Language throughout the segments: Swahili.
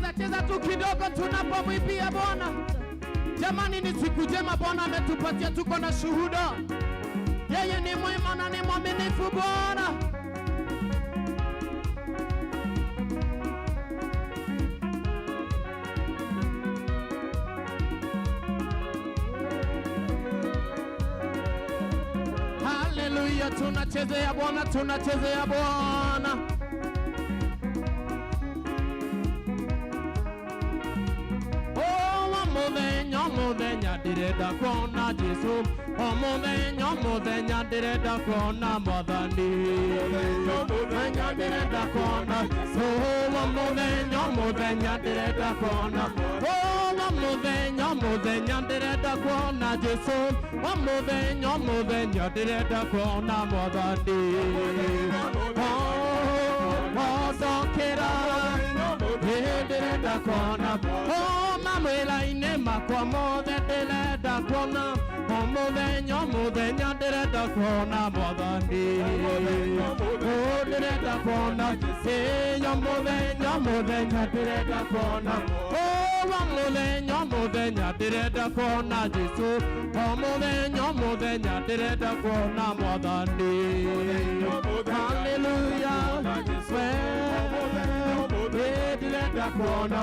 cheza tu kidogo tunapomwimbia Bwana. Jamani, ni siku njema Bwana ametupatia, tuko na shuhuda. Yeye ni mwema na ni mwaminifu Bwana. Haleluya, tunachezea Bwana, tunachezea Bwana. Omudenya direda kona Jesu, omudenya direda kona Mwathani, omudenya direda kona, omudenya direda kona, omudenya direda kona Jesu, omudenya direda kona Mwathani. Odokera direda kona, mamwela ine makwa mothe direda kona, omudenya direda kona Mwathani, direda kona, omudenya direda kona, omudenya direda kona Jesu, omudenya direda kona Mwathani. Hallelujah, direda kona,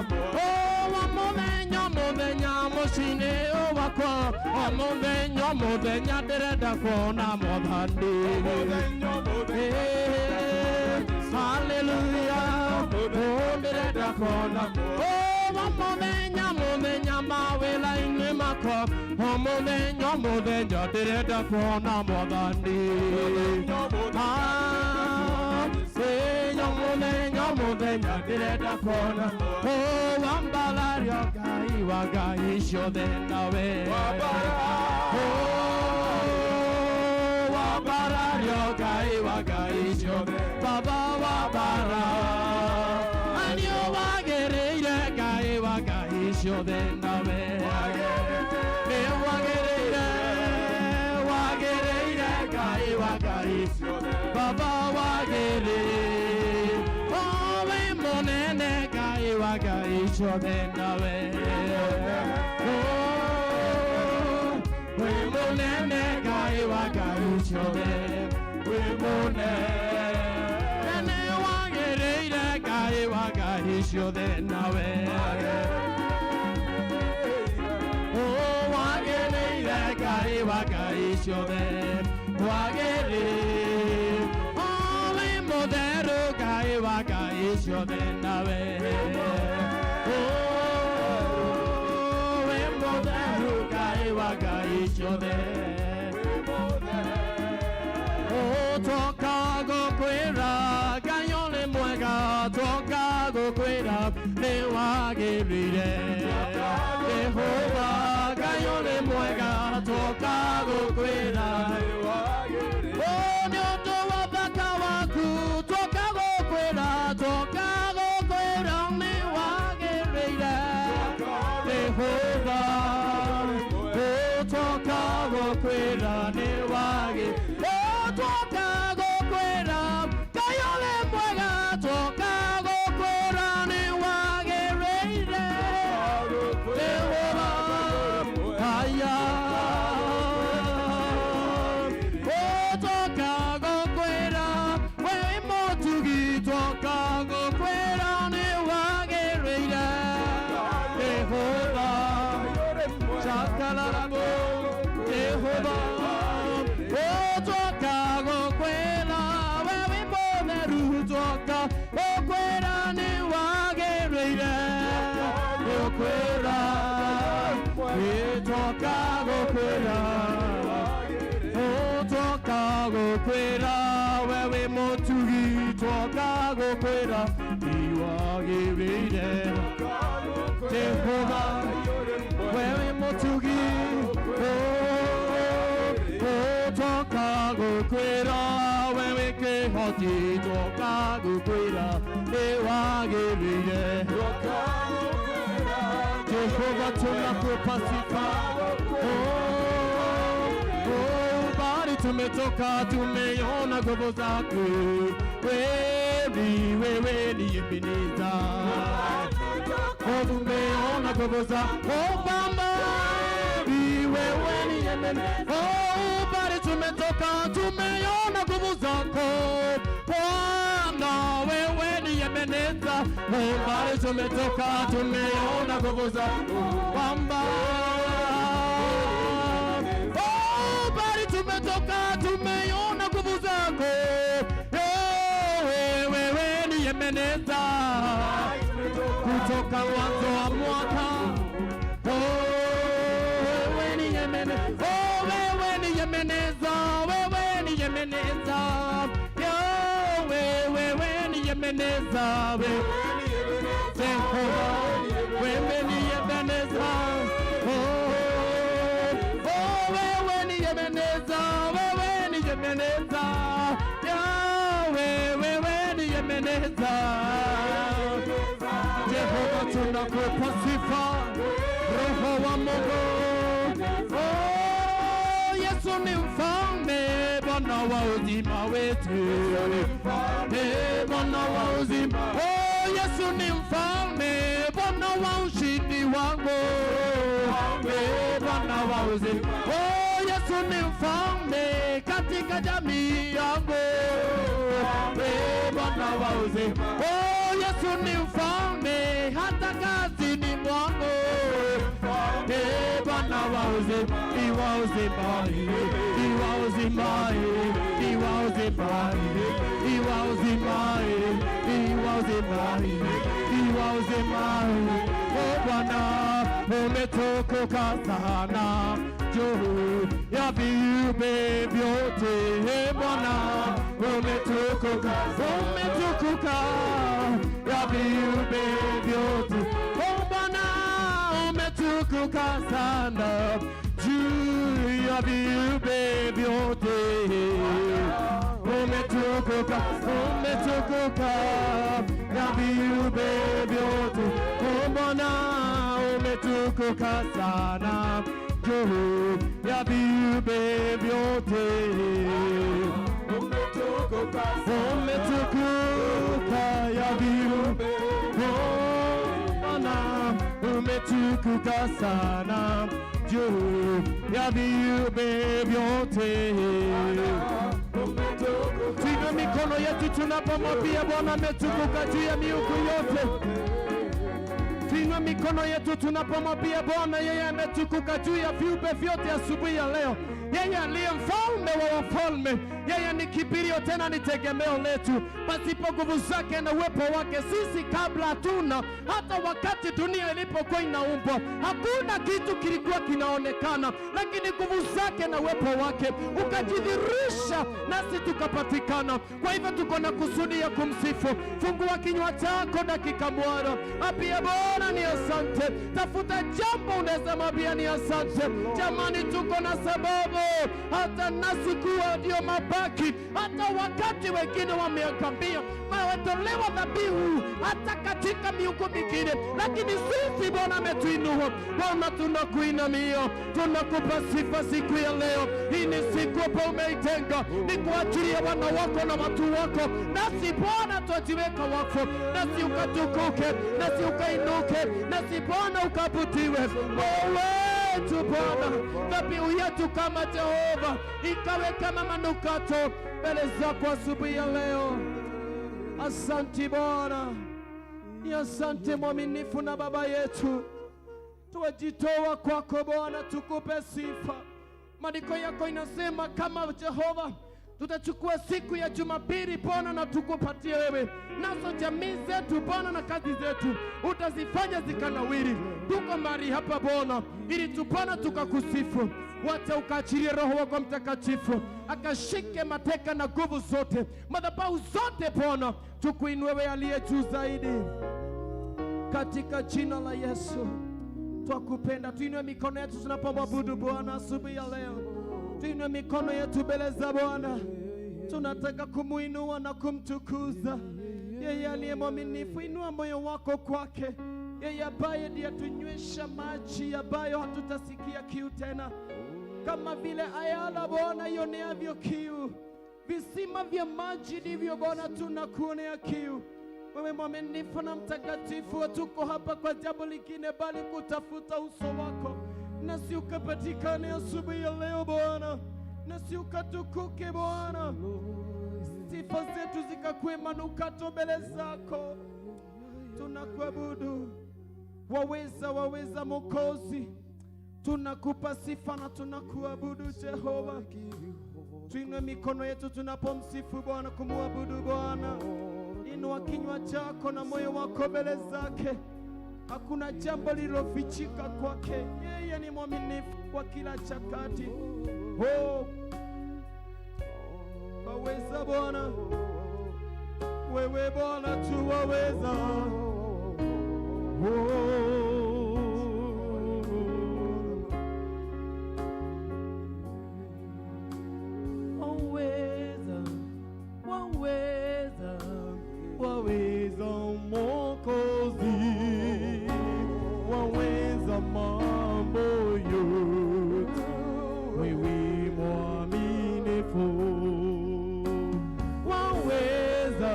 omudenya mushine owako, omudenya direda kona Mwathani. Hallelujah, direda kona, omudenya mawela ine mako, omudenya direda kona Mwathani. Omudenya direda kona, wambalario gai wagai shode nawe, wambalario gai wagai shode, Baba wabara, anio wagereire gai wagai shode nawe, wagereire gai wagai shode, Baba wagereire. Monene gai wagai shode nawe, we monene gai wagai shode, we monene wagereire gai wagai shode nawe, oh wagereire gai wagai shode, wagereire. Modero gai wagai shode nawe, oh, modero gai wagai shode, oh, toka go kwera, gayole mwega, toka go kwera, ne wagerire, Jehovah, gayole mwega, toka go kwera, oh, nyoto wabaka waku, toka go kwera, ne wagerire, Jehovah, oh, toka go kwera, ne wagerire, oh, toka go kwera, gayole mwega, toka go kwera, ne wagerire, Jehovah, aya. Kwera, wewe motugi toka go kwera, iwagirire Jehovah, wewe motugi, oh, toka go kwera, wewe kehoti toka go kwera, iwagirire Jehovah, tunakupa sifa, tumetoka tumeona nguvu zako, wewe ni Ebeneza. tumeona nguvu zako Baba, wewe niyemeneza. Bali tumetoka tumeona nguvu zako Bwana, wewe niyemeneza. Bali tumetoka tumeona nguvu zako Baba, bali tumetoka tumeona nguvu zako wewe niyemeneza. Kutoka mwanzo wa mwaka wewe niyemeneza, wewe niyemeneza, wewe niyemeneza, wewe niyemeneza, wewe niyemeneza, wewe niyemeneza, wewe niyemeneza, wewe niyemeneza. Jehova tunakupa sifa, Roho wa Mungu. Yesu ni mfalme, Bwana wa uzima wetu. Bwana wa uzima. Yesu ni mfalme, Bwana wa ushindi wangu. Bwana wa uzima. Yesu ni mfalme katika jamii yangu. Bwana wa uzima. Yesu ni mfalme hata kazini mwangu. Bwana wa uzima, iwa uzima, iwa uzima, iwa uzima, iwa uzima, iwa uzima, iwa uzima. Bwana umetukuka sana juu ya viumbe vyote. Bwana umetukuka, umetukuka ya viumbe vyote. Bwana umetukuka sana juu ya viumbe vyote. Umetukuka, umetukuka ya viumbe vyote. Bwana umetukuka sana juu ya viumbe vyote. Umetukuka ya viumbe Bwana, umetukuka sana juu ya viumbe vyote. Tuinue mikono yetu tunapomwambia Bwana ametukuka juu ya miungu yote. Tuinue mikono yetu tunapomwambia Bwana yeye ametukuka juu ya viumbe vyote asubuhi ya leo. Yeye aliye mfalme wa wafalme, yeye ni kibirio tena ni tegemeo letu. Pasipo nguvu zake na uwepo wake sisi kabla hatuna, hata wakati dunia ilipokuwa inaumbwa hakuna kitu kilikuwa kinaonekana, lakini nguvu zake na uwepo wake ukajidhihirisha nasi tukapatikana. Kwa hivyo tuko na kusudi ya kumsifu. Fungua kinywa chako dakika moja, apia Bwana ni asante. Tafuta jambo unaweza mwambia ni asante. Jamani, tuko na sababu hata nasi kuwa ndio mabaki, hata wakati wengine wameangamia wametolewa dhabihu hata katika miungu mingine, lakini sisi Bwana ametuinua. Bwana tunakuinamia, tunakupa sifa siku ya leo. Hii ni siku ambayo umeitenga ni kwa ajili ya wana wako na watu wako, nasi Bwana tujiweka wakfu, nasi ukatukuke, nasi ukainuke, nasi Bwana ukabutiwe. Wetu Bwana, dhabihu yetu kama Jehova ikawe kama manukato mbele zako asubuhi ya leo. Asante Bwana, ni asante mwaminifu na Baba yetu. Tuwajitoa kwako Bwana, tukupe sifa. Maandiko yako inasema kama Jehova tutachukua siku ya Jumapili Bwana na tukupatie wewe, nazo jamii zetu Bwana na kazi zetu utazifanya zikanawiri. Tuko mahali hapa Bwana ili tupana tukakusifu. Wacha ukaachilie Roho wako Mtakatifu akashike mateka na nguvu zote, madhabahu zote Bwana, tukuinue wewe aliye juu zaidi, katika jina la Yesu. Twakupenda. Tuinue mikono yetu tunapomwabudu Bwana asubuhi ya leo. Tuinue mikono yetu mbele za Bwana, tunataka kumuinua na kumtukuza yeye aliye mwaminifu. Inua moyo wako kwake, yeye ambaye ndiye tunywesha maji ambayo hatutasikia kiu tena, kama vile ayala Bwana ioneavyo kiu. Visima vya maji ndivyo Bwana tunakuonea kiu. Wewe mwaminifu na mtakatifu, tuko hapa kwa jambo lingine bali kutafuta uso wako. Nasi ukapatikane asubuhi ya leo Bwana, nasi ukatukuke Bwana, sifa zetu zikakuwe manukato mbele zako. Tunakuabudu, waweza Mwokozi, tunakupa sifa na tunakuabudu Jehova. Tuinue mikono yetu tunapomsifu Bwana, kumuabudu Bwana. Inua kinywa chako na moyo wako mbele zake. Hakuna jambo lilofichika kwake. Yeye ni mwaminifu kwa kila chakati. Waweza Bwana, wewe Bwana tu waweza. Waweza Mwokozi, waweza mambo yote, wewe mwaminifu. Waweza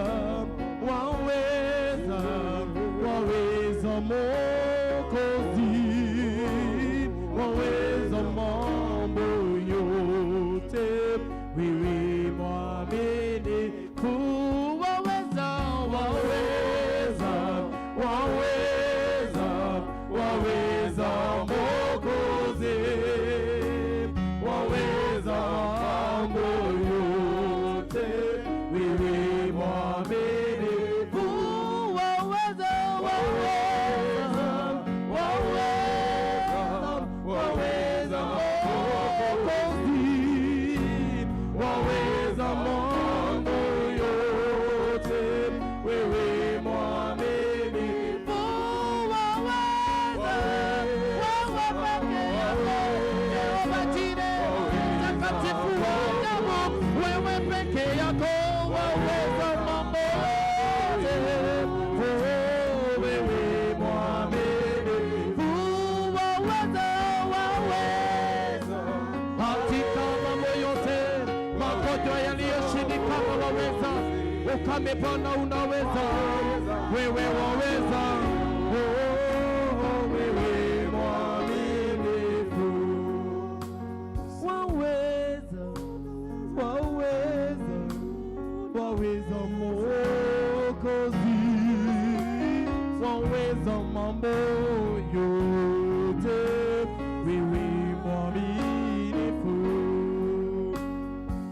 Mwokozi, waweza mambo yote, wewe mwaminifu. Waweza Mwokozi, waweza mambo yote, wewe mwaminifu. Waweza Mwokozi, waweza mambo yote, wewe mwaminifu. Wewe peke yako waweza mambo yote, wewe mwaminifu. Waweza katika mambo yote, magonjwa yaliyoshindikana waweza, ukame Bwana unaweza, wewe waweza. Wewe mwaminifu. Waweza Mwokozi, waweza mambo yote, wewe mwaminifu.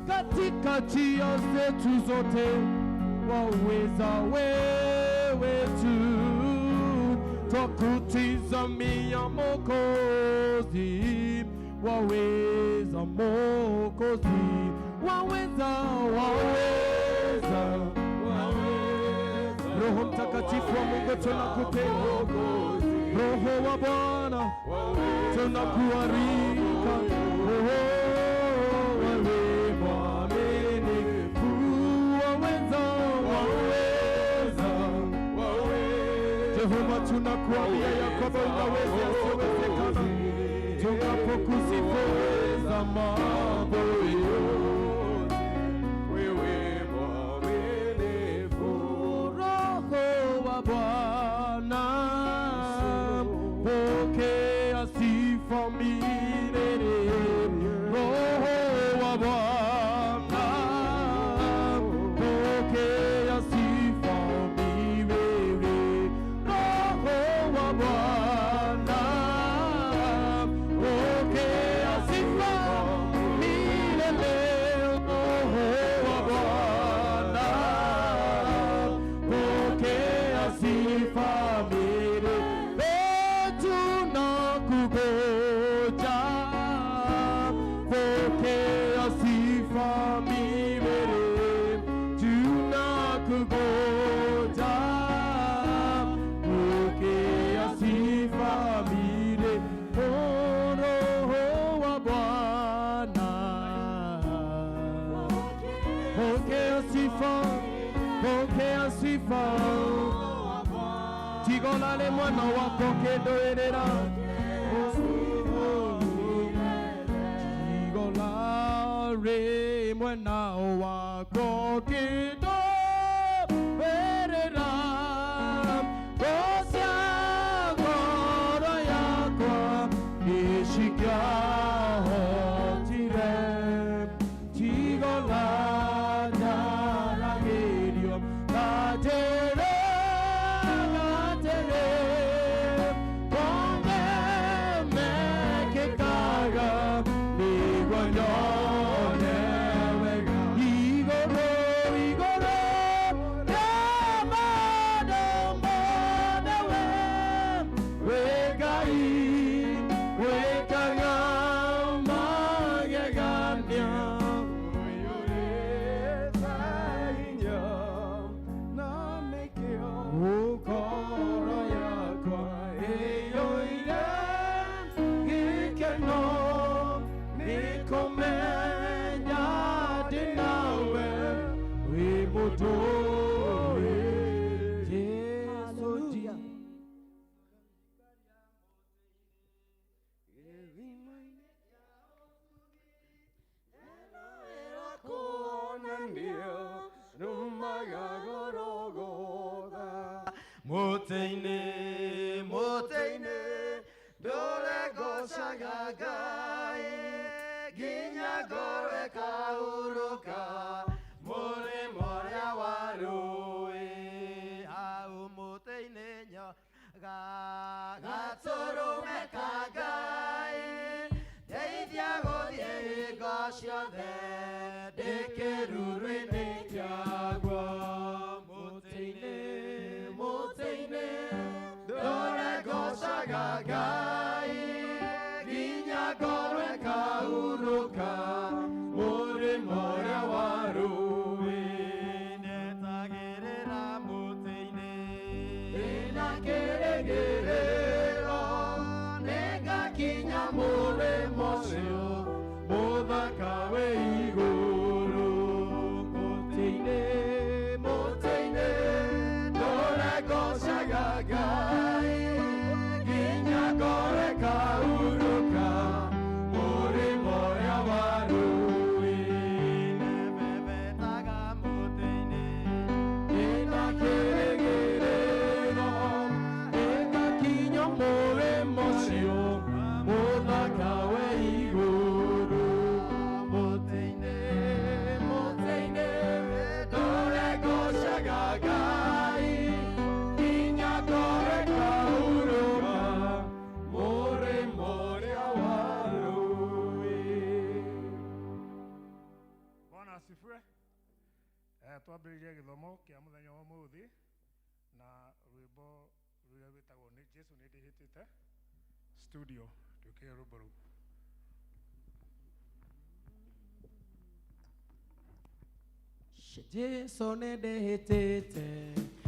Katika njia zetu zote waweza wewe tu, twakutizamia Mwokozi, waweza Mwokozi, waweza. Roho Mtakatifu wa Mungu tunakupenda, Roho wa Bwana tunakualika. Wewe mwaminifu, waweza. Jehova tunakuambia ya kwamba unaweza yasiyowezekana, tunapokusifu waweza mambo yote. Bwana, pokea sifa milele. Roho wa Bwana, pokea sifa milele. Roho wa Bwana, pokea sifa milele. Roho wa Bwana, pokea sifa milele. Tunakungoja, pokea sifa milele. Tunakungoja, pokea sifa milele. Roho wa Bwana, pokea sifa, pokea sifa. Tigolale mwana wako kendoerera, tigolale mwana wako kendoerera. moteine, moteine, dore gosagagai, ginya gore kauruka, more moria warui, au moteine nyo, gatsoro mekagai, deidia godie gosio de kerure ne jagwa, moteine, moteine, dore gosagagai, ginya gore kauruka, more moria warui, netagerera moteine, enagerero, nega kinya more mosio, moda kawe iguru, moteine, moteine, dore gosagagai, ginya gore kauruka, more moria warui, nebebetaga moteine, enagerero, nega kinya more mosio, moda kawe iguru, moteine, moteine, dore gosagagai, ginya gore kauruka, more moria warui. Bwana asifiwe. Twambĩrĩrie gĩthomo kĩa mũthenya wa ũmũthĩ na rwĩmbo rũrĩa rwĩtagwo nĩ Jesu nĩ ndĩhĩtĩte studio twĩkĩre rwĩmbo rũu. Jesu nĩndĩhĩtĩte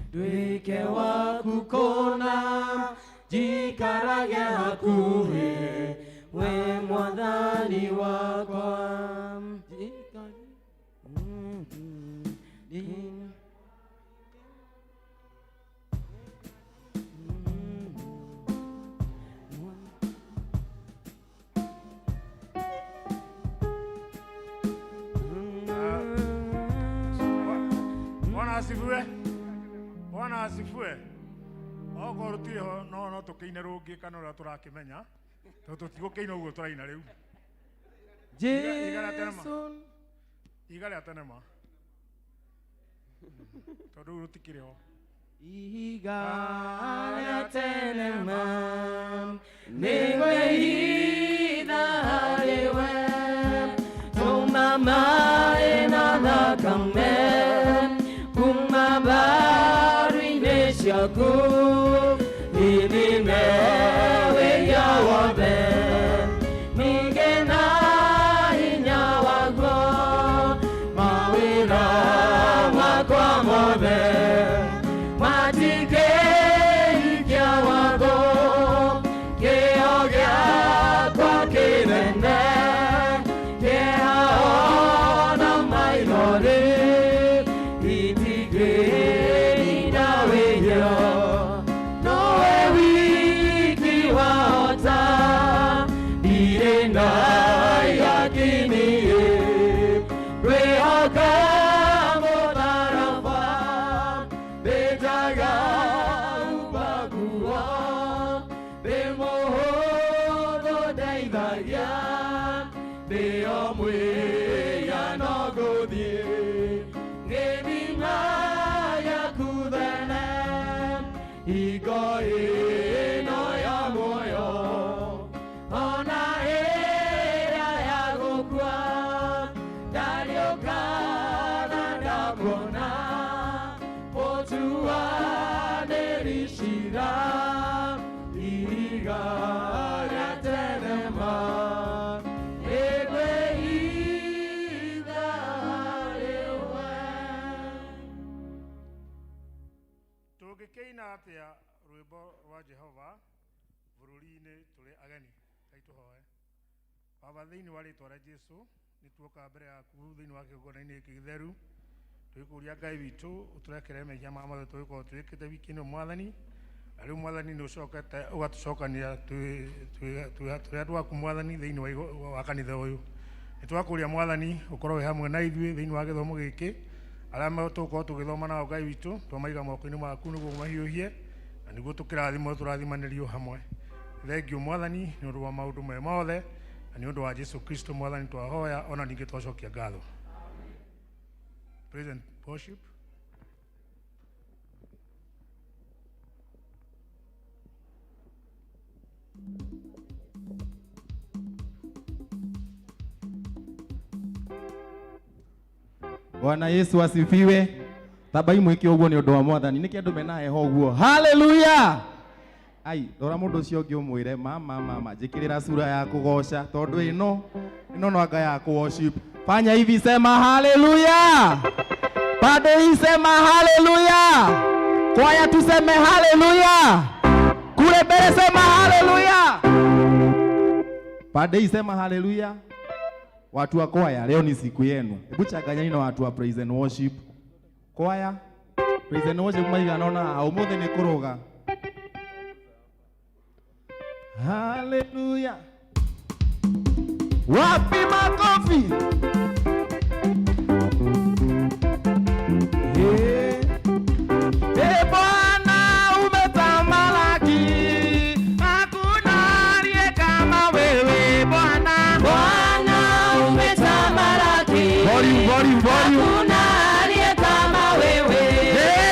nduĩke waku kũna, njikarage hakuhĩ we mwathani wakwa. Bwana asifiwe. Bwana asifiwe. Okorwo tũtirĩ ho no tũkĩine rũngĩ kana ũrĩa tũrakĩmenya tondũ tũtigũkĩina ũguo tũraina rĩu. Jesu Iga rĩa tene ma tondũ rĩu rũtikĩrĩ ho. Iga rĩa tene ma nĩgwĩhitha harĩwe, tũma maĩ na thakame kuma mbaru-inĩ ciaku, ithime wĩira wothe, ningĩ na hinya waguo, mawĩra makwa mothe matingĩhikia wago, kĩo gĩakwa kĩnene kĩeha ona maithori, itingĩrinda wĩhio, nowe wiki wahota, ndirĩ ngai akiniĩ, kwĩhoka mũtharaba, mbĩnjaga umbaguo, ndĩ mũhũthũ ndeithagia, ndĩo mwĩyano ngũthiĩ, ngĩthima yaku thene, hingo ĩno ya muoyo, ona ĩrĩa ya gũkua, ndariũka na ndakuona, mũtuanĩri cira, ihiga rĩa tene ma, nĩngwĩhitha harĩwe. Tũngĩkĩina atĩa rwĩmbo rwa Jehova bũrũri-inĩ tũrĩ ageni? Ngai tũhoe. Baba, thĩinĩ wa rĩĩtwa rĩa Jesu nĩtuoka mbere yaku thĩinĩ wa kĩgongona-inĩ gĩkĩ gĩtheru, twĩkũria Ngai witũ ũtũrekere mehia ma mothe tũgĩkorwo twĩkĩte wiki-ĩno Mwathani, na rĩu Mwathani nĩ ũcokete ũgatũcokania tũrĩ andũ aku Mwathani thĩinĩ wa kanitha ũyũ. Nĩtwakũria Mwathani ũkorwo wĩ hamwe na ithuĩ thĩinĩ wa gĩthomo gĩkĩ, arĩa tũgũkorwo tũgĩthoma nao Ngai witũ twamaiga moko-inĩ maku nĩguo mahiũhie, Niguo tukirathimwo turathimanĩrio hamwe. Thengiũ Mwathani nĩ ũndũ wa maũndũ me mothe, na nĩ ũndũ wa Jesu Kristo Mwathani twahoya, ona ningĩ twacokia ngatho. Praise and worship. Bwana Yesu asifiwe. Tabai mweke uguo ni undu wa Mwathani. Niki andu mena heho uguo. Hallelujah. Ai, ndora mundu ucio ngi umwire mama jikirira sura ya kugoca tondu ino no anga ya ku worship. Fanya hivi, sema hallelujah. Bado hii sema hallelujah. Kwaya tuseme hallelujah. Kule mbele sema hallelujah. Bado hii sema hallelujah. Watu wa kwaya, leo ni siku yenu. Hebu changanyeni na watu wa praise and worship. Kwaya, praise and worship maiga naona umuthe ni kuruga. Hallelujah. Wapi makofi? Bwana umetamalaki. Hakuna aliye kama wewe Bwana. Bwana umetamalaki. Volume. Hakuna aliye kama wewe.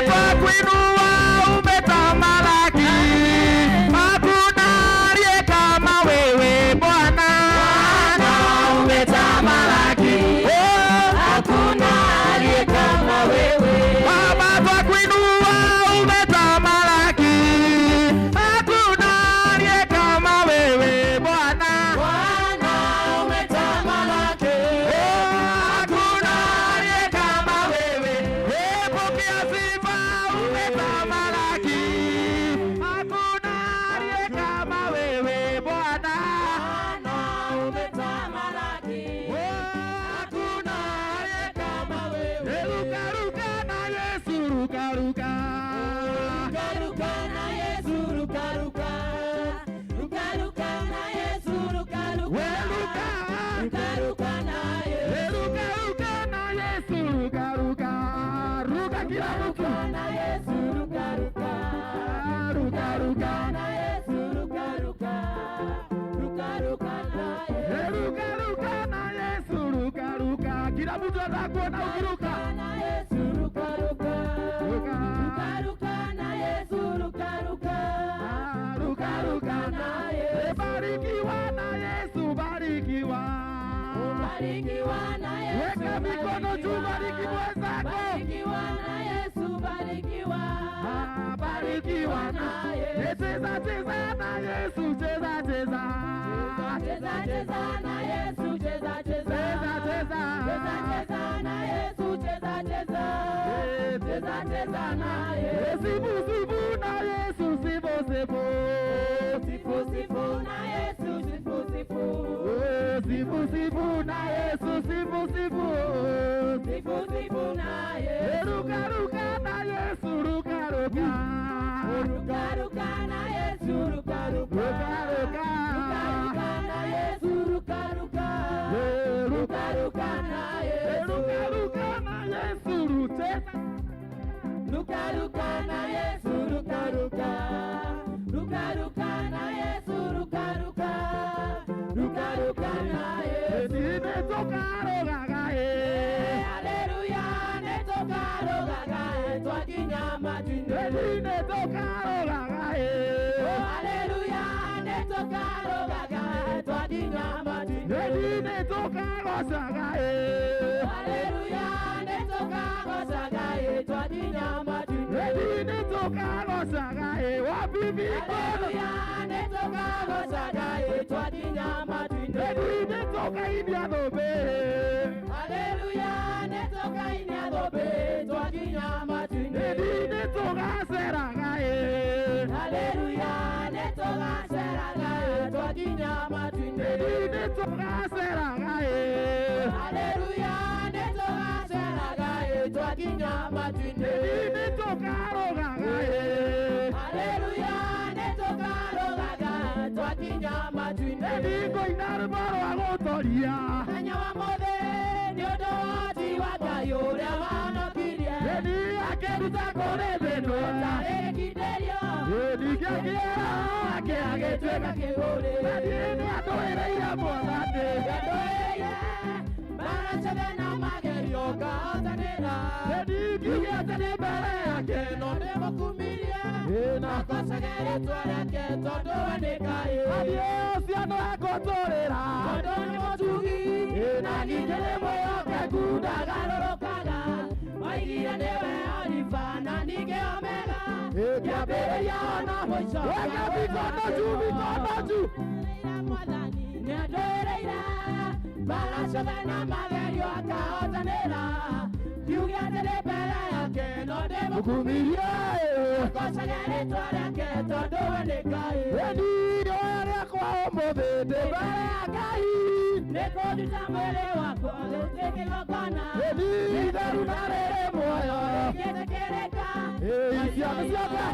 Kwa kuinua umetamalaki. Hakuna aliye kama wewe Bwana. Bwana umetamalaki. Hakuna aliye kama wewe. Baba kwa kuinua umetamalaki. Hakuna aliye kama wewe Bwana. Bwana umetamalaki. Hakuna aliye kama wewe. Pokea sifa, umetamalaki. Hakuna aliye kama wewe Bwana. Bwana umetamalaki. Hakuna aliye kama wewe. Ruka na Yesu, ruka. Ruka na Yesu, ruka. Ruka na Yesu, ruka. Ruka na Yesu. Ruka na Yesu, ruka kila mtu. Ruka na Yesu, ruka. Ruka Na Yesu, ruka. Ruka na Yesu. Ruka na Yesu, ruka. Kila mtu atakuona ukiruka. Na Yesu, ruka. Ruka Na Yesu, ruka. ruka na Yesu. Barikiwa na Yesu, barikiwa. Barikiwa na Yesu. Weka mikono juu, bariki mwenzako. Barikiwa na Yesu, barikiwa. Barikiwa na Yesu. Cheza na Yesu, cheza. Cheza na Yesu, cheza. Cheza. Cheza na Yesu, cheza. Cheza na Yesu. Sifu na Yesu, sifu. Sifu na Yesu, sifu. Sifu na Yesu, sifu. Sifu na Yesu. Ruka na Yesu, ruka. Ruka na Yesu, ruka. Ruka na Yesu, ruka. Ruka na Yesu. Ruka na Yesu, rucheza. Ruka na Yesu, ruka. Ruka na Yesu, ruka. Ruka na Yesu. Nimetoka rogaga. Haleluya, netoka rogaga, twakinyama tunde. Nimetoka rogaga. Haleluya, netoka rogaga, twakinyama tunde. Nimetoka gosaga. Haleluya, netoka gosaga, twakinyama tunde. Nimetoka gosaga. Wapi mikono? Haleluya, netoka gosaga, twakinyama tunde. Nimetoka Indiadobe. Haleluya, netoka Indiadobe, twakinyama tunde. Nimetoka Seraga. Haleluya, netoka Seraga, twakinyama tunde. Nimetoka Seraga. Haleluya, netoka Seraga, twakinyama tunde. Nimetoka rogaga. Haleluya, netoka rogaga, twakinyama tunde. Niko inarubaro agotoria. Kanya wa mothe, niondo wati wakayo, ria wanokirie. Ni akeruta kore beno. Tare kiderio. gĩtuĩka kĩhũrĩ nĩ andũĩrĩire Mwathani andũĩrĩire mbara ciothe na magerio ngahotanĩra nĩngiugĩte nĩ mbere yake no ndĩmũkumirie na ngocage rĩtwa rĩake tondũ we nĩ Ngai ũcio no egũtũũrĩra tondũ nĩ mũtugi na ningĩ nĩ mwĩhokeku ndagarũrũkaga oigire nĩwe Alifa na ningĩ Omega kĩambĩrĩria ona mũico weka mikono juu Mwathani nĩ andũĩrĩire mbara ciothe na magerio akahotanĩra kiuge atĩ nĩ mbere yake no ndĩmũkumirie ngocage rĩtwa rĩake tondũ we nĩ Ngai nĩnioya rĩakwa ũmũthĩ ndĩ mbere ya Ngai nĩ kũnduta mwĩrĩ wakwa gũtuĩke igongona itheru na rĩrĩ muoyo gĩtĩkĩrĩka ciana ciothe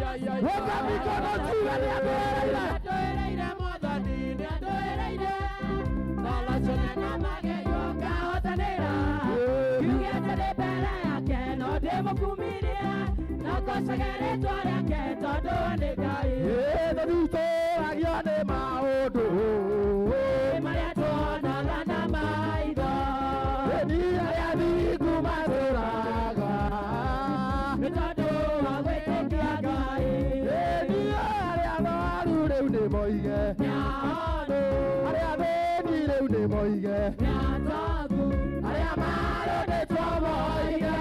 weka mikono tuge nĩ andũĩrĩire andũĩrĩire Mwathani nĩ andũĩrĩire mbara ciothe na magerio akahotanĩra kiuge atĩ nĩ mbere yake no ndĩmũkumirie na ngocage rĩtwa rĩake tondũ we nĩ Ngai thitũragio nĩ maũndũ marĩa tuonaga na maitho ni arĩa thingu matũũraga nĩ tondũ wa gwĩtĩkia Ngai ni arĩa thoru rĩu nĩ moige nĩahonu arĩa thĩni rĩu nĩ moige nĩatogu arĩa marũndĩtwo moige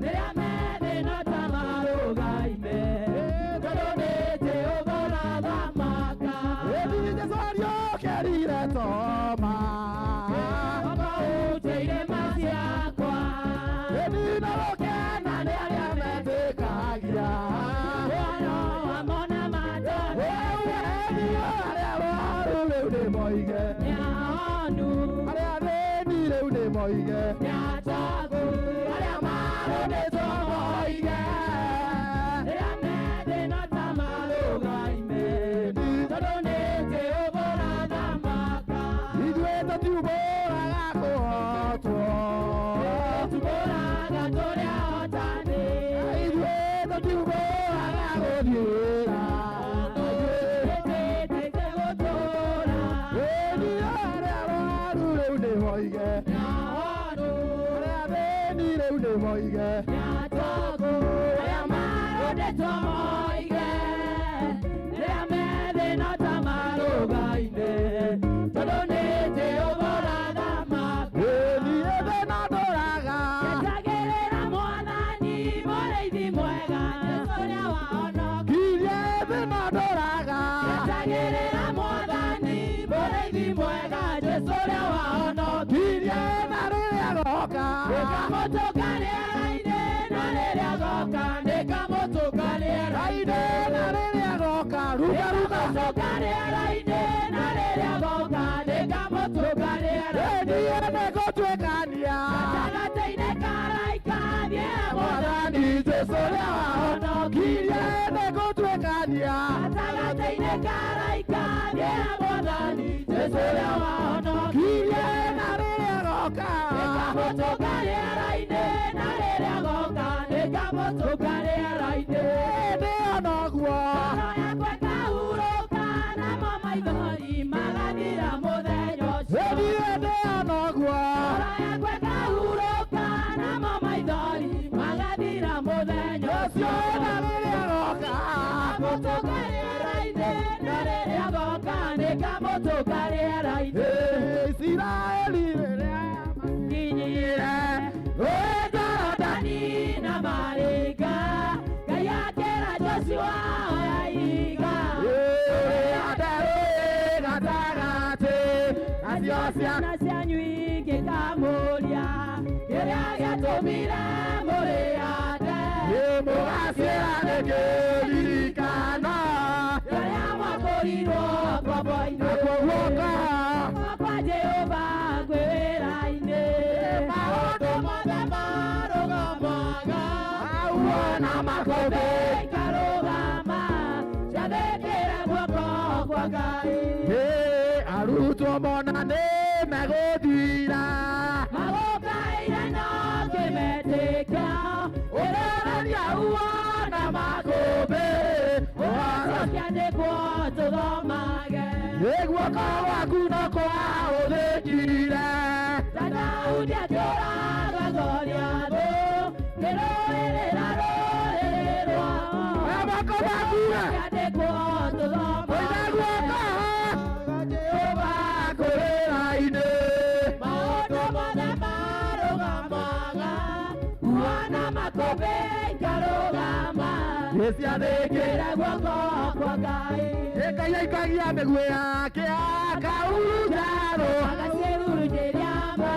rĩrĩa methĩna ta marũgaime tondũ nĩ Jehova ũrathamaka ĩthingĩcorio kerire toma ũkaũte irĩma ciakwa ĩnina gũkena nĩ arĩa metĩkagia wano wamona matone ni arĩa thoru rĩu nĩ moige nĩahonu arĩa thĩni rĩu nĩ moige nĩatogu arĩa marũndĩtwo moige rĩrĩa methĩna ta marũgaime tondũ nĩ Jehova ũrathamaka ithuĩ tũtiumbũraga kũhotwo tubũraga tũrĩa hotani ithuĩ tũtiumbũraga gũthiĩra twĩtĩkĩte gũtũũra ni arĩa thoru rĩu nĩ moige nĩahonu arĩa thĩni rĩu nĩ moige nĩatogu arĩa marũndĩtwo moige rĩrĩa methĩna ta marũgaime tondũ nĩ Jehova ũrathamaka niĩ thĩna ndũraga etagĩrĩra Mwathani mũrĩithi mwega Jesũ ũrĩa wahonokia kirie thĩna ndũraga etagĩrĩra Mwathani mũrĩithi mwega Jesũ ũrĩa wahonokia kirie na rĩrĩa goka nĩkamũtũka rĩera-inĩ na rĩrĩa goka nĩkamũtũka rĩera-inĩ na rĩrĩa goka ruga nĩkamũtũka rĩera-inĩ na rĩrĩa goka nĩkamũtũka rĩera-inĩ niĩ nĩngũtuĩkania gatagatĩ-inĩ ka araika thiĩ Mwathani Jesũ ũrĩa wahonokirie nĩngũtuĩkania gatagatĩ-inĩ ka araika thiĩ Mwathani Jesũ ũrĩa wahonokia kirie na rĩrĩa goka nĩkamũtũka rĩera-inĩ na rĩrĩa goka nĩkamũtũka rĩera-inĩ ndĩona ũguo ngoro yakwa ĩkahurũka namo maithori magathira mũthenya ũcio niĩ ndĩona ũguo ngoro yakwa ĩkahurũka namo maithori magathira mũthenya ũcio na rĩrĩa goka nĩkamũtũka rĩera-inĩ na rĩrĩa goka nĩkamũtũka rĩera-inĩ Isiraeli rĩrĩa nginyire Jorodani na marĩnga Ngai akĩra Joshua oya iga gatagatĩ nacio ciana cianyu ingĩkamũria kĩrĩa gĩatũmire mũrĩate mũgaciĩra nĩkĩririkana rĩrĩa mwakorirwo ngombo-inĩ guoka kwa Jehova kwĩ wĩra-inĩ maũndũ mothe marũgamaga auona makombe ikarũgama ciathĩkĩre guoko kwa Ngai arutwo mona nĩ megũthira magũkaire no kĩmetĩkia ũrorania uona makũmbĩ guoko waku no kwaũthĩkire. Daudi atũraga Goliathũ, kĩrũĩrĩra rũrĩrĩ rwao. Oya moko maku we. Yandĩkwo tũthoma. Oya guoko. Jehova kũrĩra-inĩ. Maũndũ mothe marũgamaga, kuona makũmbĩ ikarũgama. Nĩciathĩkĩre guoko kwa Ngai. Ngai aikagia mĩguĩ yake akaurunjarwo. Agacĩhurunjĩria ma.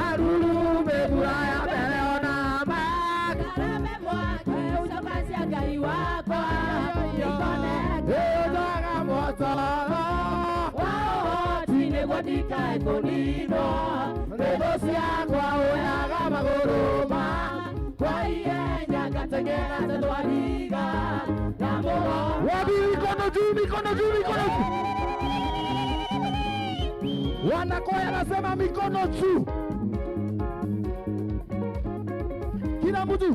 Arurume mbura ya mbere ona ma. Karame mwake ũcokacia Ngai wakwa. Ikoneke Ũthaga motoro. waũhoti nĩguo ndikae kũninwo. Mbegũ ciakwa woyaga magũrũ ma. Kwa ihenya ngateng'era ta thwariga. Na mũgongo Wapi mikono juu, mikono juu, mikono juu. Wanakwaya anasema mikono juu. Kila mtu.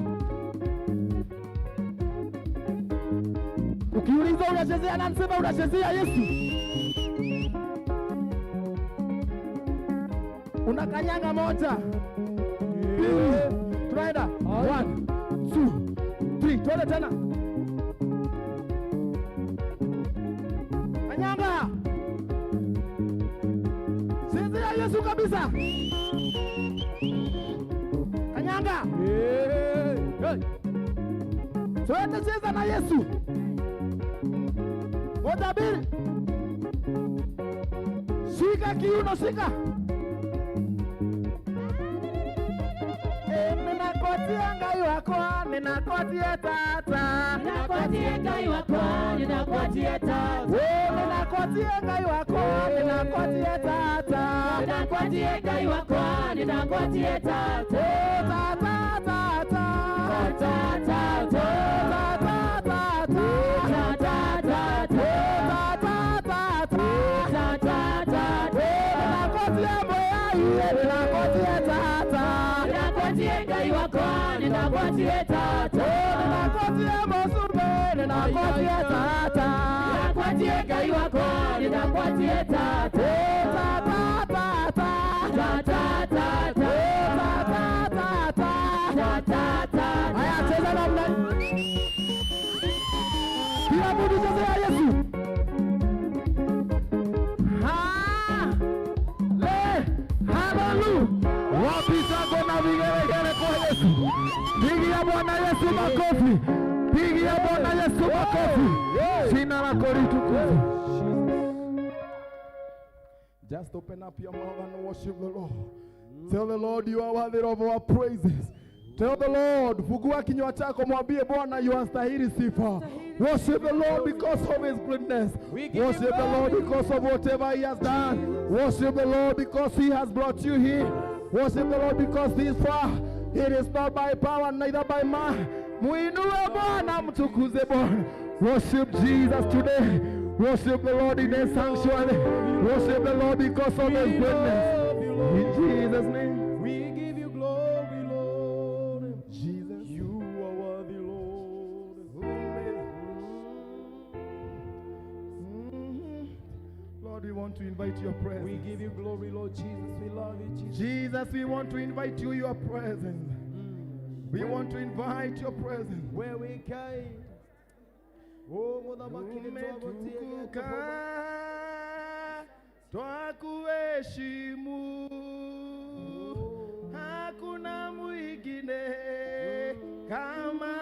Ukiuliza unachezea nani, sema unachezea Yesu. Unakanyanga moja. Mbili. Tunaenda. 1, 2, 3. Twende tena. Kanyanga. Chezea Yesu kabisa. Kanyanga. Twende cheza na Yesu. Moja mbili. Shika kiuno, shika. Ninakuatia Ngai wakwa, ninakuatia tata. ninakuatia Ngai wakwa, ninakuatia tata. Ninakuatia Ngai wakwa, ninakuatia tata. Ninakuatia Ngai wakwa, ninakuatia tata. Tata, tata. Tata, tata. Tata, tata. Tata, tata. Tata, tata. Tata, tata. Ninakuatia moya, ninakuatia tata. Ninakuatia Ngai wakwa, ninakuatia tata. Ninakuatia mosumbe, ninakuatia tata. Ninakuatia Ngai wakwa, ninakuatia tata. Tata, tata. Tata, tata. Tata, tata. Tata, tata. Haya, cheza namna. Kila mtu chezea Yesu. Hallelujah. Wapi zako na vigelegele kwa Yesu? Pigia Bwana Yesu makofi. Pigia Bwana Yesu makofi. Jina lako litukuzwe. Just open up your mouth and worship the Lord. Tell the Lord you are worthy of our praises. Tell the Lord, fungua kinywa chako mwambie Bwana you astahili sifa. Worship the Lord because of his goodness. Worship the Lord because of whatever he has done. Worship the Lord because he has brought you here. Worship the Lord because he is far. It is not by power, neither by might. Muinue Bwana, mtukuze Bwana. Worship Jesus today. Worship the Lord in his sanctuary. Worship the Lord because of his goodness. In Jesus' name. We give you glory, Lord. Jesus, You are worthy, Lord. Lord, we want to invite your presence. We give you glory, Lord Jesus. We love you, Jesus. Jesus, we want to invite you your presence. We want to invite your presence. Where we came. Oh, mudhamakini Umetukuka, twakuheshimu, hakuna mwingine kama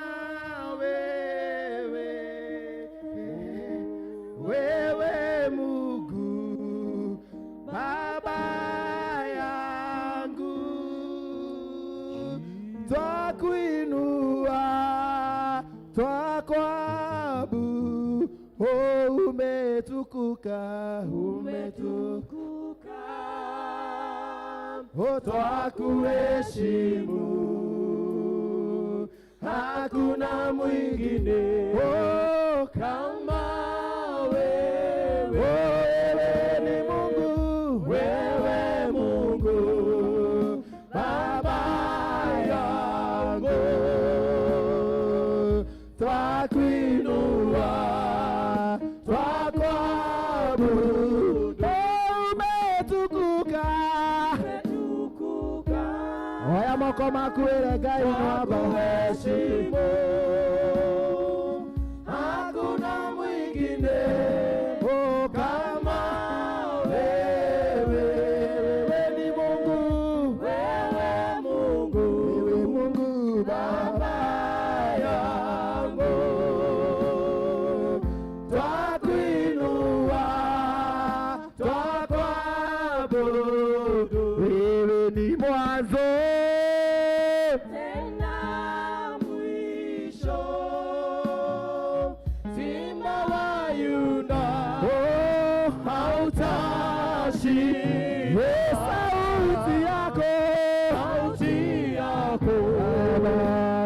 wewe. Wewe Mungu, Baba yangu, twakuinua, twakwabu, oh umetukuka, umetukuka, oh twakuheshimu, hakuna mwingine oh kama wewe. Wewe ni Mungu, wewe Mungu, Baba yangu, twakuinua, twakwabudu, Oya moko makuere gai mwabaheshimu. Hakuna mwingine kama wewe. Wewe ni Mungu, wewe Mungu, wewe Mungu Baba yangu. Twakuinua, twakwabudu. Wewe ni mwanzo tena mwisho, Simba wa Yuda, hautashi. Sauti yako, sauti yako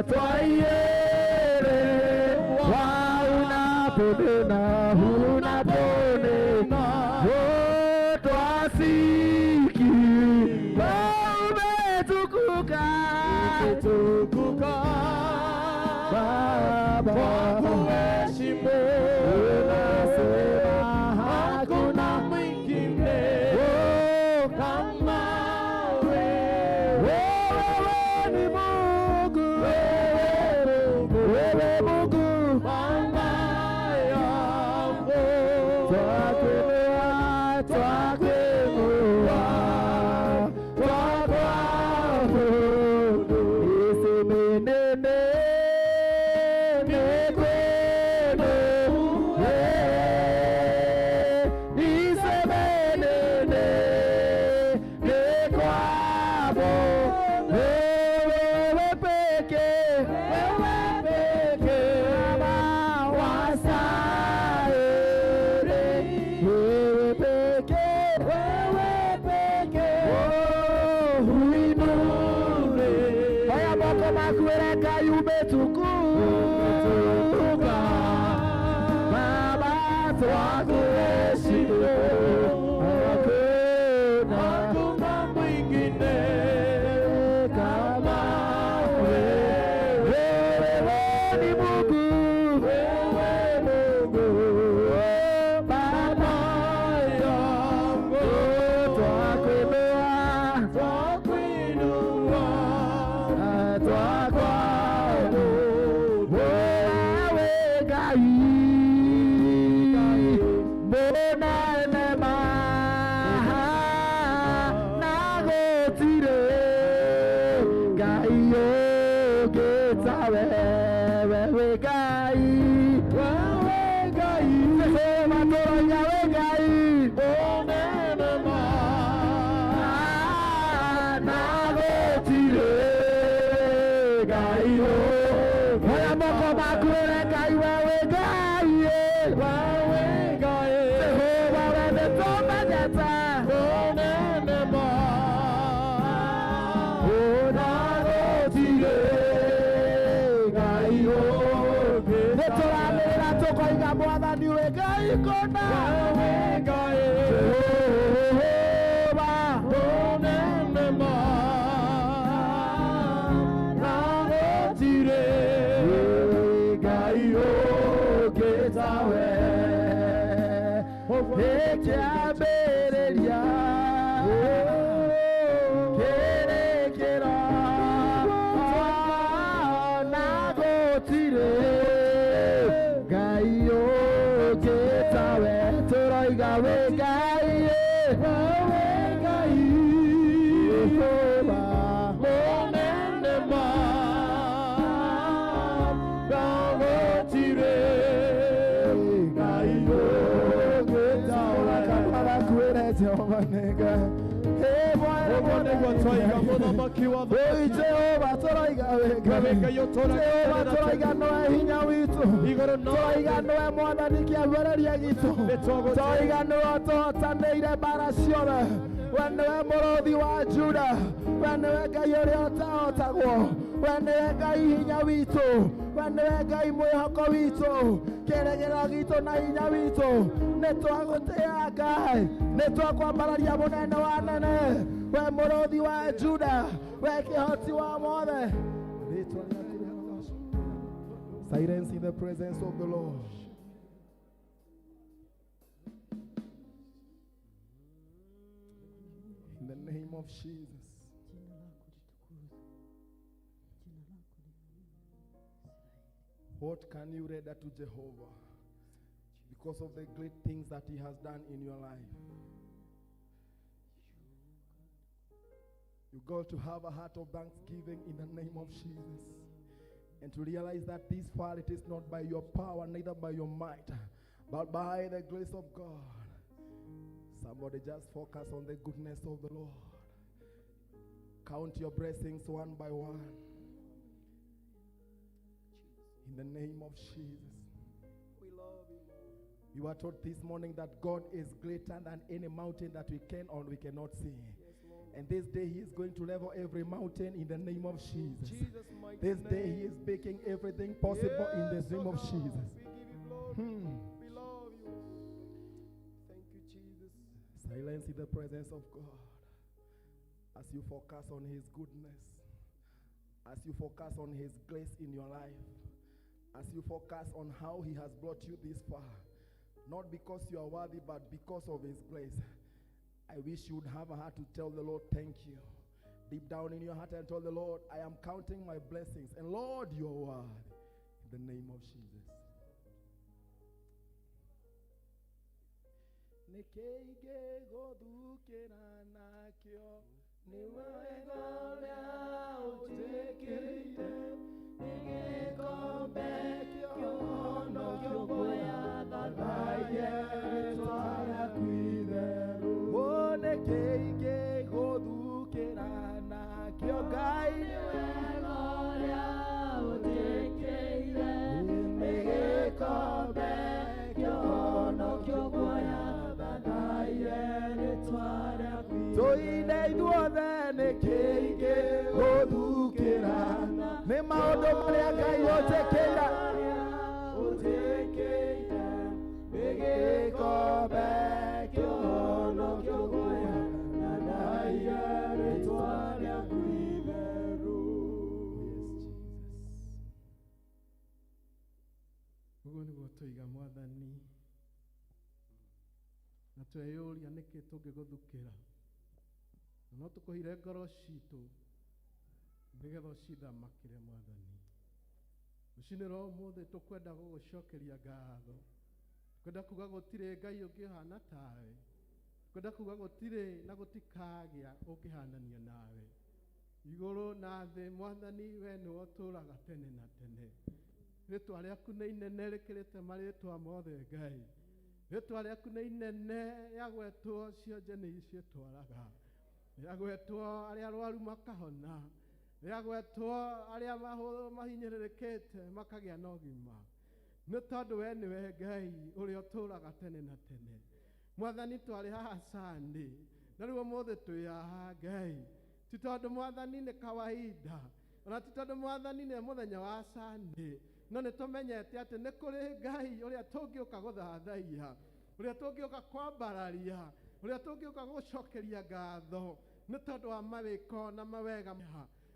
twaielewa. Unaponena, unaponena, twasikia. Umetukuka, umetukuka Baba, wakuheshimu. Unasema hakuna mwingine kama wewe. Wewe ni Mungu, wewe Mungu Baba yangu. Twakuinua, twakuinua, twakwabudu. Isimenene mekwenu, isimenene mekwabo. Wewe peke, wewe peke Baba wasaere. Wewe peke, wewe peke uinue. Haya moko makuere gai umetukuka Baba, twakuheshimu. Hakuna mwingine kama wewe. Wewe ni Mungu, wewe Mungu Baba yangu. Twakuinua, twakuinua, twakwabudu. Wewe gai mbona nema nagotire gai yogeta wewe gai, wewe gai sema toronya we gai mbona nema nagotire gai yo. Oya moko makuere gai wewe gai, wewe gai Jehova wewe tomanyata mbona nema unagotire gai yo. Netoranira tukoiga mwathani we gai kona, wewe gai Jehova mbona nema nagotire gai yogetawe. Ekyambĩrĩria kĩrĩkĩro nagũtirĩ Ngai ũngĩtawe. Tũroiga wĩ Ngai, wĩ Ngai Jehova mũnene ma nagũtirĩ Ngai ũngĩtawe. Kamarakwĩre Jehova nĩ Ngai. Jehova tũroiga wĩ Ngai, Jehova tũroiga nĩwe hinya witũ, tũroiga nĩwe mwathani kĩambĩrĩria gitũ, tũroiga nĩwe ũtũhotanĩire mbara ciothe. We nĩwe mũrũthi wa Juda, we nĩwe Ngai ũrĩa ũtahotagwo, we nĩwe Ngai hinya witũ, we nĩwe Ngai mwĩhoko witũ, kĩĩrĩgĩrĩro gitũ na hinya witũ. Nĩ twagũtĩĩa Ngai, nĩ twakwambararia mũnene wa nene, we mũrũthi wa Juda, we kĩhoti wa mothe. Silence in the presence of the Lord. In the name of Jesus. What can you render to Jehovah because of the great things that he has done in your life? You got to have a heart of thanksgiving in the name of Jesus, and to realize that this far it is not by your power, neither by your might, but by the grace of God. Somebody just focus on the goodness of the Lord. Count your blessings one by one. In the name of Jesus. We love you, Lord. You are taught this morning that God is greater than any mountain that we can or we cannot see. And this day he is going to level every mountain in the name of Jesus. This day he is making everything possible in the name of Jesus. We give you glory. We love you. Thank you, Jesus. Silence in the presence of God. As you focus on his goodness, as you focus on his grace in your life, as you focus on how he has brought you this far, not because you are worthy, but because of his grace. I wish you would have a heart to tell the Lord, thank you. Deep down in your heart and tell the Lord, I am counting my blessings. And Lord, you are worthy. In the name of Jesus. Tweyoria niki tungiguthukira no tukuhire ngoro citu nigetha cithamakire Mwathani. Ruciniro umuthi tukwenda gugucokeria ngatho, kwenda kuga gutire Ngai ungihana tawe, kwenda kuga gutire na gutikagia ungihanania nawe. Iguru na thi Mwathani, we ni uturaga tene na tene. Ritwa riaku ni inene rikirite maritwa mothe Ngai. Ritwa riaku nĩ inene, yagwetwo cionje nĩ iciĩtwaraga, yagwetwo arĩa arwaru makahona, yagwetwo arĩa mahinyĩrĩrĩkĩte makagĩa na ũgima. Nĩ tondũ we nĩwe Ngai ũrĩa ũtũũraga tene na tene. Mwathani, twarĩ haha Sunday, na rĩu ũmũthĩ twĩ haha Ngai, ti tondũ Mwathani nĩ kawaida, ona ti tondũ Mwathani nĩ mũthenya wa Sunday, no nĩ tũmenyete atĩ nĩ kũrĩ Ngai ũrĩa tũngĩũka gũthathaiya, ũrĩa tũngĩũka kwambararia, ũrĩa tũngĩũka gũcokeria ngatho nĩ tondũ wa mawĩko na mawega.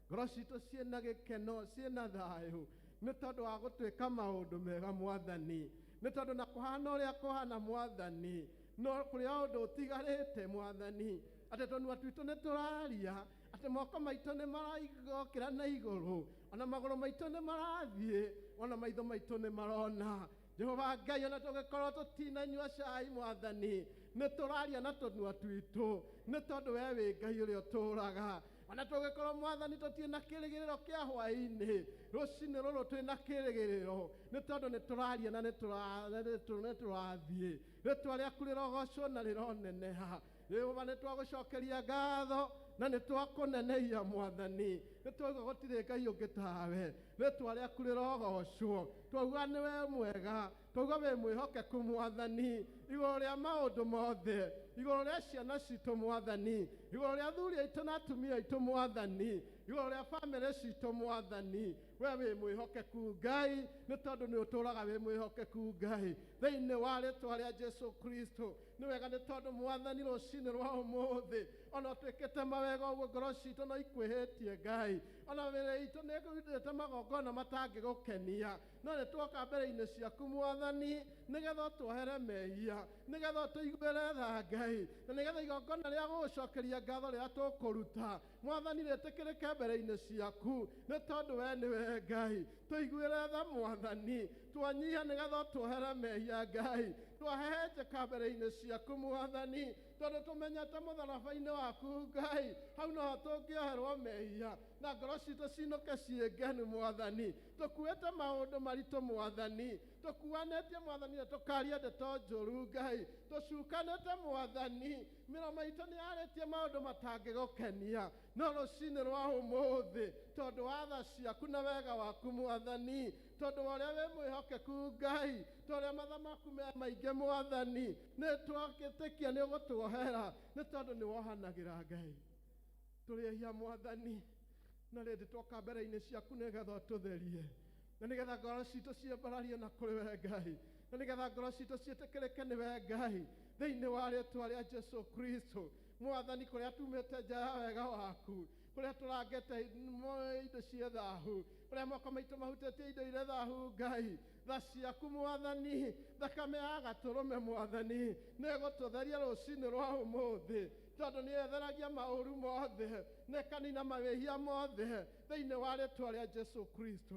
Ngoro citũ ciĩna gĩkeno, ciĩna thayũ nĩ tondũ wa gũtwĩka maũndũ mega Mwathani, nĩ tondũ na kũhana ũrĩa kũhana Mwathani, no kũrĩ o ũndũ ũtigarĩte Mwathani, atĩ tũnua twitũ nĩ tũraria, atĩ moko maitũ nĩ maraigokĩra na igũrũ, ona magũrũ maitũ nĩ marathiĩ, ona maitho maitũ nĩ marona. Jehova Ngai, ona tũngĩkorwo tũtinanyua cai Mwathani, nĩ tũraria na tũnua twitũ, nĩ tondũ we wĩ Ngai ũrĩa ũtũũraga. Ona tũngĩkorwo Mwathani tũtirĩ na kĩrĩgĩrĩro kĩa hwaĩ-inĩ, rũcinĩ rũrũ twĩ na kĩrĩgĩrĩro, nĩ tondũ nĩ tũraria na nĩ tũrathiĩ. Rĩtwa rĩaku rĩrogocwo na rĩroneneha. Jehova, nĩ twagũcokeria ngatho na nĩ twakũneneia Mwathani, nĩ twaigua gũtirĩ Ngai ũngĩ tawe. Rĩtwa rĩaku rĩrogocwo, twauga nĩ we mwega, twauga wĩ mwĩhokeku Mwathani, igũrũ rĩa maũndũ mothe, igũrũ rĩa ciana citũ Mwathani, igũrũ rĩa athuri aitũ na atumia aitũ Mwathani, igũrũ rĩa bamĩrĩ citũ Mwathani, we wĩ mwĩhokeku Ngai, nĩ tondũ nĩ ũtũũraga wĩ mwĩhokeku Ngai thĩinĩ wa rĩtwa rĩa Jesũ Kristo. Nĩ wega nĩ tondũ Mwathani rũcinĩ rwa ũmũthĩ, ona twĩkĩte mawega ũguo ngoro citũ no ikwĩhĩtie Ngai, ona mĩĩrĩ itũ nĩ ĩrutĩte magongona matangĩgũkenia, no nĩ twoka mbere-inĩ ciaku Mwathani mwathani nigetha twohere mehia nigetha tuiguire tha Ngai na nigetha igongona ria gucokeria ngatho ria tukuruta mwathani ritikirike mbere-ini ciaku ni tondu we niwe Ngai tuiguire tha mwathani twanyihia nigetha twohere mehia Ngai twahehenjeka mbere-ini ciaku mwathani tondu tumenyete mutharaba-ini waku Ngai hau no tungioherwo mehia na ngoro citu cinuke ciengenu mwathani tukuite maundu maritu mwathani tukuanetie mwathani tukaria ndeto njuru Ngai tucukanite mwathani miromo itu ni aretie maundu matangigukenia no rucini rwa umuthi tondu wa tha ciaku na wega waku mwathani tondu waria wi mwihokeku Ngai toria matha maku me maingi mwathani ni twagitikia ni ugutwohera ni tondu ni wohanagira Ngai turiehia mwathani na rĩndĩ twoka mbere-inĩ ciaku nĩgetha ũtũtherie na nĩgetha ngoro citũ ciambararie na kũrĩ we Ngai na nĩgetha ngoro citũ ciĩtĩkĩrĩke nĩ we Ngai thĩinĩ wa rĩĩtwa rĩa Jesũ Kristo mwathani kũrĩa tumĩte nja ya wega waku kũrĩa tũrangĩte indo cia thaahu kũrĩa moko maitũ mahutĩtie indo irĩ thaahu Ngai tha ciaku mwathani thakame ya gatũrũme mwathani nĩĩgũtũtheria rũcinĩ rwa ũmũthĩ tondu ni etheragia mauru mothe ne kanina mawehia mothe thĩinĩ wa rĩĩtwa rĩa Jesũ Kristo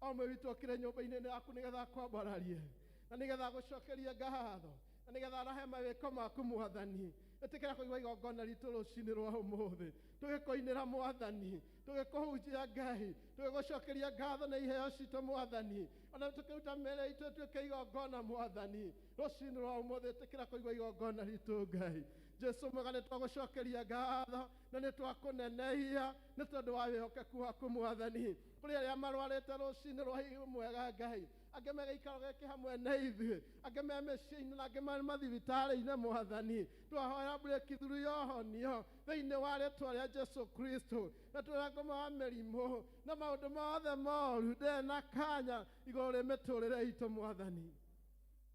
o ũmwe witũ okire nyũmba-inĩ yaku nĩgetha kwambararie na nĩgetha gũcokeria ngatho na nĩgetha arahe mawĩko maku mwathani ĩtĩkĩra kũigua igongona ritũ rũcinĩ rwa ũmũthĩ tũgĩkũinĩra mwathani tũgĩkũhunjia Ngai tũgĩgũcokeria ngatho na iheo citũ mwathani ona tũkĩruta mĩĩrĩ itũ ĩtuĩke igongona mwathani rũcinĩ rwa ũmũthĩ ĩtĩkĩra kũigua igongona ritũ Ngai Jesu mwega nĩ twagũcokeria ngatho na nĩ twakũnenehia nĩ tondũ wa wĩhokeku waku mwathani kũrĩ arĩa marwarĩte rũcinĩ rwa mwega Ngai angĩ me gĩikaro gĩkĩ hamwe na ithuĩ angĩ me mĩciĩ-inĩ na angĩ marĩ mathibitarĩ-inĩ mwathani twahoya breakthrough ya ũhonio thĩinĩ wa rĩĩtwa rĩa Jesũ Kristo na twĩra ngoma wa mĩrimũ na maũndũ mothe moru ndĩ na kanya igũrũ rĩ mĩtũrĩre itũ mwathani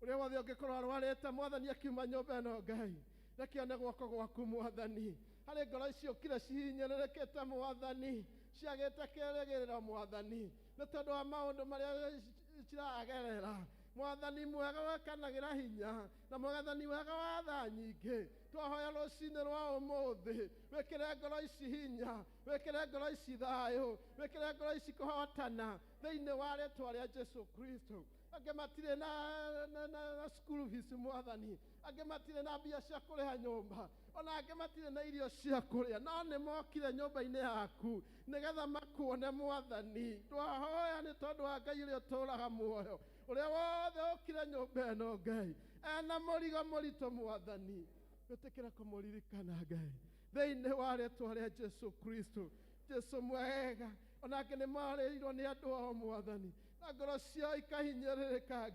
ũrĩa wothe ũngĩkorwo arwarĩte mwathani akiuma nyũmba ĩno Ngai rekione guoko gwaku mwathani harĩ ngoro icio kire cihinyĩrĩrĩkĩte mwathani ciagĩte kĩĩrĩgĩrĩro mwathani nĩ tondũ wa maũndũ marĩa ciragerera mwathani mwega wekanagĩra hinya na mwathani wega wa tha nyingĩ twahoya rũcinĩ rwa ũmũthĩ wĩkĩre ngoro ici hinya wĩkĩre ngoro ici thayũ wĩkĩre ngoro ici kũhotana thĩinĩ wa rĩĩtwa rĩa Jesũ Kristo angĩ matirĩ na school fees mwathani angĩ matirĩ na mbia cia kũrĩha nyũmba ona angĩ matirĩ na irio cia kũrĩa no nĩ mokire nyũmba-inĩ yaku nĩgetha makuone mwathani twahoya nĩ tondũ wa Ngai ũrĩa ũtũũraga muoyo ũrĩa wothe ũkire nyũmba ĩno Ngai ena mũrigo mũritũ mwathani wĩtĩkĩra kũmũririkana Ngai thĩinĩ wa rĩĩtwa rĩa Jesũ Kristo Jesũ mwega ona angĩ nĩ marĩirwo nĩ andũ ao mwathani na ngoro ciao ikahinyĩrĩrĩka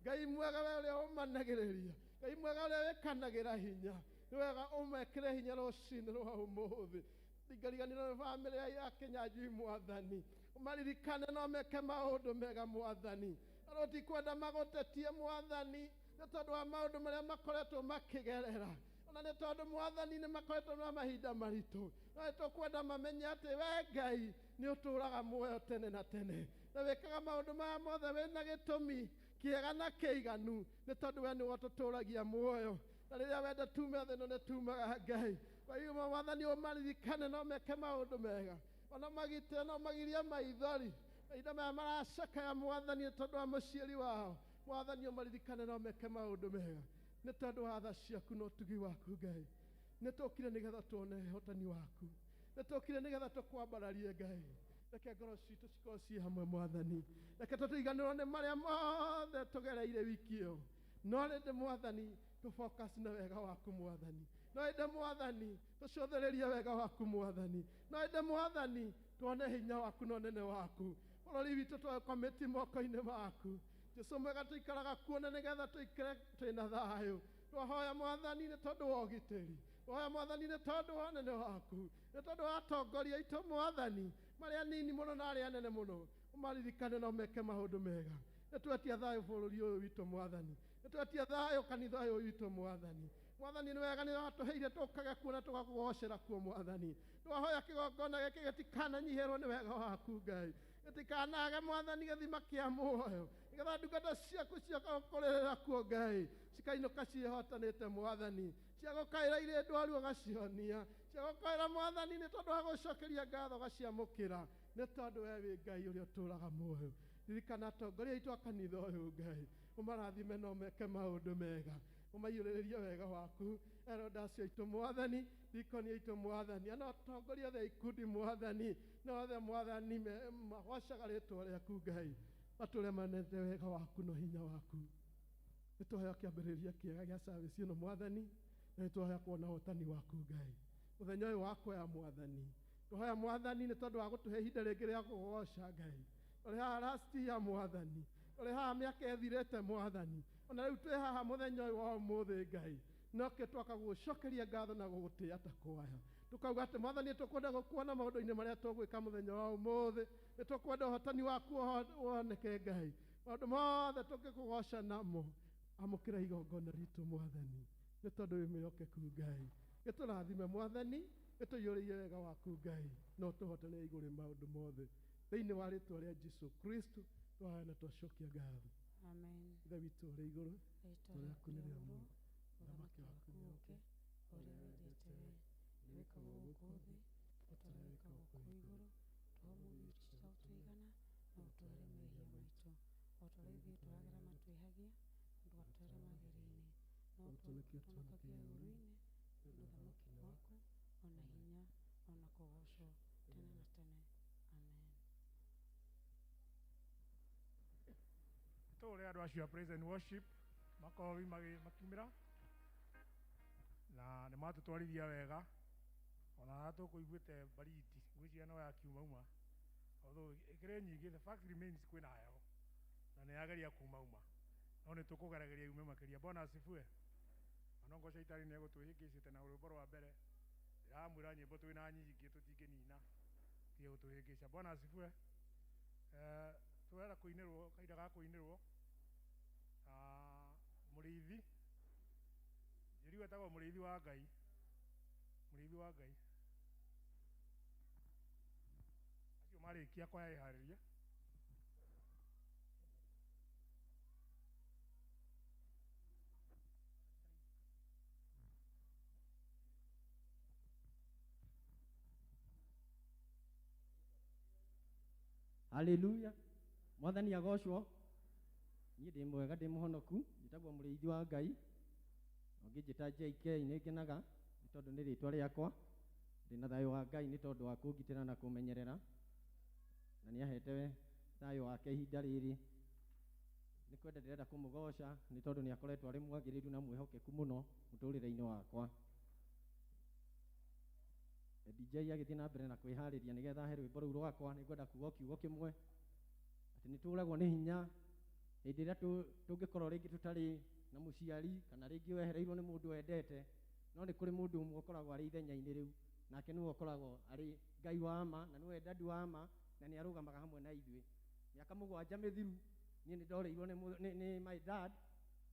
Ngai mwega we ũrĩa ũmanagĩrĩria Ngai mwega ũrĩa wĩkanagĩra hinya nĩ wega ũmekĩre hinya rũcinĩ rwa ũmũthĩ ndingariganĩrwo nĩ bamĩrĩ ya Kĩnyanjui mwathani ũmaririkane no meke maũndũ mega mwathani na rũtikwenda magũtetie mwathani nĩ tondũ wa maũndũ marĩa makoretwo makĩgerera ona nĩ tondũ mwathani nĩ makoretwo na mahinda maritũ no nĩ tũkwenda mamenye atĩ we Ngai nĩ ũtũũraga muoyo tene na tene na wĩkaga maũndũ maya mothe wĩna gĩtũmi kĩega na kĩiganu nĩ tondũ we nĩwe ũtũtũũragia muoyo na rĩrĩa wenda tume thĩ ĩno nĩ tumaga Ngai waiuma mwathani ũmaririkane no meke maũndũ mega ona magitĩre no magirie maithori mahinda maya maracakaya mwathani nĩ tondũ wa mũciari wao mwathani ũmaririkane no meke maũndũ mega nĩ tondũ wa tha ciaku na ũtugi waku Ngai nĩ tũkire nĩgetha tuone ũhotani waku nĩ tũkire nĩgetha tũkwambararie Ngai reke ngoro citũ cikorwo ciĩ hamwe mwathani reke tũtiganĩrwo nĩ marĩa mothe tũgereire wiki ĩyo no rĩndĩ mwathani tũfocus na wega waku mwathani no rĩndĩ mwathani tũcũthĩrĩrie wega waku mwathani no rĩndĩ mwathani tuone hinya waku na ũnene waku bũrũri witũ twakomĩti moko-inĩ maku Jesũ mwega tũikaraga kuona nĩgetha tũikare twĩna thayũ twahoya mwathani nĩ tondũ wa ũgitĩri twahoya mwathani nĩ tondũ wa ũnene waku nĩ tondũ wa atongoria aitũ mwathani marĩa anini mũno na arĩa anene mũno ũmaririkane no meke maũndũ mega nĩ twetia thayũ bũrũri ũyũ witũ mwathani nĩ twetia thayũ kanitha ũyũ witũ mwathani mwathani nĩ wega nĩ watũheire tũkage kuona tũgakũgocera kuo mwathani twahoya kĩgongona gĩkĩ gĩtikananyihĩrwo nĩ wega waku Ngai gĩtikanage mwathani gĩthima kĩa muoyo nigetha ndungata ciaku ciakorerera kuo Ngai cikainũka ciĩhotanĩte Mwathani, ciagũkaĩra irĩ ndwaru ũgacihonia, ciagũkaĩra Mwathani nĩ tondũ wa gũcokeria ngatho ũgaciamũkĩra, nĩ tondũ wee wĩ Ngai ũrĩa ũtũũraga muoyo. Ririkana atongoria aitũ a kanitha ũyũ Ngai, ũmarathime na ũmeke maũndũ mega, ũmaiyũrĩrĩrie wega waku. Erodaci aitũ Mwathani, dikoni aitũ Mwathani, ana atongoria othe a ikundi Mwathani, na othe Mwathani magocaga rĩĩtwa rĩaku Ngai, matũũre manete wega waku na hinya waku. Nĩtũhoya kĩambĩrĩria kĩega gĩa service ĩno Mwathani, na nĩtũhoya kuona ũhotani waku Ngai mũthenya ũyũ wa kuoya Mwathani. Tũhoya Mwathani nĩ tondũ wa gũtũhe ihinda rĩngĩ rĩa kũgũgoca Ngai. Tũrĩ haha last year Mwathani, tũrĩ haha mĩaka ĩthirĩte Mwathani, ona rĩu twĩ haha mũthenya ũyũ wa ũmũthĩ Ngai, noke twoka gũgũcokeria ngatho na gũgũtĩĩa ta kwaya. Tũkauga atĩ Mwathani nĩtũkwenda gũkuona maũndũ-inĩ marĩa tũgwĩka mũthenya wa ũmũthĩ, nĩtũkwenda ũhotani waku woneke Ngai, maũndũ mothe tũngĩkũgoca namo, amũkĩra igongona ritũ Mwathani, nĩ tondũ wĩ mwĩhokeku Ngai. Gĩtũrathime Mwathani, gĩtũiyũrĩrie wega waku Ngai, no tũhotanĩre igũrũ maũndũ mothe thĩinĩ wa rĩĩtwa rĩa Jesũ Kristo twahoya na twacokia ngatho. Amen. Ithe witũ ũrĩ igũrũ, Rĩĩtwa rĩaku nĩ rĩa mũno, ũthamaki waku ũũke, ũrĩa wendete wee, nĩwĩkagwo gũkũ thĩ, ũtarĩ wĩkagwo kũu igũrũ. Tũhe ũmũthĩ tũigana, na ũtware mehia maitũ, o ta ũrĩa ithuĩ tũragera matwĩhagia, ndũgatware magerio-inĩ, no ũtũhonokagie ũũru-inĩ, nĩ ũthamaki waku, ona hinya, ona kũgocwo tene na tene. Amen. Tũũre andũ acio a praise and worship makobi makiumĩra na nĩ matũtwarithia wega, ona tũkũiguĩte bariti ngwĩciria no yakiuma although ĩkĩrĩ nyingĩ, the fact remains kwĩna heho na nĩ yageria kuuma no nĩ tũkũgerageria yume makĩria. Bwana asifiwe. Ona ngoca itarĩ nĩ egũtũhĩngĩcĩte na rwĩmbo rwa mbere ndĩramwĩra nyĩmbo twĩna nyingĩ tũtingĩnina tiga gũtũhĩngĩca. Bwana asifiwe. Tũrenda kũinĩrwo kahinda ga kũinĩrwo mũrĩithi njĩri wetagwo mũrĩithi wa Ngai, mũrĩithi wa Ngai acio marĩkia kwaya iharĩria. Haleluya. Mwathani agocwo. Niĩ ndĩ mwega ndĩ mũhonoku, njĩtagwo mũrĩithi wa Ngai. Ũngĩnjĩta JK nĩ ngenaga nĩ tondũ nĩ rĩĩtwa rĩakwa. Ndĩ na thayũ wa Ngai nĩ tondũ wa kũngitĩra na kũmenyerera, na nĩ ahete thayũ wake ihinda rĩrĩ. Nĩ kwenda ndĩrenda kũmũgoca nĩ tondũ nĩ akoretwo arĩ mwagĩrĩru na mwĩhokeku mũno mũtũũrĩre-inĩ wakwa. DJ agĩthiĩ na mbere na kwĩharĩria nĩgetha he rwĩmbo rũu rwakwa, nĩ ngwenda kuuga kiugo kĩmwe atĩ nĩ tũũragwo nĩ hinya hĩndĩ ĩrĩa tũngĩkorwo rĩngĩ tũtarĩ na mũciari kana rĩngĩ wehereirwo nĩ mũndũ wendete, no nĩ kũrĩ mũndũ ũmwe ũkoragwo arĩ ithenya-inĩ rĩu, nake nĩwe ũkoragwo arĩ Ngai wa ma na nĩwe dadi wa ma na nĩ arũgamaga hamwe na ithuĩ. Mĩaka 7 mĩthiru niĩ nĩ ndoreirwo nĩ my dad,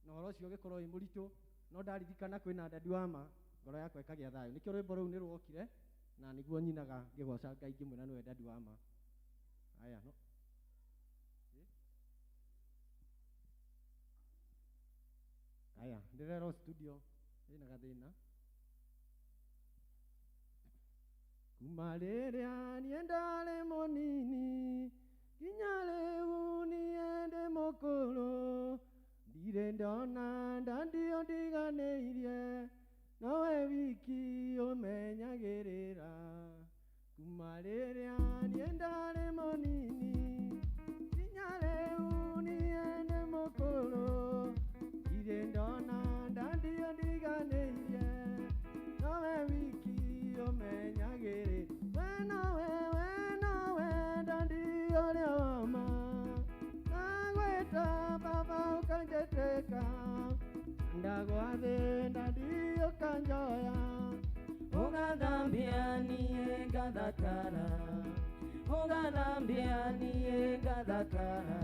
na ũhoro ũcio ũgĩkorwo wĩ mũritũ, no ndaririkana kwĩna dadi wa ma, ngoro yakwa ĩkagĩa thayũ. Nĩkĩo rwĩmbo rũu nĩ rwokire na nĩguo nyinaga ngĩgoca Ngai ngĩmwĩra nĩwe dadi wa ma. Haya no haya ndĩrerwo studio ĩna gathĩna. Kuma rĩrĩa niĩ ndarĩ mũnini nginya rĩu niĩ ndĩ mũkũrũ, ndirĩ ndona dadi ũndiganĩirie, nowe wiki ũmenyagĩrĩra. Kuma rĩrĩa niĩ ndarĩ mũnini nginya rĩu niĩ ndĩ mũkũrũ, ndirĩ ndona dadi ũndiganĩirie, nowe wiki ũmenyagĩrĩra. We nowe dadi ũrĩa wa ma, nagwĩta baba ũkanjetĩka, ndagwathĩ dadi ũkanjoya, ũgathambia niĩ ngathakara, ũgathambia niĩ ngathakara.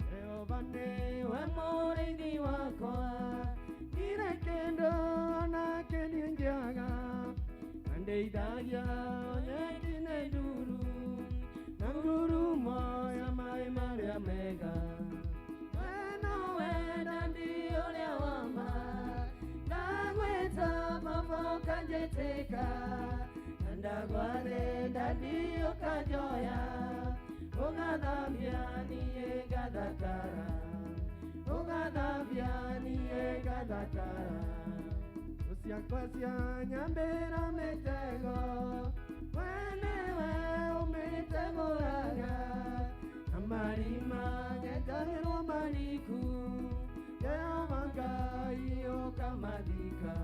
Jehova nĩwe mũrĩithi wakwa, ndirĩ kĩndũ ona kĩniĩ ngĩaga, andĩithagia nyeki-inĩ nduru na ngurumo ya maĩ marĩa mega. kanjeteka ndagware ndani ukanjoya ungadhamia niye gadakara ungadhamia niye gadakara usiakwasia nyambira mitego wenewe umiteguraga amarima getahirwo mariku Jehova Ngai ukamadika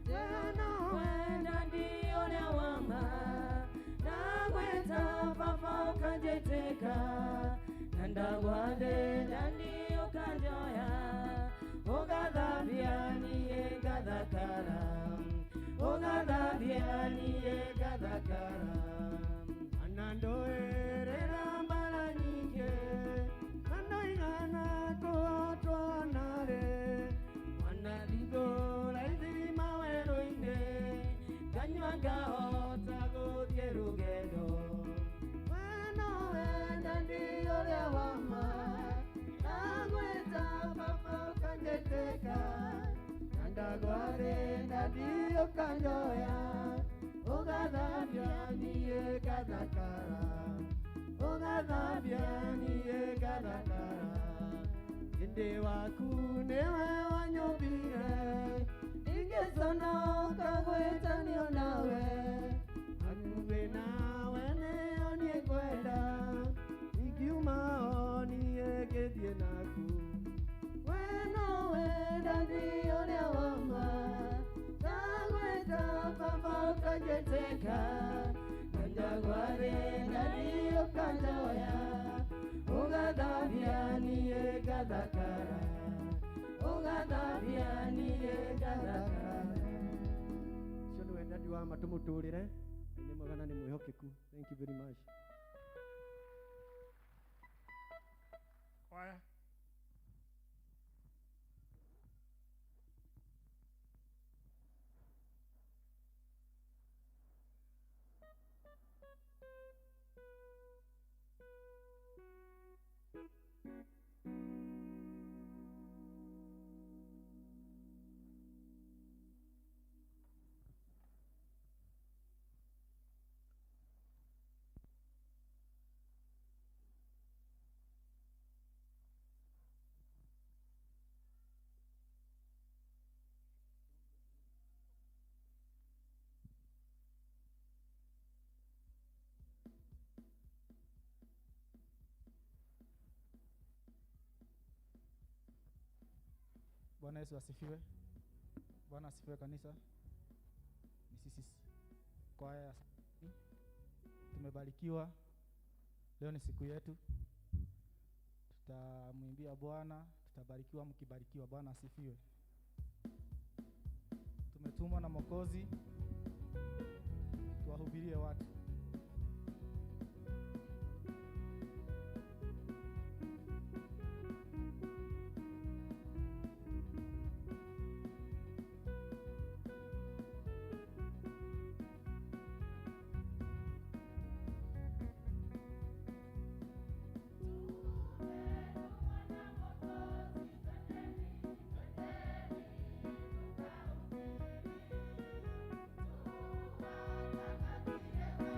Jehova wenda ndio na wama na gweta papa ukanjeteka ndagwade ndani ukanjoya ugadhabia niye gadakara ugadhabia niye gadakara anandoerera mbara nyinge andoigana kuotwa nare wanathigo laithima weroine ganywa ngahota guthie rugendo weno wenda ndio ria wama nagweta papa ukanjeteka ndagware ndio kanjoya ugadhabia niye gadakara ugadhabia niye gadakara inde waku newe wanyobire ingesonoka gwetanio nawe akuve nawe neo niye kwenda ingiumao niye gethie naku weno wenda ndio ria wama nagweta papa ukanjeteka ndagware ndio kanjoya ugadhabia niye gadakara ugadhabia niye gadakara cio nĩ wendani wa ma tũmũtũrĩre nĩ mwega nĩ mwĩhokeku. Thank you very much. Choir. Bwana Yesu asifiwe. Bwana asifiwe kanisa. Ni sisi kwaya tumebarikiwa. Leo ni siku yetu. Tutamwimbia Bwana, tutabarikiwa mkibarikiwa. Bwana asifiwe. Tumetumwa na Mwokozi tuwahubirie watu. Thank you.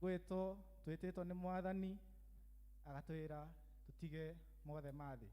twĩtĩtwo nĩ Mwathani agatwĩra tũtige mothe ma thĩ.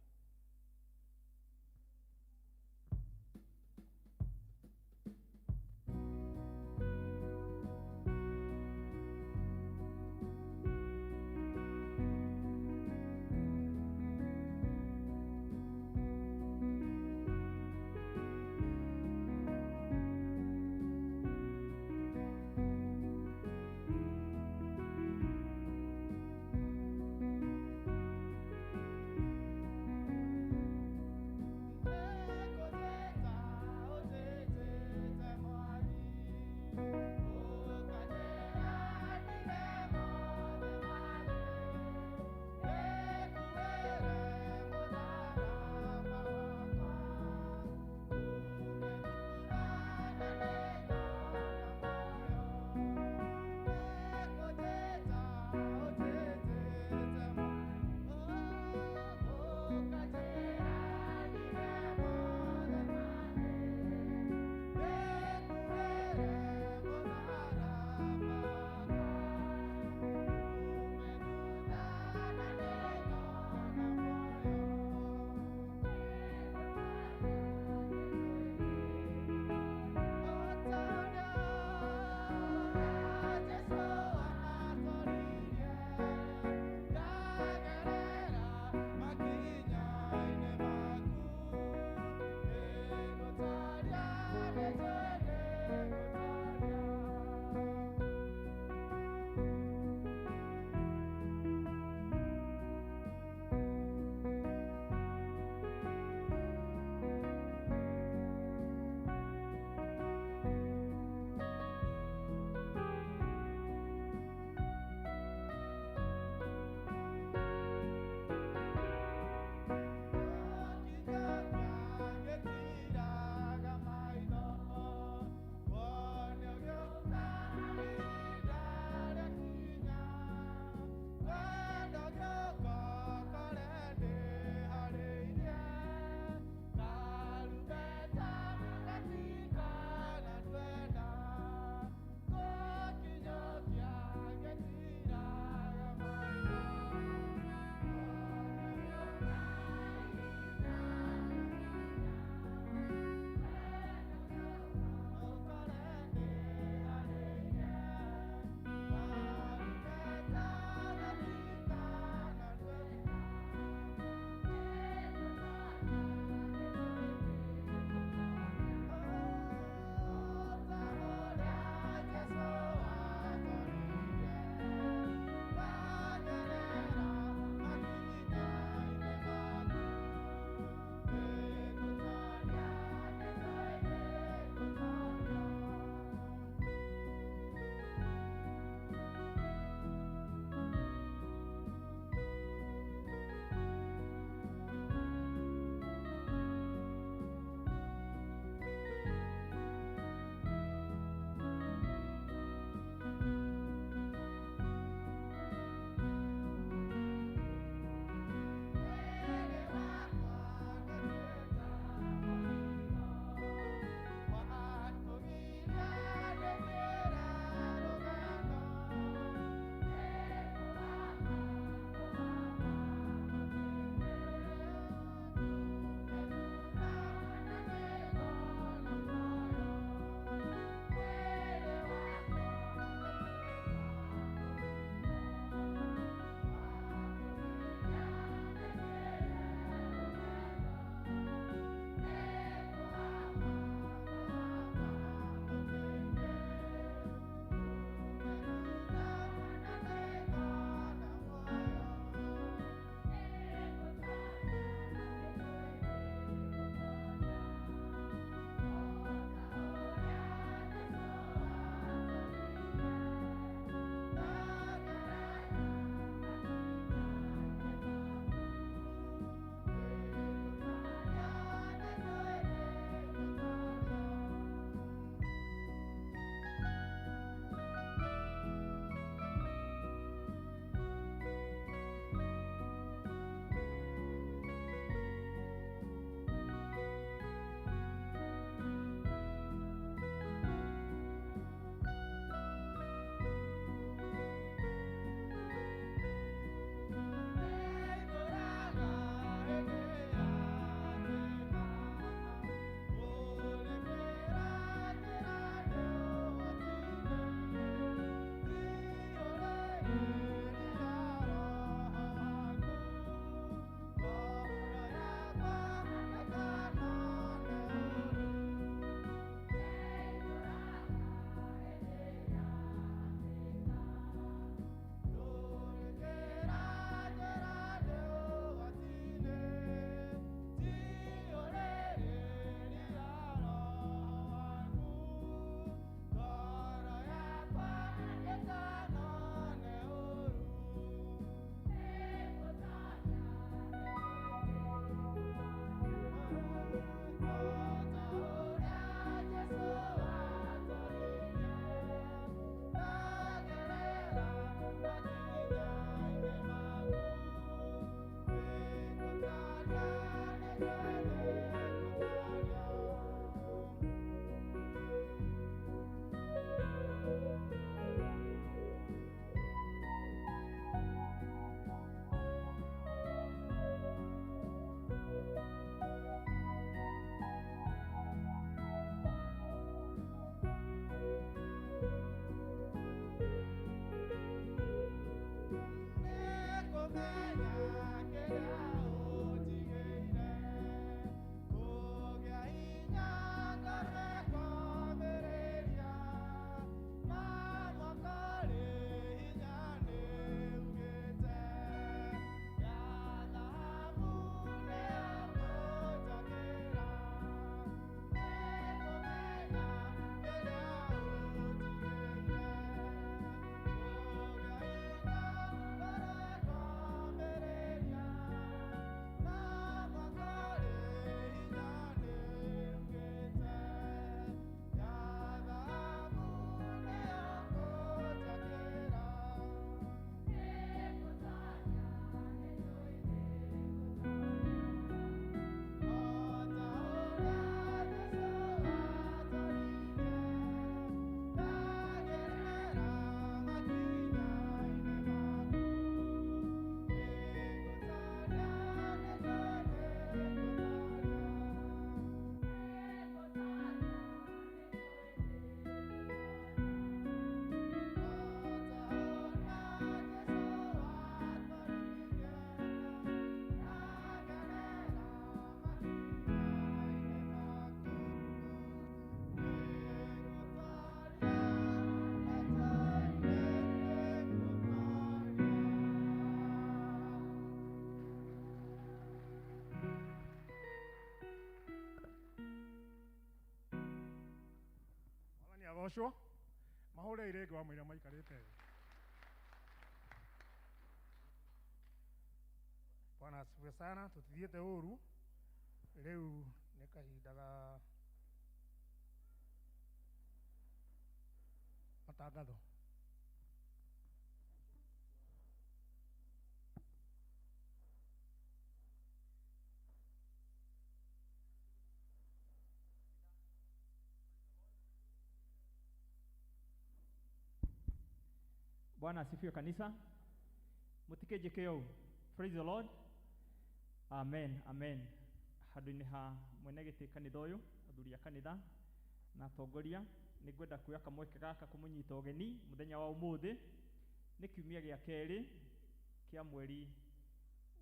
macio mahore irenge wa mwira maikarite Bwana asifiwe sana tutithiete uru riu ni kahinda ga matangatho Bwana asifiwe kanisa. Mutikeje keo. Praise the Lord. Amen. Amen. Handũ-inĩ ha mwenegete kanitha ũyũ, athuri a kanitha na atongoria, nĩ ngwenda kuoya kamweke gaka kũmũnyita ũgeni mũthenya wa ũmũthĩ. Nĩ kiumia gĩa kerĩ kĩa mweri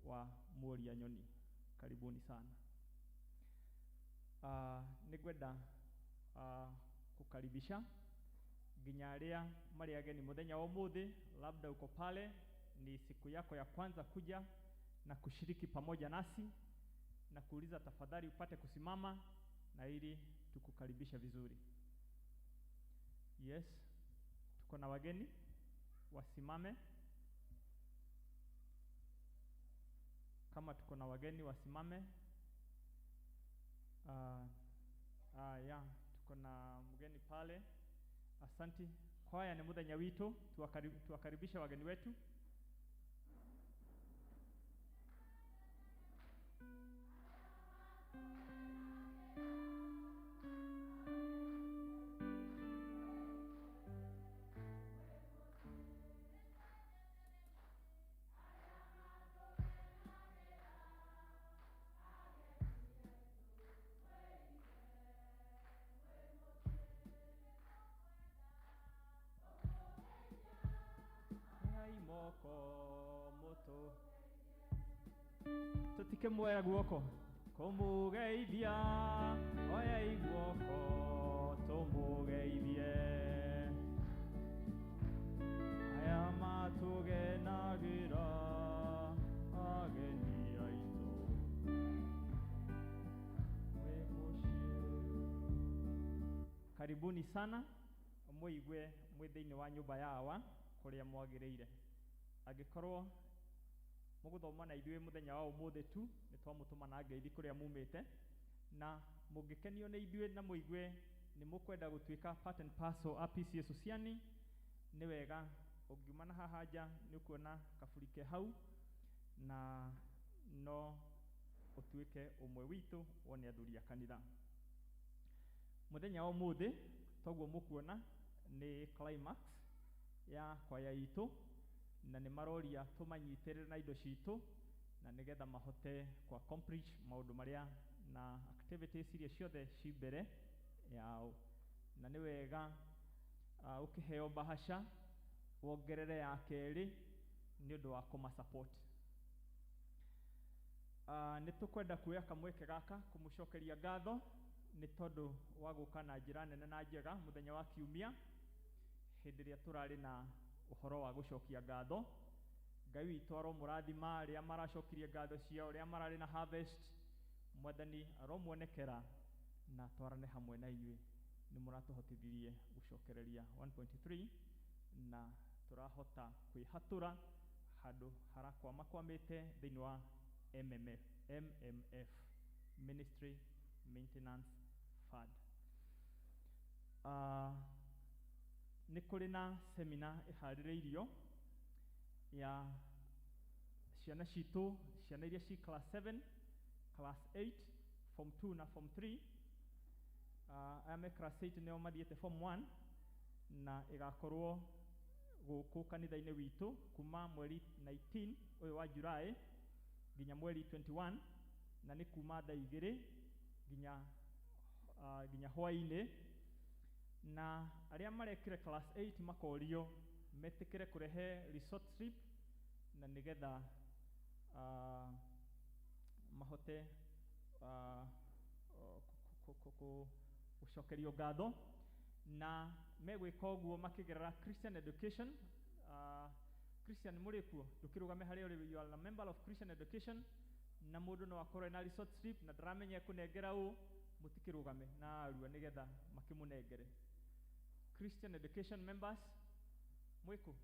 wa Mũria Nyoni. Karibuni sana. Nĩ ngwenda kukaribisha nginya arĩa marĩ ageni mũthenya wa ũmũthĩ, labda uko pale ni siku yako ya kwanza kuja na kushiriki pamoja nasi na kuuliza tafadhali upate kusimama na ili tukukaribisha vizuri. Yes, tuko na wageni wasimame. Kama tuko na wageni wasimame. Ya, tuko na mgeni pale. Asanti. Kwaya ni muthenya witu, tuwakaribisha wageni wetu. Moko moto tutike mwera guoko kumugeithia oya iguoko tumugeithie aya matugenagira ageni aitu karibuni sana muigwe mwithini wa nyumba yawa kuria mwagireire agikorwo muguthoma na ithuĩ muthenya wa ũmũthĩ tu nĩ twamũtũma na ngeithi kũrĩa mumĩte na mũngĩkenio nĩ ithuĩ na mũigwe nĩ mũkwenda gũtuĩka part and parcel a P.C.E.A SOSIAN nĩ wega ũngiuma na haha nja nĩ ũkuona kaburi ke hau na no ũtuĩke ũmwe witũ wone athuri a kanitha muthenya wa ũmũthĩ toguo mũkuona nĩ climax ya kwaya itũ na nĩ maroria tũmanyitere na indo citũ na nĩgetha mahote ku accomplish maũndũ marĩa na activities iria ciothe ci mbere yao na nĩ wega ũkĩheo bahasha wongerere ya kerĩ nĩ ũndũ wa kũma support. Nĩ tũkwenda kuoya kamweke gaka kũmũcokeria ngatho nĩ tondũ wa gũka na njĩra nene na njega mũthenya wa kiumia hĩndĩ ĩrĩa tũrarĩ na ũhoro wa gũcokia ngatho. Ngai witũ aromũrathima arĩa maracokirie ngatho ciao arĩa mararĩ na harvest mwathani aromuonekera na twarane hamwe na inyuĩ nĩ mũratũhotithirie gũcokereria 1.3 na tũrahota kwĩhatũra handũ harakwamakwamĩte thĩinĩ wa MMF Ministry Maintenance Fund. Nĩ kũrĩ na seminar ĩharĩrĩirio ya ciana citũ, ciana iria ci class 7, class 8, form 2 na form 3. Aya me class 8 nĩo mathiĩte form 1 na ĩgakorwo gũkũ kanitha-inĩ witũ kuma mweri 19 ũyũ wa July nginya mweri 21 na nĩ kuma thaa 2 nginya hwaĩ-inĩ na arĩa marekire class 8 makorio metĩkĩre kũrehe resort trip na nĩgetha mahote gũcokerio ngatho na megwĩka ũguo makĩgerera Christian education. Christian mũrĩ kuo ndũkĩrũgame harĩa ũrĩ, you are a member of Christian education na mũndũ no akorwo na resort trip na ndaramenya kũnengera ũũ mũtikĩrũgame na arua nĩgetha makĩmũnengere. Christian education members mwiku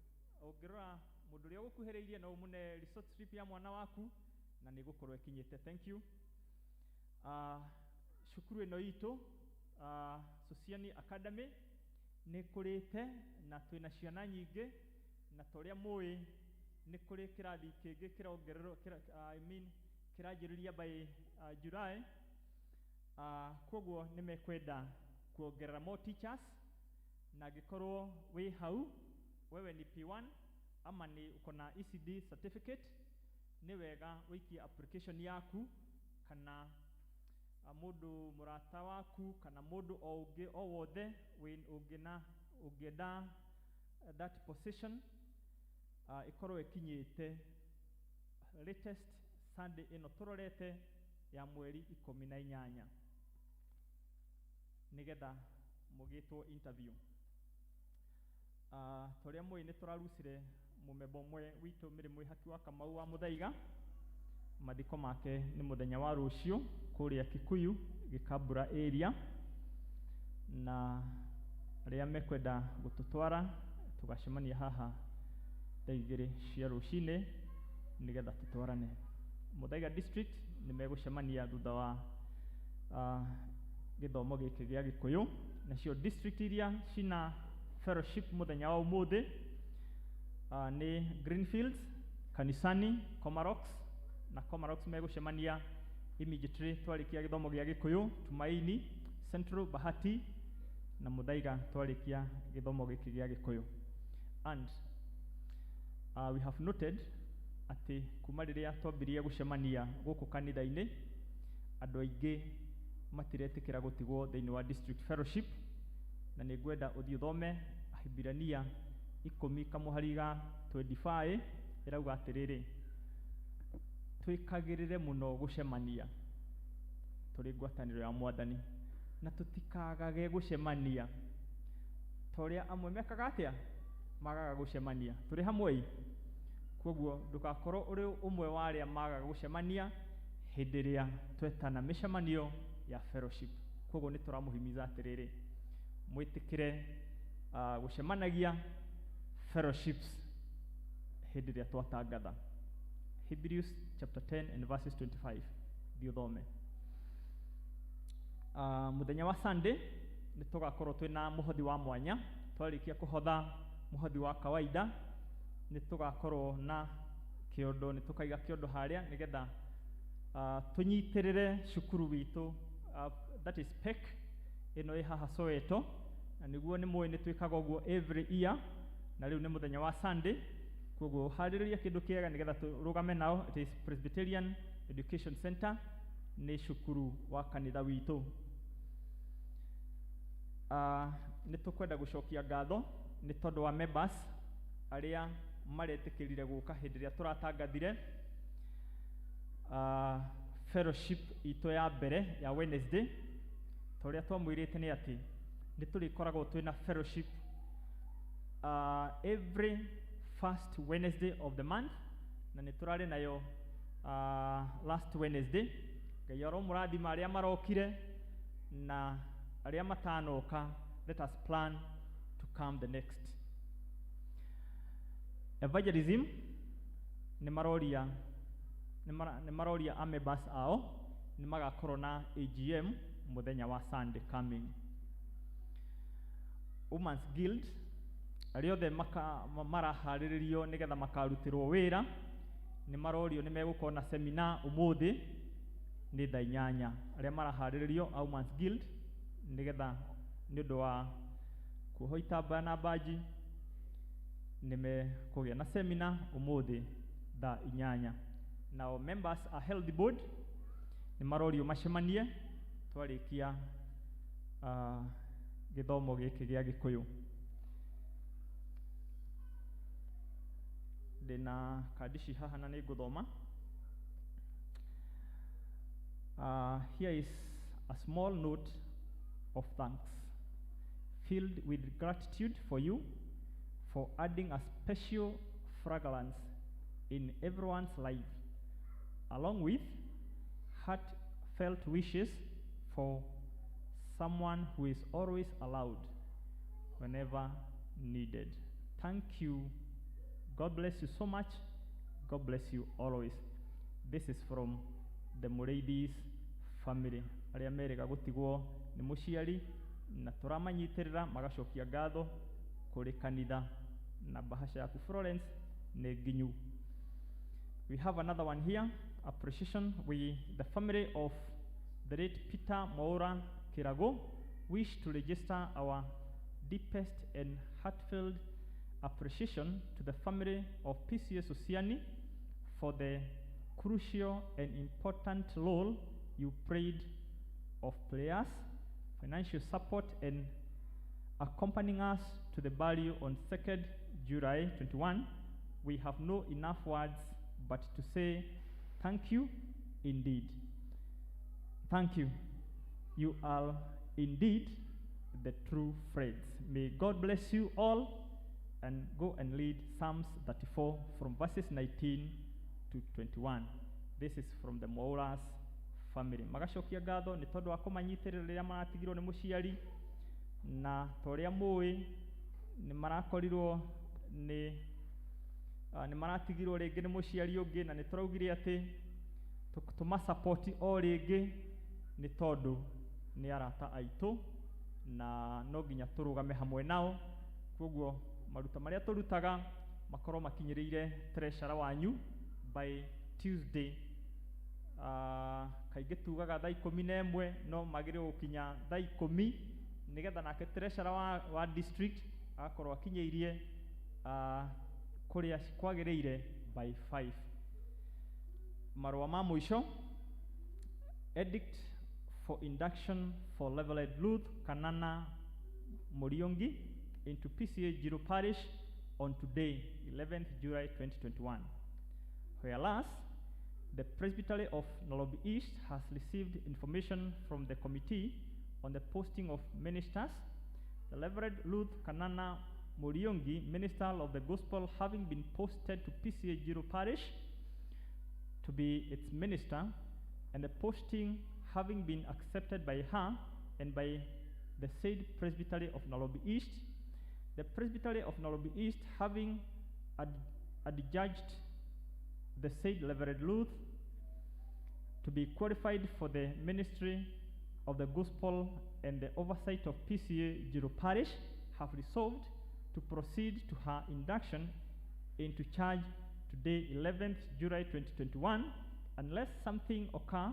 ongirora mundu uria gukuhiriirie no umune resort trip ya mwana waku na ni gukorwo ikinyite. Thank you. Shukuru ino itu SOSIAN Academy ni kurite na twina ciana nyingi na toria mui ni kuri kirathi kingi kirongererwo kiranjiriria by July. Koguo nimekwenda kuongerera more teachers na gikorwo wi hau wewe ni P1 ama ni uko na ECD certificate ni wega wikie application yaku kana mundu murata waku kana mundu ongi o wothe ungenda that position ikorwo ikinyite latest Sunday ino turorete ya mweri 18 nigetha mugitwo interview. Toria mwe ni turarucire mumembo mwe witu mirimo ihaki wa Kamau wa Muthaiga mathiko make ni muthenya wa rucio kuria Kikuyu Gikambura area na ria mekwenda gututwara tugacemania haha thaigire cia rucine nigetha tutwarane. Muthaiga district ni megucemania thutha wa githomo giki gia Gikuyu nacio district iria cina fellowship muthenya wa umuthi ni Greenfields, Kanisani, Comarox na Comarox megucemania immediately twarikia githomo gia Gikuyu, Tumaini, Central, Bahati na Muthaiga twarikia githomo giki gia Gikuyu. And we have noted ati kuma riria twambirie gucemania guku kanitha-ini andu aingi matiretikira gutigwo thiini wa district fellowship na ni ngwenda uthii thome Ahibirania 10:25 irauga atiriri twikagirire muno gucemania turi ngwataniro ya Mwathani na tutikagage gucemania toria amwe mekaga atia magaga gucemania turi hamwe. Koguo ndugakorwo uri umwe wa aria magaga gucemania hindi ria twetana micemanio ya fellowship. Koguo ni turamuhimiza atiriri mwitikire gucemanagia fellowships hindi ria twatangatha. Hebrews chapter 10 and verses 25 thome. Muthenya wa Sunday ni tugakorwo twina muhothi wa mwanya twarikia kuhotha muhothi wa kawaida ni tugakorwo na kiondo ni tukaiga kiondo haria nigetha tunyitirire cukuru witu that is PEC ino haha Soweto na niguo ni mwe ni twikaga uguo every year na riu ni muthenya wa Sunday. Koguo haririria kindu kiega nigetha turugame nao. It is Presbyterian Education Center ni cukuru wa kanitha witu. Ni tukwenda gucokia ngatho ni tondu wa members aria maretikirire guka hindi ria turatangathire fellowship ito ya mbere ya Wednesday. Toria twamwirite ni ati ni turikoragwo twina fellowship every first Wednesday of the month na ni turari nayo last Wednesday. Ngai oro murathima aria marokire na aria matanoka, let us plan to come the next. Evangelism ni maroria amebas ao ni magakorwo na AGM muthenya wa Sunday coming. Women's Guild ariothe marahariririo nigetha makarutirwo wira ni marorio ni megukorwo na seminar umuthi ni thaa 8 aria marahariririo Women's Guild nigetha ni undu wa kuoha itambaya na baji ni mekugia na seminar umuthi thaa 8. Now members are held board ni marorio macemanie twarikia githomo giki gia Gikuyu. Dena kadishi haha na niguthoma. Here is a small note of thanks filled with gratitude for you for adding a special fragrance in everyone's life, along with heartfelt wishes for someone who is always allowed, whenever needed. Thank you. God bless you so much. God bless you always. This is from the Mureides family. Aria merega gutigwo ni muciari na turamanyitirira magacokia ngatho kuri kanitha na bahasha yaku Florence ne nginyu. We have another one here. Appreciation. The family of the late Peter Maura Kirago wish to register our deepest and heartfelt appreciation to the family of P.C.E.A. SOSIAN for the crucial and important role you played of prayers, financial support, and accompanying us to the burial on 2nd July 21. We have no enough words but to say thank you indeed. Thank you. You are indeed the true friends. May God bless you all, and go and read Psalms 34 from verses 19 to 21. This is from the Mauras family. Magacokia ngatho ni tondu wa kumanyitirira riria maratigirwo ni muciari na toria mui ni marakorirwo ni maratigirwo ringi ni muciari ungi na ni turaugire ati tuma support o ringi ni tondu ni arata aitu na no nginya turugame hamwe nao. Koguo maruta maria turutaga makorwo makinyiriire treasurer wanyu by Tuesday. Kaingĩ tugaga thaa 11 no magĩrĩrwo gũkinya thaa 10 nigetha nake treasurer wa district agakorwo akinyĩirie kũrĩa kwagĩrĩire by 5. Marũa ma mũico. Edict for induction for Reverend Ruth Kanana Muriongi into P.C.E.A. Jiro Parish on today, 11th July 2021. Whereas the Presbytery of Nairobi East has received information from the committee on the posting of ministers, the Reverend Ruth Kanana Muriongi, minister of the gospel, having been posted to P.C.E.A. Jiro Parish to be its minister, and the posting having been accepted by her and by the said Presbytery of Nairobi East, the Presbytery of Nairobi East having adjudged the said Reverend Ruth to be qualified for the ministry of the gospel and the oversight of P.C.E.A. Jiro Parish, have resolved to proceed to her induction into charge today, 11th July 2021, unless something occur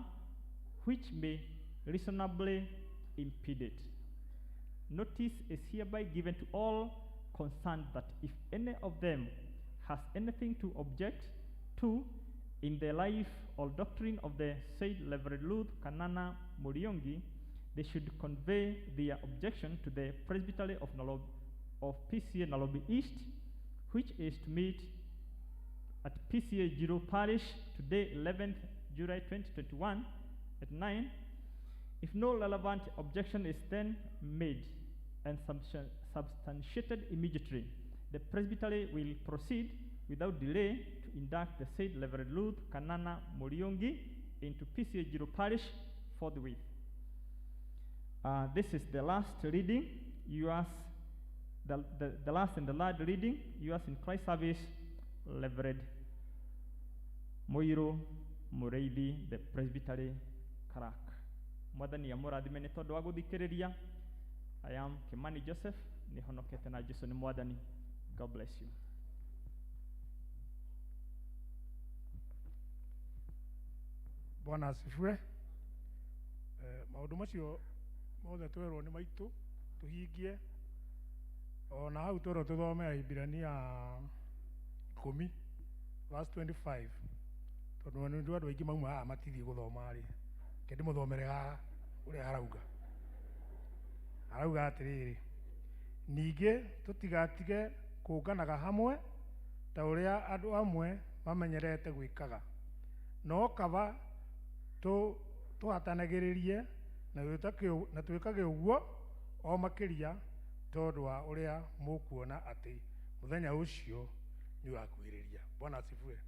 which may reasonably impede it. Notice is hereby given to all concerned that if any of them has anything to object to in the life or doctrine of the said Reverend Ruth Kanana Muriongi, they should convey their objection to the Presbytery of P.C.E.A. Nairobi East, which is to meet at P.C.E.A. Jiro Parish today, 11th July 2021 at 9. If no relevant objection is then made and substantiated immediately, the Presbytery will proceed without delay to induct the said Reverend Ruth Kanana Muriongi into P.C.E.A. Jiro Parish forthwith. This is the last reading. Yours, the last and the third reading. Yours in Christ Service, Reverend Moiro Mureithi, the Presbytery Karak. Mwathani ya mũrathime nĩ tondũ wa gũthikĩrĩria. I am Kimani Joseph, nĩ honokete na Jesũ nĩ Mwathani. God bless you. Bwana asifiwe. Maũndũ macio mothe twerwo nĩ maitũ tũhingie. Ona hau twerwo tũthome Ahibirania 10 verse 25. Tondũ nĩ andũ aingĩ mauma haha matithiĩ gũthoma rĩ. Kĩndĩ mũthomere haha ũrĩa harauga. Harauga atĩrĩrĩ. Ningĩ tũtigatige kũnganaga hamwe ta ũrĩa andũ amwe mamenyerete gwĩkaga. No kaba tũhatanagĩrĩrie na twĩkage ũguo o makĩria tondũ wa ũrĩa mũkuona atĩ mũthenya ũcio nĩ ũrakuhĩrĩria. Bwana asifiwe.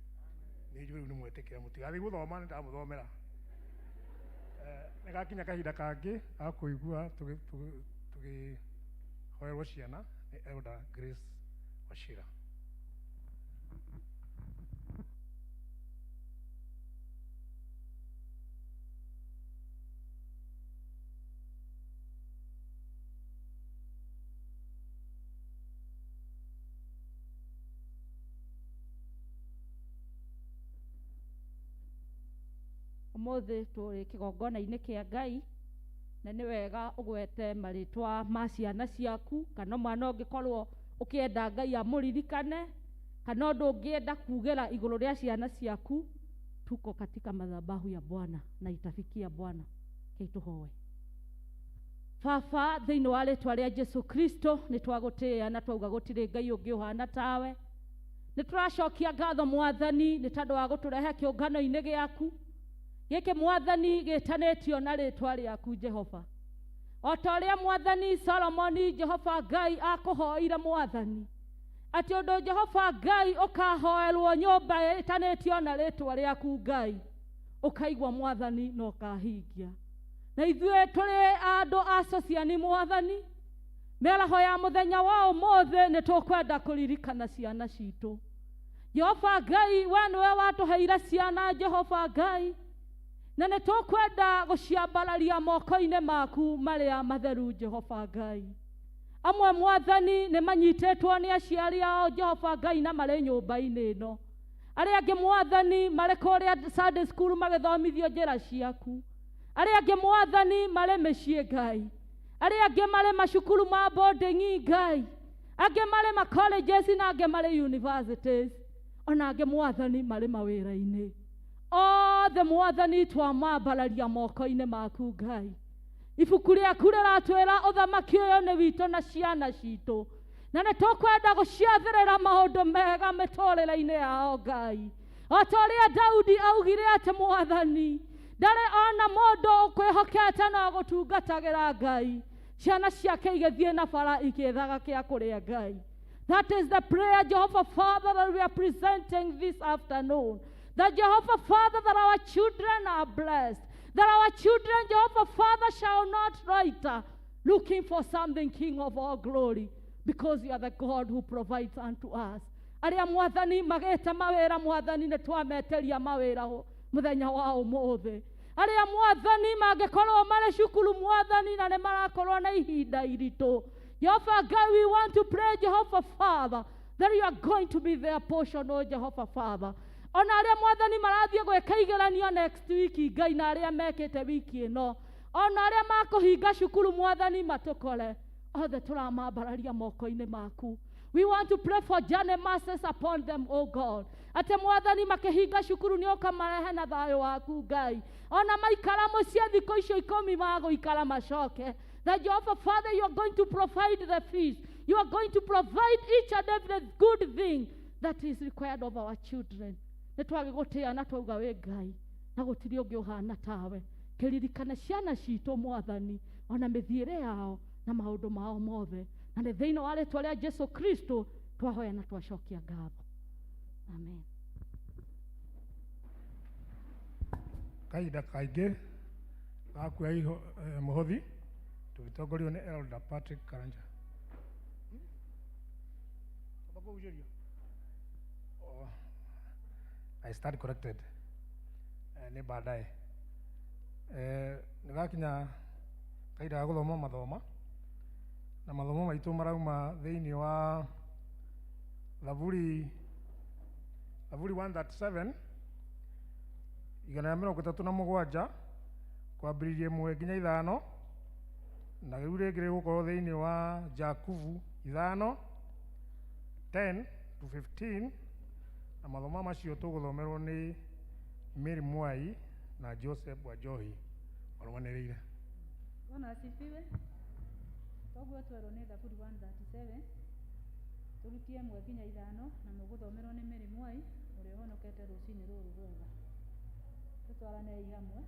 Nĩ njũĩ nĩ mwĩtĩkĩra mũtigathiĩ gũthoma nĩ ndamũthomera. Nĩgakinya kahinda kangĩ ga kũigua hoerwo ciana nĩ Elder Grace Wachira. Ũmũthĩ tũrĩ kĩgongona-inĩ kĩa Ngai na nĩ wega ũgwete marĩtwa ma ciana ciaku, kana mwana ũngĩkorwo ũkĩenda Ngai amũririkane, kana ũndũ ũngĩenda kugĩra igũrũ rĩa ciana ciaku. Tuko katika madhabahu ya Bwana na itafikia Bwana. Kĩtũhoe. Baba, thĩinĩ wa rĩtwa rĩa Jesu Kristo nĩ twagũtĩĩa na twauga gũtirĩ Ngai ũngĩ ũhana tawe. Nĩ tũracokia ngatho Mwathani nĩ tondũ wa gũtũrehe kĩũngano-inĩ gĩaku gĩkĩ Mwathani gĩtanĩtio na rĩtwa rĩaku Jehova. O ta ũrĩa Mwathani Solomoni Jehova Ngai akũhoire Mwathani atĩ ũndũ Jehova Ngai ũkahoerwo nyũmba ĩtanĩtio na rĩtwa rĩaku Ngai, ũkaigua Mwathani na ũkahingia. Na ithuĩ tũrĩ andũ a SOSIAN Mwathani, mĩaraho ya mũthenya wa ũmũthĩ nĩ tũkwenda kũririkana ciana citũ. Jehova Ngai, we nĩwe watũheire ciana Jehova Ngai, na nĩ tũkwenda gũciambararia moko-inĩ maku marĩa matheru Jehova Ngai. Amwe Mwathani nĩ manyitĩtwo nĩ aciari ao Jehova Ngai na marĩ nyũmba-inĩ ĩno. Arĩa angĩ Mwathani marĩ kũrĩa Sunday school magĩthomithio njĩra ciaku. Arĩa angĩ Mwathani marĩ mĩciĩ Ngai. Arĩa angĩ marĩ macukuru ma boarding Ngai. Angĩ marĩ ma colleges na angĩ marĩ universities. Ona angĩ Mwathani marĩ mawĩra-inĩ. Othe Mwathani twamambararia moko-inĩ maku Ngai. Ibuku rĩaku rĩratwĩra ũthamaki ũyũ nĩ witũ na ciana citũ, na nĩ tũkwenda gũciathĩrĩra maũndũ mega mĩtũrĩre-inĩ yao Ngai. O ta ũrĩa Daudi augire atĩ Mwathani ndarĩ ona mũndũ ũkwĩhokete na gũtungatagĩra Ngai, ciana ciake igĩthiĩ na bara igĩethaga kĩa kũrĩa Ngai. That is the prayer, Jehovah Father, that we are presenting this afternoon. That Jehovah Father, that our children are blessed. That our children, Jehovah Father, shall not loiter looking for something, King of all glory, because you are the God who provides unto us. Arĩa Mwathani magĩte mawĩra Mwathani nĩ twameteria mawĩra mũthenya wa ũmũthĩ. Arĩa Mwathani mangĩkorwo marĩ cukuru Mwathani na nĩ marakorwo na ihinda iritũ. Jehovah God, we want to pray, Jehovah Father, that you are going to be their portion, oh Jehovah Father. Ona arĩa Mwathani marathiĩ gwĩka igeranio next week Ngai, na arĩa mekĩte wiki ĩno, ona arĩa makũhinga cukuru Mwathani matũkore, othe tũramambararia moko-inĩ maku. We want to pray for journey masters upon them, oh God. Atĩ Mwathani makĩhinga cukuru nĩ ũkamarehe na thayũ waku Ngai. Ona maikara mũciĩ thikũ icio 10 magũikara macoke. That Jehovah Father, you are going to provide the feast. You are going to provide each and every good thing that is required of our children. Nĩ twagĩgũtĩĩa na twauga wĩ Ngai, na gũtirĩ ũngĩ ũhana tawe. Kĩririkane ciana citũ Mwathani, ona mĩthiĩre yao na maũndũ mao mothe. Na nĩ thĩinĩ wa rĩtwa rĩa Jesu Kristo twahoya na twacokia ngatho. Amen. Kahinda kaingĩ gakuoya mũhothi tũgĩtongorio nĩ Elder Patrick Karanja. I stand corrected. Nĩ baadaye. Nĩgakinya kahinda ga gũthoma mathomo, na mathomo maitũ marauma thĩinĩ wa Zaburi 137 137 kwambĩrĩria 1 nginya 5, na rĩu rĩngĩ rĩgũkorwo thĩinĩ wa Jakubu 5:10 to 15, na mathomo macio tũgũthomerwo nĩ Mary Mwai na Joseph Wanjohi warũmanĩrĩire. Bwana asifiwe. Toguo twerwo nĩ Zaburi 137 turutie 1 nginya 5, na mũgũthomerwo nĩ Mary Mwai ũrĩa ũhonokete rũcinĩ rũrũ rwega. Tũtwaranei hamwe.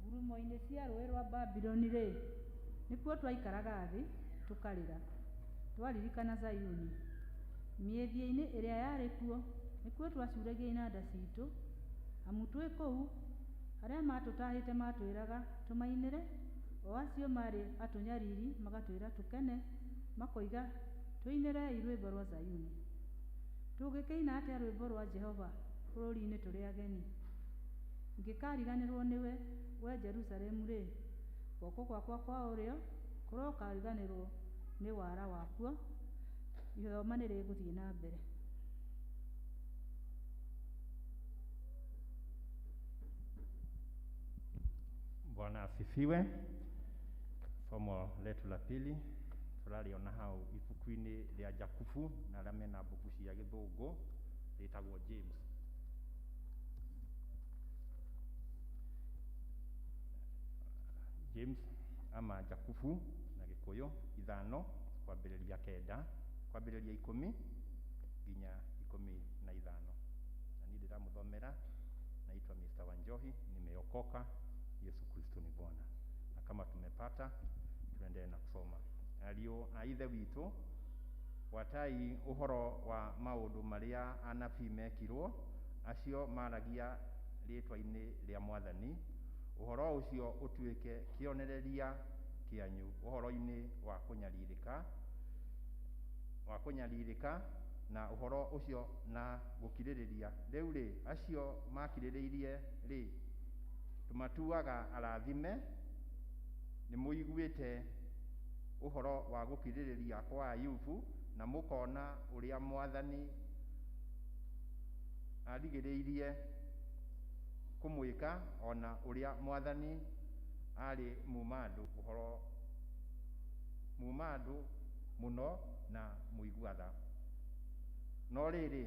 Ngurumo-inĩ cia rũĩ rwa Babuloni rĩ, nĩkuo twaikaraga thĩ tũkarĩra, twaririkana Zayuni. Mĩethia-inĩ ĩrĩa yarĩ kuo nĩkuo twacuragia inanda citũ, amu twĩ kũu arĩa matũtahĩte matwĩraga tũmainĩre, o acio marĩ atũnyariri magatwĩra tũkene, makoiga tuinĩrei rwĩmbo rwa Zayuni. Tũngĩkĩina atĩa rwĩmbo rwa Jehova bũrũri-inĩ tũrĩ ageni? Ngĩkariganĩrwo nĩwe, we Jerusalemu rĩ, guoko gwakwa kwa ũrĩo kũrokariganĩrwo nĩ wara wakuo. Ithoma nĩ rĩgũthiĩ na mbere. Bwana asifiwe. Somo letu la pili turaliona hau ibuku-inĩ rĩa Jakubu na arĩa mena mbuku cia Gĩthũngũ rĩtagwo James. James ama Jakubu na Gĩkũyũ 5 kwambĩrĩria 9 kwambĩrĩria 10 nginya 15. Na niĩ ndĩramũthomera, naitwa Mr. Wanjohi, nimeokoka. Yesu Kristo ni Bwana. Na kama tumepata, tuendelee na kusoma. Aliyo aithe witũ watai ũhoro wa maũndũ marĩa anabii mekirwo acio maragia rĩtwa-inĩ rĩa Mwathani. Ũhoro ũcio ũtuĩke kĩonereria kĩanyu ũhoro-inĩ wa kũnyarirĩka na ũhoro ũcio na gũkirĩrĩria. Rĩu rĩ, acio makirĩrĩirie rĩ, tumatuaga arathime. Nĩ mũiguĩte ũhoro wa gũkirĩrĩria kwa Ayubu na mũkona ũrĩa Mwathani arigĩrĩirie kũmwĩka, ona ũrĩa Mwathani arĩ mumandũ, ũhoro mumandũ mũno na mũiguatha. No rĩrĩ,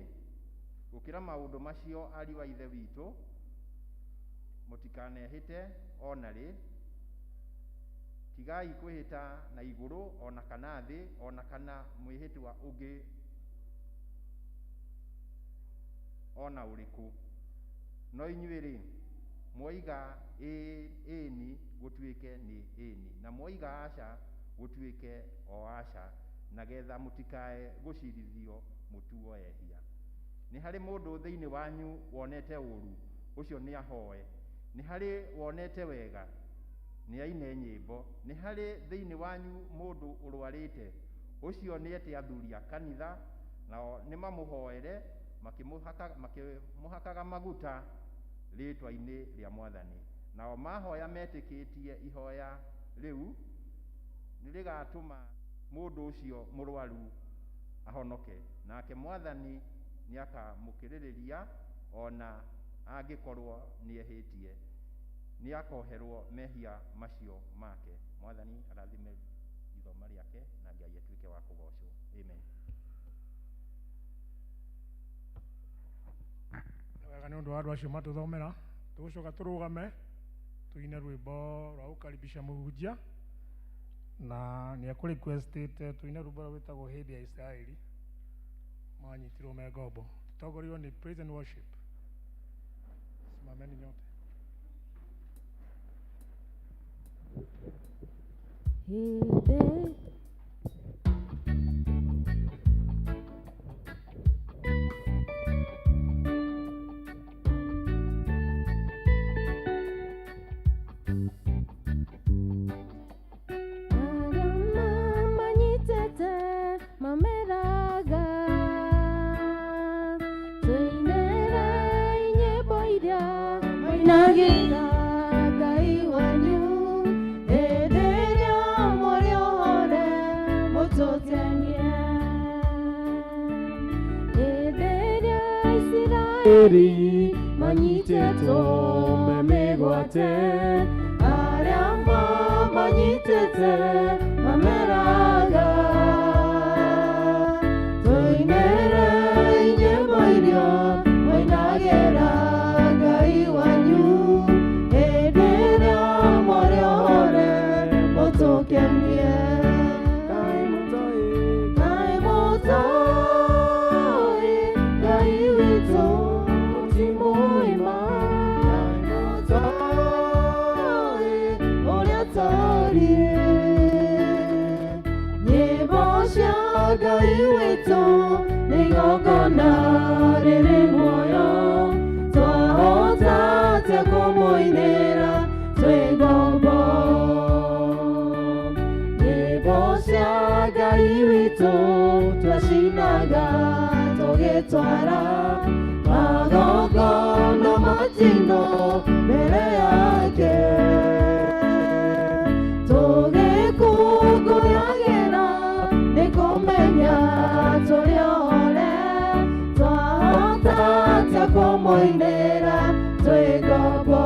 gũkĩra maũndũ macio ariũ a ithe witũ, mũtikanehĩte ona rĩ. Tigai kwĩhĩta na igũrũ ona kana thĩ ona kana mwĩhĩtwa ũngĩ ona ũrĩkũ. No inyuĩ rĩ, mwoiga ĩĩni gũtuĩke nĩ ĩĩni, na mwoiga aca gũtuĩke o aca, na getha mũtikae gũcirithio mũtuo ehia. Nĩ harĩ mũndũ thĩinĩ wanyu wonete ũũru, ũcio nĩ ahoe. Nĩ harĩ wonete wega, nĩ aine nyĩmbo. Nĩ harĩ thĩinĩ wanyu mũndũ ũrwarĩte, ũcio nĩ ete athuri a kanitha, nao nĩ mamũhoere makĩmũhakaga maguta rĩtwa-inĩ rĩa Mwathani. Nao mahoya metĩkĩtie ihoya rĩu nĩ rĩgatũma mũndũ ũcio mũrwaru ahonoke, nake Mwathani nĩ akamũkĩrĩrĩria ona angĩkorwo nĩ ehĩtie, nĩ akoherwo mehia macio make. Mwathani arathime ithoma rĩake na Ngai atuĩke wa kũgocwo. Amen. Wega nĩ ũndũ wa andũ acio matũthomera, tũgũcoka tũrũgame tuine rwĩmbo rwa gũkaribisha mũhunjia, na nĩ ekũrequestĩte tuine rwĩmbo rwa rwĩtagwo hĩndĩ ya Israeli, manyitirwo me ngombo. Tũtongorio nĩ praise and worship. Simameni nyote. Hĩndĩ manyiteto memegwate arĩa manyitete mameraga tuinere nyĩmbo iria moinagĩra Ngai wanyu hĩndĩ ĩrĩa mũrĩohore mũtũkenie. Ngai mũtoi Ngai witũ Ngai witũ nĩ igongona rĩrĩ muoyo, twahota atĩa kũmũinĩra twĩ ngombo. Nyĩmbo cia Ngai twara magongona matino mbere yake tũgĩkũngũyagĩra nĩ kũmenya tũrĩone twahota atĩa kũmũinĩra twĩ ngombo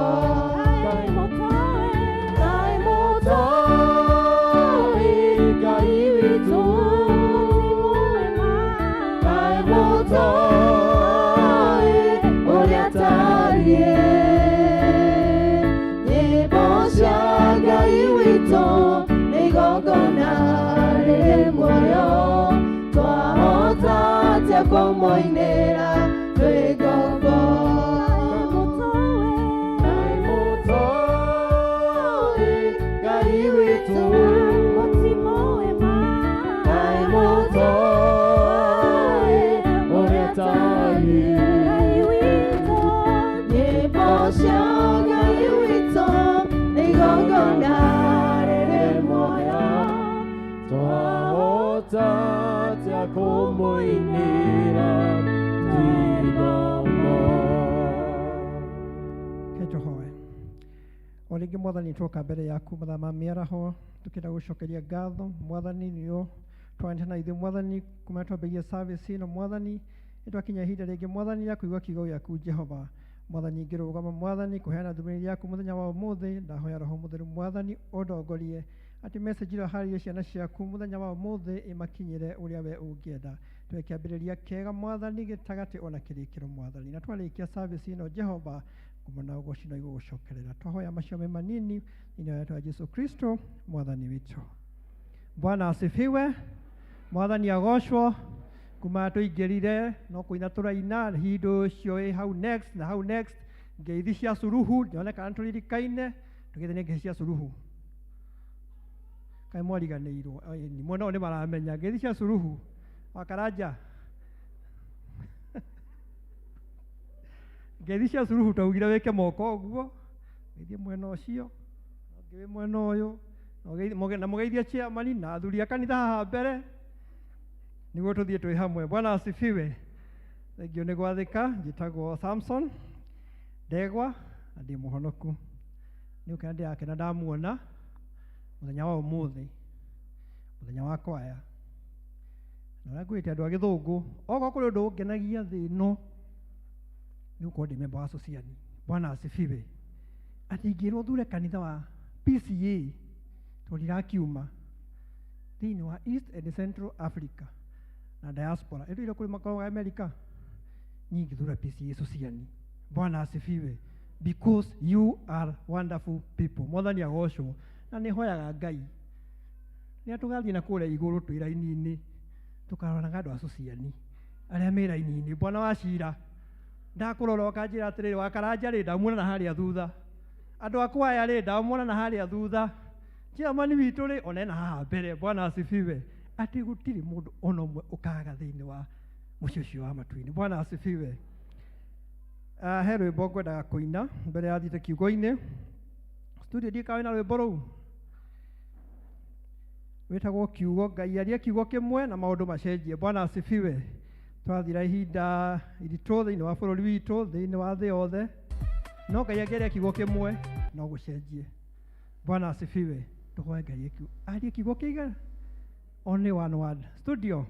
Ngai witũ Ngai mũtoi ũrĩa tariĩ nyĩmbo cia Ngai witũ nĩ igongona rĩrĩ muoyo twahota atĩa kũmũinĩra twĩ ngombo Ngai mũtoi Ngai witũ Ngai mũtoi ũrĩa tariĩ nyĩmbo cia Ngai witũ nĩ igongona rĩrĩ muoyo twahota atĩa kũmũinĩra twĩ ngombo. Tũhoe. O rĩngĩ Mwathani twoka mbere yaku mathaa ma mĩaraho tũkĩenda gũcokeria ngatho Mwathani nĩyo twanĩte na ithuĩ Mwathani kuma twambĩrĩria service ĩno Mwathani nĩtwakinya ihinda rĩngĩ Mwathani rĩa kũigua kiugo gĩaku Jehova Mwathani ngĩrũgama Mwathani kũheana ndũmĩrĩri yaku mũthenya wa ũmũthĩ ndahoya Roho Mũtheru Mwathani ũndongorie atĩ message ĩyo harĩrie ciana ciaku mũthenya wa ũmũthĩ ĩmakinyĩre ũrĩa we ũngĩenda tũhe kĩambĩrĩria kĩega Mwathani gĩtagatĩ ona kĩrĩkĩro Mwathani na twarĩkia service ĩno Jehova kumana ũgoci na igũgũcokerera twahoya macio me manini thĩinĩ wa Yesu Kristo Mwathani witũ. Bwana asifiwe. Mwathani agocwo kuma tũingĩrire no kũina tũraina hindũ ũcio hau next na hau next ngeithi cia suruhu nyone kana tũririkaine tũgĩthania ngeithi cia suruhu kaĩ mwariganĩirwo mwena ũyũ nĩ maramenya ngeithi cia suruhu wakaranja ngeithi cia suruhu twaugire wĩke moko ũguo ngeithi mwena ũcio ũngĩ wĩ mwena ũyũ na mũgeithie chairman na athuri a kanitha haha mbere nĩguo tũthiĩ twĩ hamwe. Bwana asifiwe. Thengio nĩ gwathĩka njĩtagwo Samson Ndegwa na ndĩ mũhonoku nĩ ũkena ndĩrakena ndamuona mũthenya wa ũmũthĩ mũthenya wa kwaya na ũrĩa ngwĩte andũ a gĩthũngũ okorwo kũrĩ ũndũ ũngenagia thĩ ĩno nĩ gũkorwo ndĩ memba wa SOSIAN. Bwana asifiwe. Atĩ ingĩrwo thure kanitha wa P.C.E.A tondũ ndirakiuma thĩinĩ wa East and Central Africa na diaspora ĩrĩa ĩrĩ kũrĩ makao ya Amerika nyingi thura P.C.E.A SOSIAN. Bwana asifiwe. Because you are wonderful people. Mwathani agocwo na nĩ hoyaga Ngai rĩrĩa tũgathiĩ na kũrĩa igũrũ twĩ raini-inĩ tũkaroraga andũ a SOSIAN arĩa me raini-inĩ. Bwana wa cira ndakũrora ũkanjĩra atĩrĩrĩ wakaranja rĩ ndamuona na harĩa thutha andũ a kwaya rĩ ndamuona na harĩa thutha chairman witũ rĩ ona ena haha mbere. Bwana asifiwe. Atĩ gũtirĩ mũndũ ona ũmwe ũkaga thĩinĩ wa mũciĩ ũcio wa matu-inĩ. Bwana asifiwe. He rwĩmbo ngwendaga kũina mbere ya thiĩte kiugo-inĩ studio ndikawe na rwĩmbo rũu wĩtagwo kiugo Ngai arie kiugo kĩmwe na maũndũ macenjie. Bwana asifiwe. Twathira ihinda iritũ thĩinĩ wa bũrũri witũ thĩinĩ wa thĩ yothe no Ngai angĩaria kiugo kĩmwe no gũcenjie. Bwana asifiwe. Tũhoe Ngai arie kiugo kĩigana only one word studio.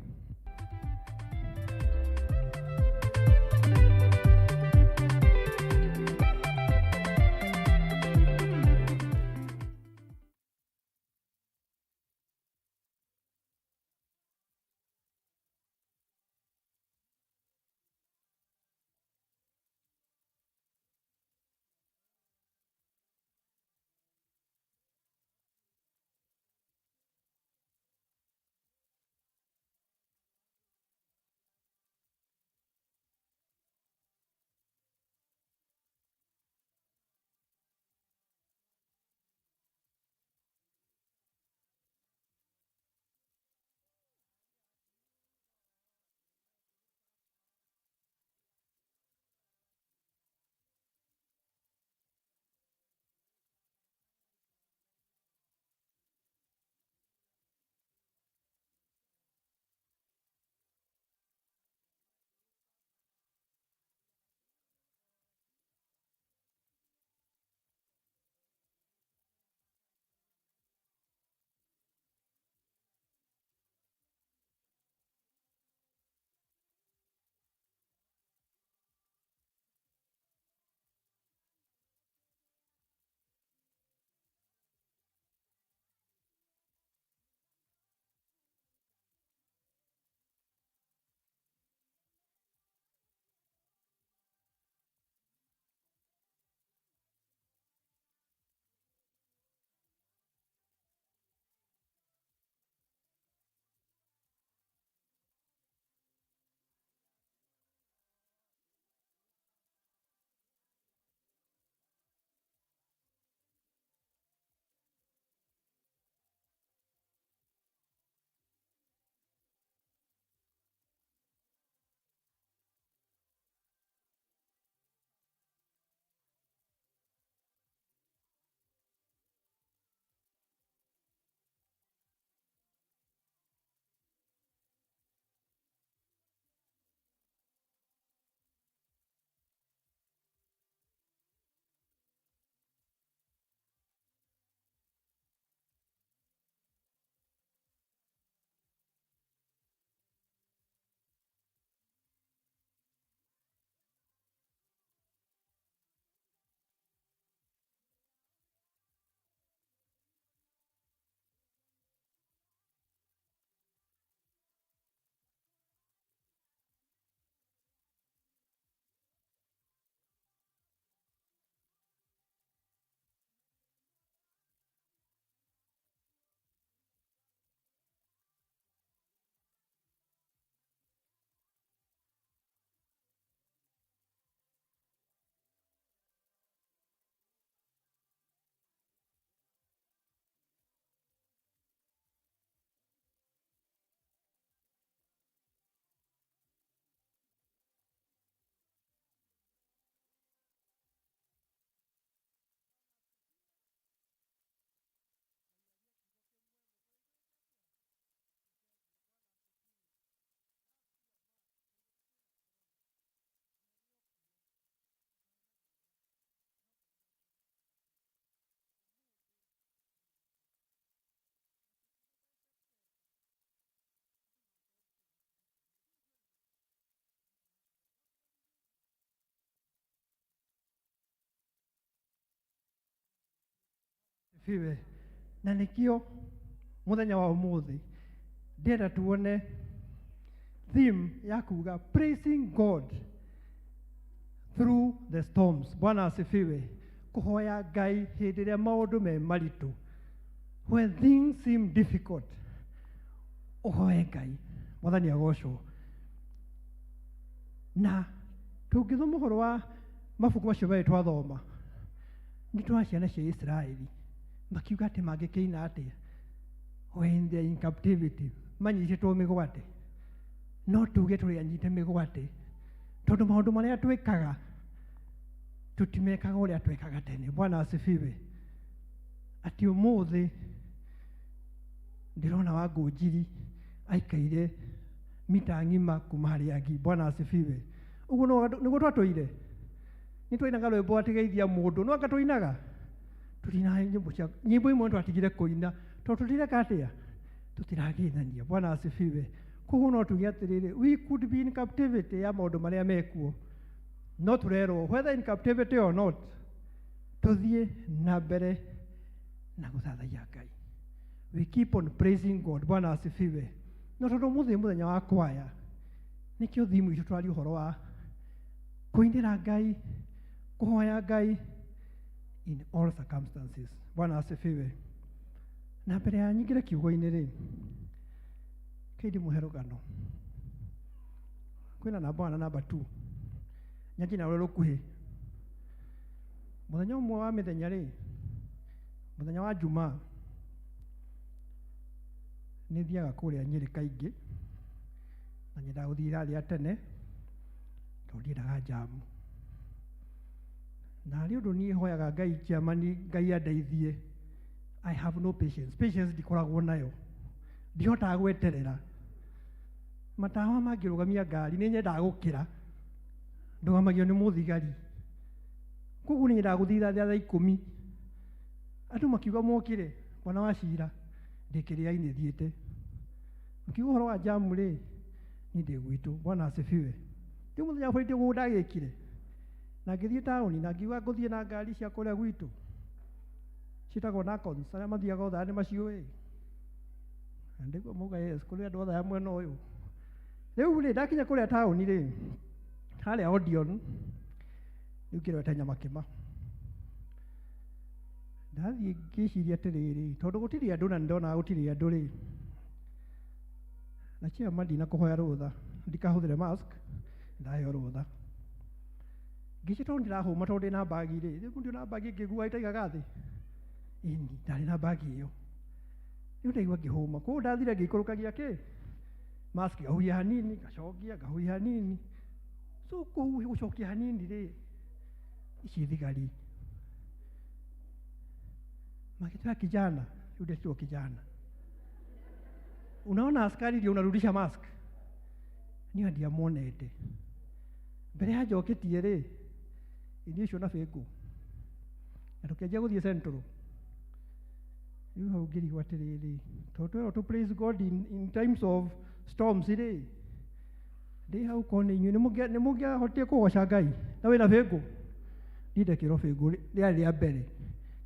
asifiwe. Na nikio muthenya wa umuthi ndĩrenda tuone theme ya kuga praising God through the storms. Bwana asifiwe. Kuhoya Ngai hĩndĩ ĩrĩa maũndũ me maritũ. When things seem difficult, uhoe Ngai. Mwathani agocwo. Na tũngĩthoma ũhoro wa mabuku macio merĩ twathoma, nĩ twa ciana cia Isiraeli makiuga atĩ mangĩkĩina atĩa when they are in captivity, manyitĩtwo mĩgwate. No tuge tũrĩ anyite mĩgwate tondũ maũndũ marĩa twĩkaga tutimekaga ũrĩa twekaga tene. Bwana asifiwe. Atĩ ũmũthĩ ndĩrona Wangũnjiri aikaire mita ng'ima kuma harĩa angĩ. Bwana asifiwe. Ũguo nĩguo twatũire. Nĩ twainaga rwĩmbo atigeithia mũndũ, no anga tũinaga tũtinaga nyĩmbo imwe twatigire kũina tondũ tũtireka atĩa tũtirageithania. Bwana asifiwe. Koguo no tuge atĩrĩrĩ, we could be in captivity ya maũndũ marĩa mekuo, no tũrerwo whether in captivity or not tũthiĩ na mbere na gũthathaiya Ngai. We keep on praising God. Bwana asifiwe. No tondũ mũthenya wa kwaya nĩkĩo thimu itũ twaria ũhoro wa kũinĩra Ngai, kũhoya Ngai in all circumstances. Bwana asifiwe. Na mbere ya nyingĩre kiugo-inĩ rĩ, kendi mũhe rũgano. Kwĩna namba 1 na namba 2 nyanji na ũrĩa rũkuhĩ. Mũthenya ũmwe wa mĩthenya rĩ, mũthenya wa Jumaa, nĩ thiaga kũrĩa Nyĩrĩ kaingĩ na nyendaga gũthiĩ irathi tene tondũ ndiendaga jamu. Na rĩ ũndũ niĩ hoyaga Ngai kĩamani, Ngai andeithie. I have no patience. Patience ndikoragwo nayo, ndihotaga gweterera. Matawa mangĩrũgamia ngari nĩ nyendaga gũkĩra, ndũgamagio nĩ mũthigari. Koguo nĩ nyendaga gũthiĩ irathi thaa 10. Andũ makiuga mokĩre, mwana wa Cira ndĩkĩrĩainĩ thiĩte. Mkiuga ũhoro wa jamu rĩ, niĩ ndĩ gwitũ. Bwana asifiwe. Rĩu mũthenya bũrĩte gũkũ ndagĩkire na ngĩthiĩ taũni na ngiuga ngũthiĩ na ngari cia kũrĩa gwitũ ciĩtagwo Nakons, arĩa mathiaga Othaya nĩ maciũĩ. Na ndĩguo mauga yes, kũrĩ andũ Othaya mwena ũyũ. Rĩu rĩ ndakinya kũrĩa taũni rĩ, harĩa Odeon rĩu kĩrwete nyama kĩma. Ndathiĩ ngĩciria atĩrĩrĩ, tondũ gũtirĩ andũ na nĩndonaga gũtirĩ andũ rĩ, na ciama ndinakũhoya rũtha ndikahũthĩre mask, ndaheo rũtha. Ngĩciria tondũ ndirahũma tondũ ndĩ na bagi rĩ, rĩu ndio na bagi ngĩgua itaigaga thĩ. Ĩni ndarĩ na bagi ĩyo. Rĩu ndaigua ngĩhũma, koguo ndathire ngĩikũrũkagia kĩ mask, ngahuhia hanini, ngacokia, ngahuhia hanini. So kũu gũcokia hanini rĩ, ici thigari makitoa kijana, yule sio kijana. Unaona askari ndio unarudisha mask. Niyo ndia muonete. Mbere ya njoketie rĩ, inisho na fego. Na tukianjia gũthiĩ Central. Rĩu hau ngĩrigwo atĩrĩrĩ, tondũ to praise God in times of storms rĩ. Ndĩ hau kone inyuĩ nĩ mũngĩahotire kũgoca Ngai na wĩna fego. Ndindekĩrwo fego rĩarĩ rĩa mbere.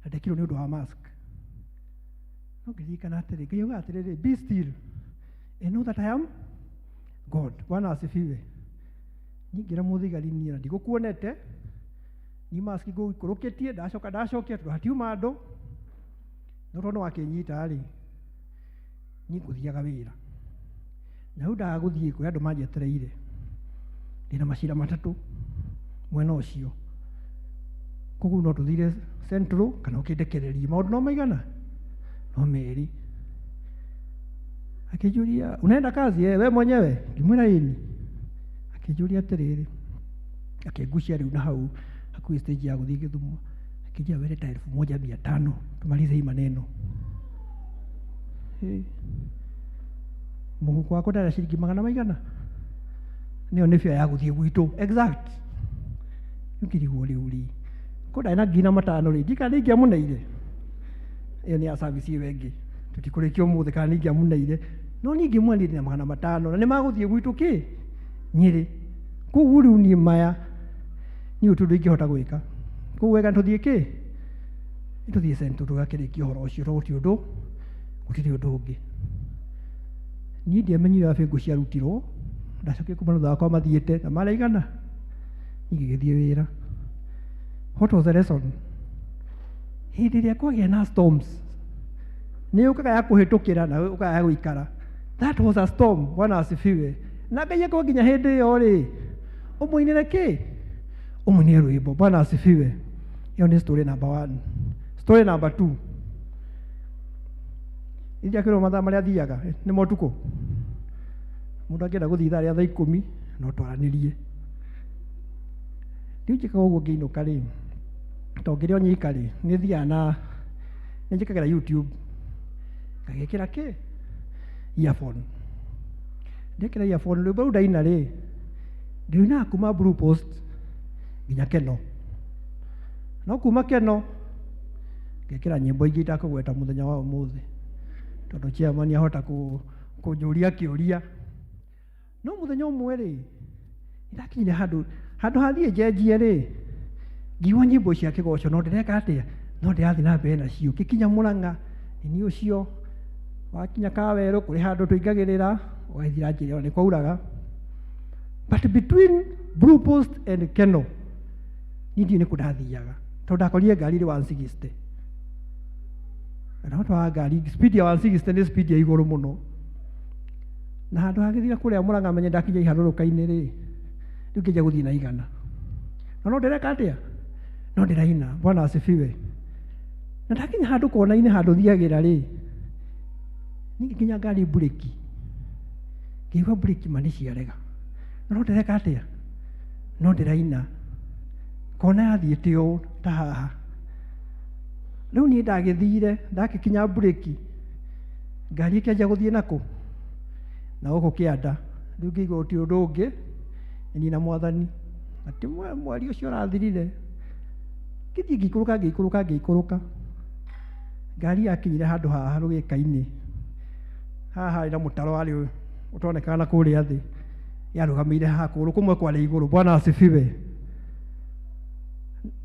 Na ndekĩrwo nĩ ũndũ wa mask. No ngĩririkana atĩrĩ, ngĩuga atĩrĩrĩ, be still and know that I am God. Bwana asifiwe. Nyingĩra mũthigari niĩ na ndigũkuonete, ni mask ngũikũrũkĩtie, ndacokia hatiuma andũ. No tondũ wakĩnyita rĩ, niĩ ngũthiaga wĩra. Na hau ndagũthiĩ kũrĩa andũ manjetereire, ndĩna macira matatũ mwena ũcio. Koguo no tũthire Central kana ũkĩndekereria maũndũ no maigana no merĩ. Akĩnjũria, unaenda kazi wewe mwenyewe? Ngĩmwĩra ĩni. Akĩnjũria atĩrĩrĩ, akĩngucia rĩu na hau hakuhĩ stage ya gũthiĩ Gĩthumo. Akĩnjia wele ta 1500 tumalize hii maneno. Mũhuko wako ndarĩ ciringi 100 maigana. Nĩyo nĩ fare ya gũthiĩ gwitũ exact. Ngĩrigwo rĩu rĩ, kũndarĩ na ngina 5 rĩ, ndikana ingĩamuneire. Ĩyo nĩ ya service ĩyo ĩngĩ. Tũtikũrĩkia ũmũthĩ kana ingĩamuneire. No niĩ ngĩmwendia na 500 na nĩ magũthiĩ gwitũ kĩ Nyĩrĩ. Koguo rĩu niĩ maya niĩ ũndũ ingĩhota gwĩka. Koguo wega tũthiĩ kĩ Ituthie center tugakirikia horo ucio ruti undu gutiri undu ungi ni ndiamenyire abe nguciarutirwo ndacokia kuma thutha wakwa mathiĩte na maraigana igĩgĩthiĩ wĩra. What was the lesson? Hĩndĩ ĩrĩa kwagĩa na storms nĩ ũkaga ya kũhĩtũkĩra na ũkaga ya gũikara. That was a storm. Bwana asifiwe. Na Ngai akwa nginya hĩndĩ ĩyo rĩ ũmũinĩre kĩ? Ũmũinĩre rwĩmbo. Bwana asifiwe. Hiyo ni story number 1. Story number 2. Ndiakĩrwo mathaa marĩa thiaga nĩ motukũ. Mũndũ angĩenda gũthiĩ ithaa rĩa thaa 10 no twaranĩrie. Rĩu njĩkaga ũguo ngĩinũka rĩ, to ngĩrĩ o nyika rĩ, nĩ thiaga na nĩ njĩkagĩra YouTube ngagĩkĩra kĩ? Earphone. Ndekĩra earphone rwĩmbo rũu ndaina rĩ, ndĩinaga kuma Blue Post nginya Keno. No kuma Keno ngekĩra nyĩmbo ingĩ itakũgweta mũthenya wa ũmũthĩ, tondũ chairman ahota kũnjũria kĩũria. No mũthenya ũmwe rĩ, irakinyire handũ hathiĩ njenjie rĩ, ngiigua nyĩmbo cia kĩgoco no ndĩreka atĩa, no ndĩrathiĩ na mbere nacio. Ngĩkinya Mũrang'a ini ũcio wakinya Kawerũ kũrĩ handũ tũingagĩrĩra ũgaithira njĩra nĩ kwauraga. But between Blue Post and Keno niĩ ndiũĩ nĩ kũ ndathiaga, tondũ ndakorire ngari ĩrĩ 160. Na watwara ngari speed ya 160 nĩ speed ya igũrũ mũno. Na handũ hagĩthira kũrĩa Mũrang'a menye ndakinya iharũrũka-inĩ rĩ, rĩu ngĩnja gũthiĩ na igana. No ndĩreka atĩa? No ndĩraina. Bwana asifiwe. Na ndakinya handũ kona-inĩ handũ thiagĩra rĩ, nginya ngari bureki. Ngĩigua bureki ma nĩ ciarega. No ndĩreka atĩa? No ndĩraina. Kona yathiĩte ũũ ta haha. Rĩu niĩ ndagĩthire ndagĩkinya bureki, ngari ĩkĩanjia gũthiĩ nakũ? Na gũkũ kĩanda. Rĩu ngĩigua gũtirĩ ũndũ ũngĩ ni na Mwathani. Atĩ mweri ũcio ũrathirire ngĩthiĩ ngĩikũrũka. Ngari yakinyire handũ haha rũgĩka-inĩ. Haha harĩ na mũtaro warĩ ũtonekana kũrĩa thĩ. Yarũgamĩire haha kũgũrũ kũmwe kwarĩ igũrũ. Bwana asifiwe.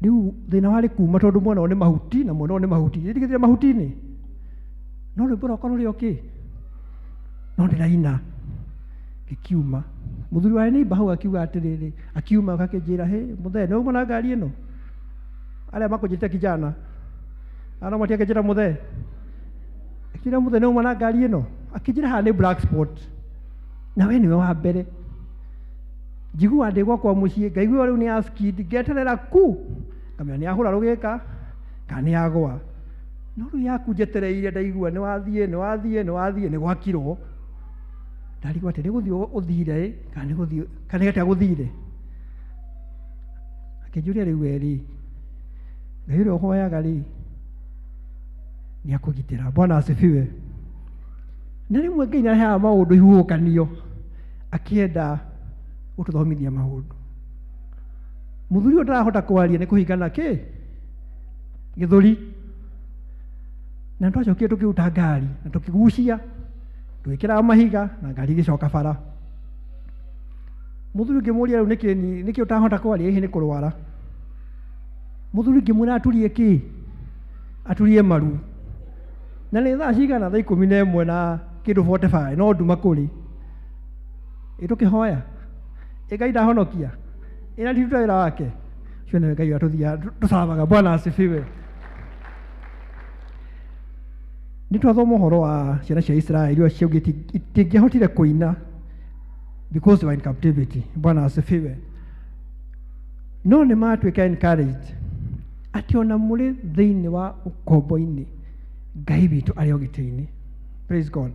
Rĩu thĩna warĩ kuma tondũ mwena ũyũ nĩ mahuti na mwena ũyũ nĩ mahuti. Ndigĩthire mahuti-inĩ. No rwĩmbo rwakwa rũrĩ okĩ? No ndĩraina. Ngĩkiuma. Mũthuri wa neighbor hau akiuga atĩrĩrĩ, akiuma akakĩnjĩra, "He, mũthee, nĩ ũma na ngari ĩno?" Arĩa makũnjĩte kijana. Ana matiakĩnjĩra mũthee. Akĩnjĩra mũthee, nĩ ũma na ngari ĩno? Akĩnjĩra haha nĩ black spot. Na we nĩwe wa mbere. Njiguaga ndĩ gwakwa mũciĩ, ngaigua rĩu nĩ ya skid, ngeterera ku. Ngamenya nĩ yahũra rũgĩka kana nĩ yagũa. No rĩu yaku njetereire ndaigua nĩ wathiĩ nĩ gwakirwo. Ndarigwo atĩ nĩ gũthiĩ ũthire kana nĩ gũthiĩ kana nĩ atĩa gũthire. Akĩnjũria rĩu erĩ, Ngai ũrĩa ũhoyaga rĩ nĩ akũgitĩra. Bwana asifiwe. Na rĩmwe Ngai nĩ arehaga maũndũ ihuhũkanio akĩenda gũtũthomithia maũndũ. Mũthuri ũyũ ndarahota kwaria nĩ kũhingana kĩ? Gĩthũri. Na twacokire tũkĩruta ngari na tũkĩgucia twĩkĩraga mahiga na ngari ĩgĩcoka bara. Mũthuri ngĩmũria rĩu nĩkĩ ũtahota kwaria, hihi nĩ kũrwara? Mũthuri ngĩmwĩra aturie kĩ? Aturie maru. Na nĩ thaa cigana? Thaa 11 na kĩndũ 45 no nduma kũrĩ. Tũkĩhoya. Ngai ndahonokia. Ĩna ndituta wĩra wake. Ũcio nĩwe Ngai atũthiaga tũcabaga. Bwana asifiwe. Nĩ twathoma ũhoro wa ciana cia Israeli iria ciaugĩte itingĩahotire kũina because they were in captivity. Bwana asifiwe. No nĩ matuĩka encouraged atĩ ona mũrĩ thĩinĩ wa ũkombo-inĩ Ngai witũ arĩ o gĩtĩ-inĩ. Praise God.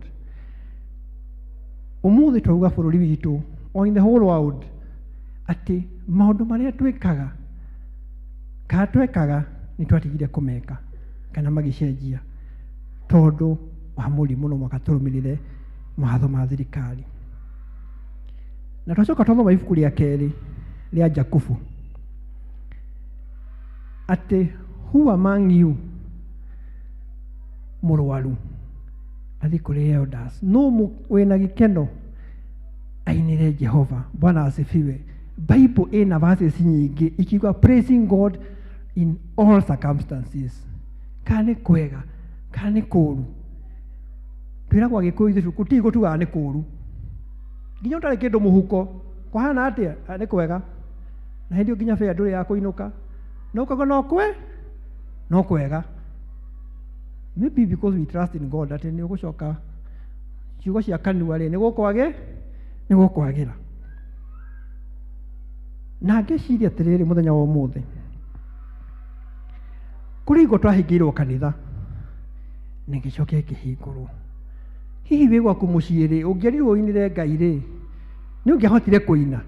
Ũmũthĩ twauga bũrũri witũ or in the whole world atĩ maũndũ marĩa twĩkaga kana twekaga nĩ twatigire kũmeka kana magĩcenjia tondũ wa mũrimũ no mũhaka tũrũmĩrĩre mawatho ma thirikari. Na twacoka twathoma ibuku rĩa kerĩ rĩa Jakubu atĩ who among you mũrwaru athiĩ kũrĩ elders, no wĩna gĩkeno ainĩre Jehova. Bwana asifiwe. Bible ĩna verses nyingĩ ikiuga praising God in all circumstances. kana nĩ kwega kana nĩ kũũru. Twĩragwo Agĩkũyũ ithuĩ gũtirĩ gũtugaga nĩ kũũru, nginya ũtarĩ kĩndũ mũhuko kwahana atĩa nĩ kwega, na hĩndĩ ĩyo nginya bĩa ndũrĩ ya kũinũka, no kuga no kwega. Maybe because we trust in God atĩ nĩ ũgũcoka ciugo cia kanua rĩ nĩ gũkwagĩra. Na ngĩciria atĩrĩrĩ mũthenya wa ũmũthĩ, kũrĩ hingo twahingĩirwo kanitha na ngĩcokia ĩkĩhingũrwo. Hihi wĩ gwaku mũciĩ rĩ, ũngĩerirwo ũinĩre Ngai rĩ, nĩ ũngĩahotire kũina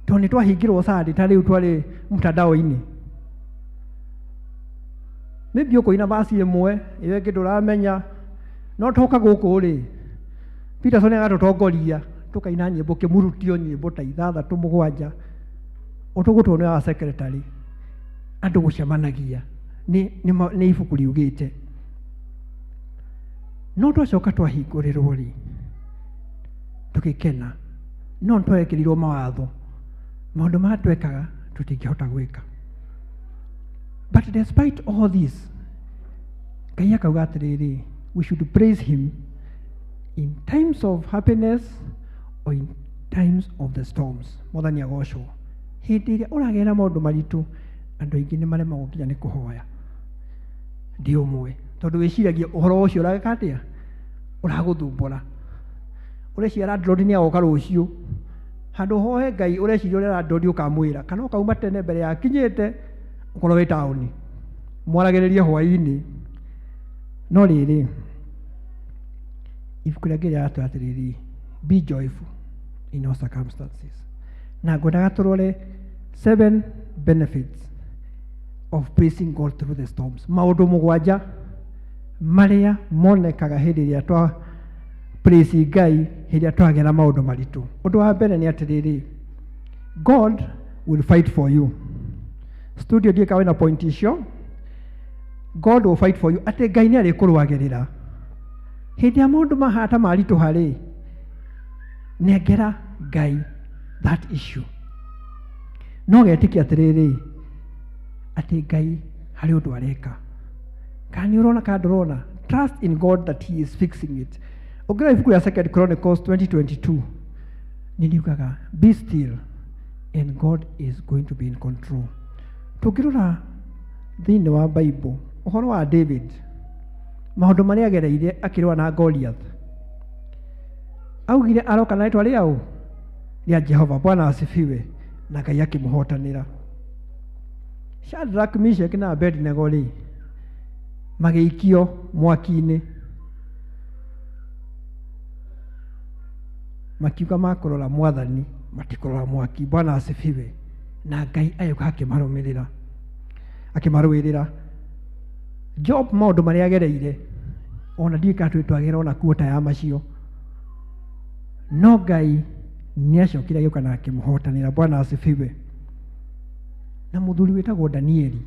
tondũ nĩ twahingĩrwo Sunday ta rĩu twarĩ mtandao-inĩ? Maybe ũkũina basi ĩmwe ĩyo ĩngĩ ndũramenya, no toka gũkũ rĩ Peterson agatũtongoria tũkaina nyĩmbo kĩmurutio nyĩmbo ta 6-7 ũtũgũtwo nĩ wa secretary, andũ gũcemanagia nĩ ibuku riugĩte. No twacoka twahingũrĩrwo rĩ tũgĩkena, no nĩtwarekĩrirwo mawatho, maũndũ marĩa twekaga tũtingĩhota gwĩka. But despite all this, Ngai akauga atĩrĩrĩ, we should praise him in times of happiness or in times of the storms. Mwathani agocwo. Hĩndĩ ĩrĩa ũragerera maũndũ maritũ, andũ aingĩ nĩ maremagwo nginya nĩ kũhoya. Ndĩ ũmwe, tondũ wĩciragia ũhoro ũcio ũrageka atĩa, ũragũthumbũra. Ũreciria landlord nĩ agoka rũciũ, handũ hohe Ngai ũreciria ũrĩa landlord ũkamwĩra, kana ũkauma tene mbere ya kinyĩte ũkorwo wĩ taũni mwaragĩrĩrie hwaĩ-inĩ. No rĩrĩ, ibuku rĩa Ngai rĩratwĩra atĩrĩrĩ, be joyful in all circumstances. Na ngwendaga tũrore 7 benefits of praising God through the storms. Maũndũ 7 marĩa monekaga hĩndĩ ĩrĩa twa praise Ngai hĩndĩ ĩrĩa twagera maũndũ maritũ. Ũndũ wa mbere nĩ atĩrĩrĩ, God will fight for you. Studio ndiĩ kawe na point icio. God will fight for you. Atĩ Ngai nĩ arĩkũrũagĩrĩra hĩndĩ ya maũndũ mahata maritũ harĩ, nengera Ngai that issue. No getĩkia atĩrĩrĩ atĩ Ngai harĩ ũndũ areka. Kana nĩ ũrona kana ndũrona? Trust in God that he is fixing it. Ũngĩrora ibuku rĩa 2 Chronicles 20:22 nĩriugaga, be still and God is going to be in control. Tũngĩrora thĩinĩ wa Bible ũhoro wa David, maũndũ marĩa agereire akĩrũa na Goliath, augire aroka na rĩtwa rĩaũ rĩa Jehova. Bwana asifiwe. Na Ngai akĩmũhotanĩra. Shadrach, Meshach na Abednego rĩ magĩikio mwaki-inĩ, makiuga makũrora Mwathani matikũrora mwaki. Bwana asifiwe. Na Ngai agĩũka akĩmarũmĩrĩra akĩmarũĩrĩra. Job, maũndũ marĩa agereire ona ndiũĩ kana twagera ona kuota ya macio, no Ngai nĩacokire agĩũka na akĩmũhotanĩra. Bwana asifiwe. Na mũthuri wĩtagwo Danieli,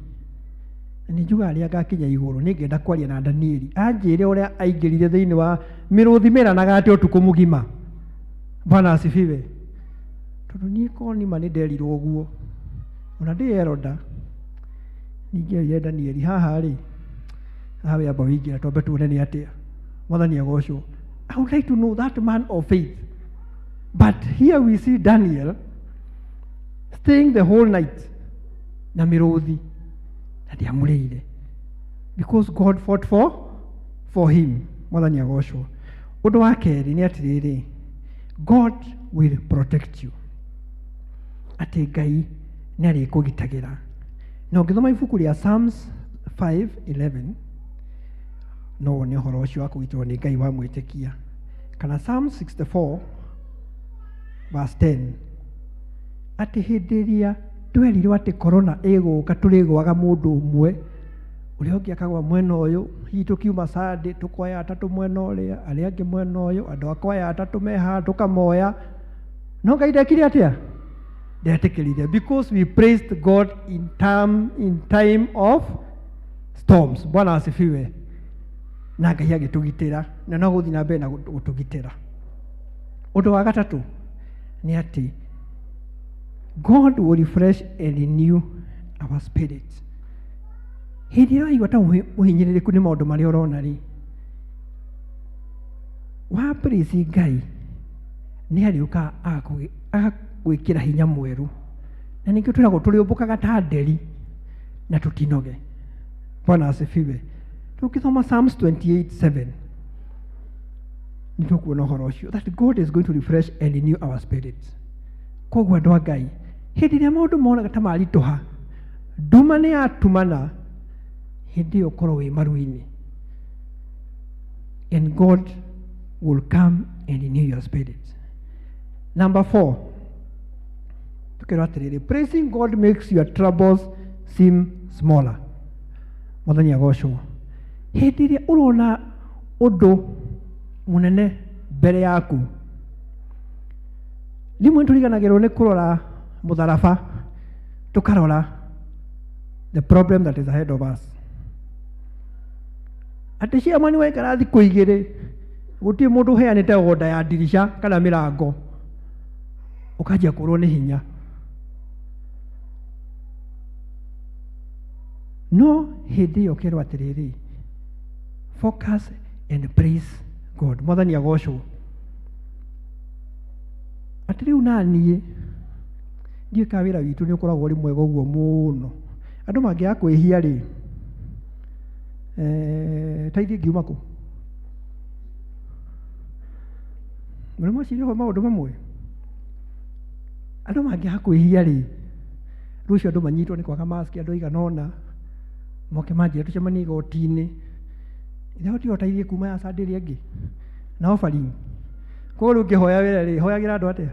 na nĩ njugaga rĩrĩa ngakinya igũrũ nĩngenda kwaria na Danieli anjĩre ũrĩa aingĩrire thĩinĩ wa mĩrũthi mĩranaga atĩ ũtukũ mũgima. Bwana asifiwe. Tondũ niĩ konima nĩ nderirwo ũguo, ona ndĩ Eroda ningĩ Danieli haha rĩ, haha wĩamba wĩingĩra twambe tuone nĩ atĩa. Mwathani agocwo. I would like to know that man of faith. But here we see Daniel staying the whole night na mĩrũthi na ndiamũrĩire, because God fought for him. Mwathani agocwo. Ũndũ wa kerĩ nĩ atĩrĩrĩ, God will protect you. Atĩ Ngai nĩ arĩkũgitagĩra. Na ũngĩthoma ibuku rĩa Psalms 5:11 no wone ũhoro ũcio wa kũgitĩrwo nĩ Ngai wa mwĩtĩkia. Kana Psalm 64:10 atĩ hĩndĩ ĩrĩa twerirwo atĩ korona ĩgũka tũrĩgwaga mũndũ ũmwe, ũrĩa ũngĩ akagwa mwena ũyũ, hihi tũkiuma Sunday tũkoya atatũ mwena ũrĩa, arĩa angĩ mwena ũyũ, andũ akoya atatũ mehaha tũkamoya. No Ngai ndekire atĩa? Ndetĩkĩrire, because we praised God in time of storms. Bwana asifiwe. Na Ngai agĩtũgitĩra na no gũthiĩ na mbere na gũtũgitĩra. Ũndũ wa gatatũ nĩ atĩ God will refresh and renew our spirit. Hindi ĩyo waigua ta ũhinyĩrĩrĩku nĩ maũndũ marĩa ũrona rĩ, wa praise Ngai nĩ arĩũka agagwĩkĩra hinya mwerũ, na nĩkĩo twĩragwo tũrĩũmbũkaga ta nderi na tũtinoge. Bwana asifiwe. Tukisoma Psalms 28:7 nĩtũkuona ũhoro ũcio, that God is going to refresh and renew our spirits. Koguo andũ a Ngai, hĩndĩ ĩrĩa maũndũ monaga ta maritũha, nduma nĩ yatumana, hĩndĩ ĩyo ũkorwo wĩ maru-inĩ, and God will come and renew your spirits. Number 4, tukĩrwo atĩrĩrĩ, praising God makes your troubles seem smaller. Mwathani agocwo. Hĩndĩ ĩrĩa ũrona ũndũ mũnene mbere yaku, rimwe tũriganagĩrwo nĩ kũrora mũtharaba, tũkarora the problem that is ahead of us. Atĩ ciama nĩ waikara thikũ igĩrĩ, gũtirĩ mũndũ ũheanĩte order ya ndirisha kana mĩrango, ũkanjia kũrwo nĩ hinya. No hĩndĩ ĩyo ũkerwo atĩrĩrĩ, focus and praise God. Mwathani agocwo. Atĩ rĩu naniĩ ndiũĩ ka wĩra witũ nĩ ũkoragwo ũrĩ mwega ũguo mũno. Andũ mangĩaga kwĩhia rĩ, ta ithiĩ ngiuma kũ? Mũrĩ mweciria maũndũ mamwe? Andũ mangĩaga kwĩhia rĩ, rũciũ andũ manyitwo nĩ kwaga mask, andũ aigana ũna moke manjĩre tũcemanie igoti-inĩ, ithe ũteithie kuma ya Sunday ĩrĩa ĩngĩ na offering. Koguo rĩu ũngĩhoya wĩra rĩ, hoyagĩra andũ atĩa?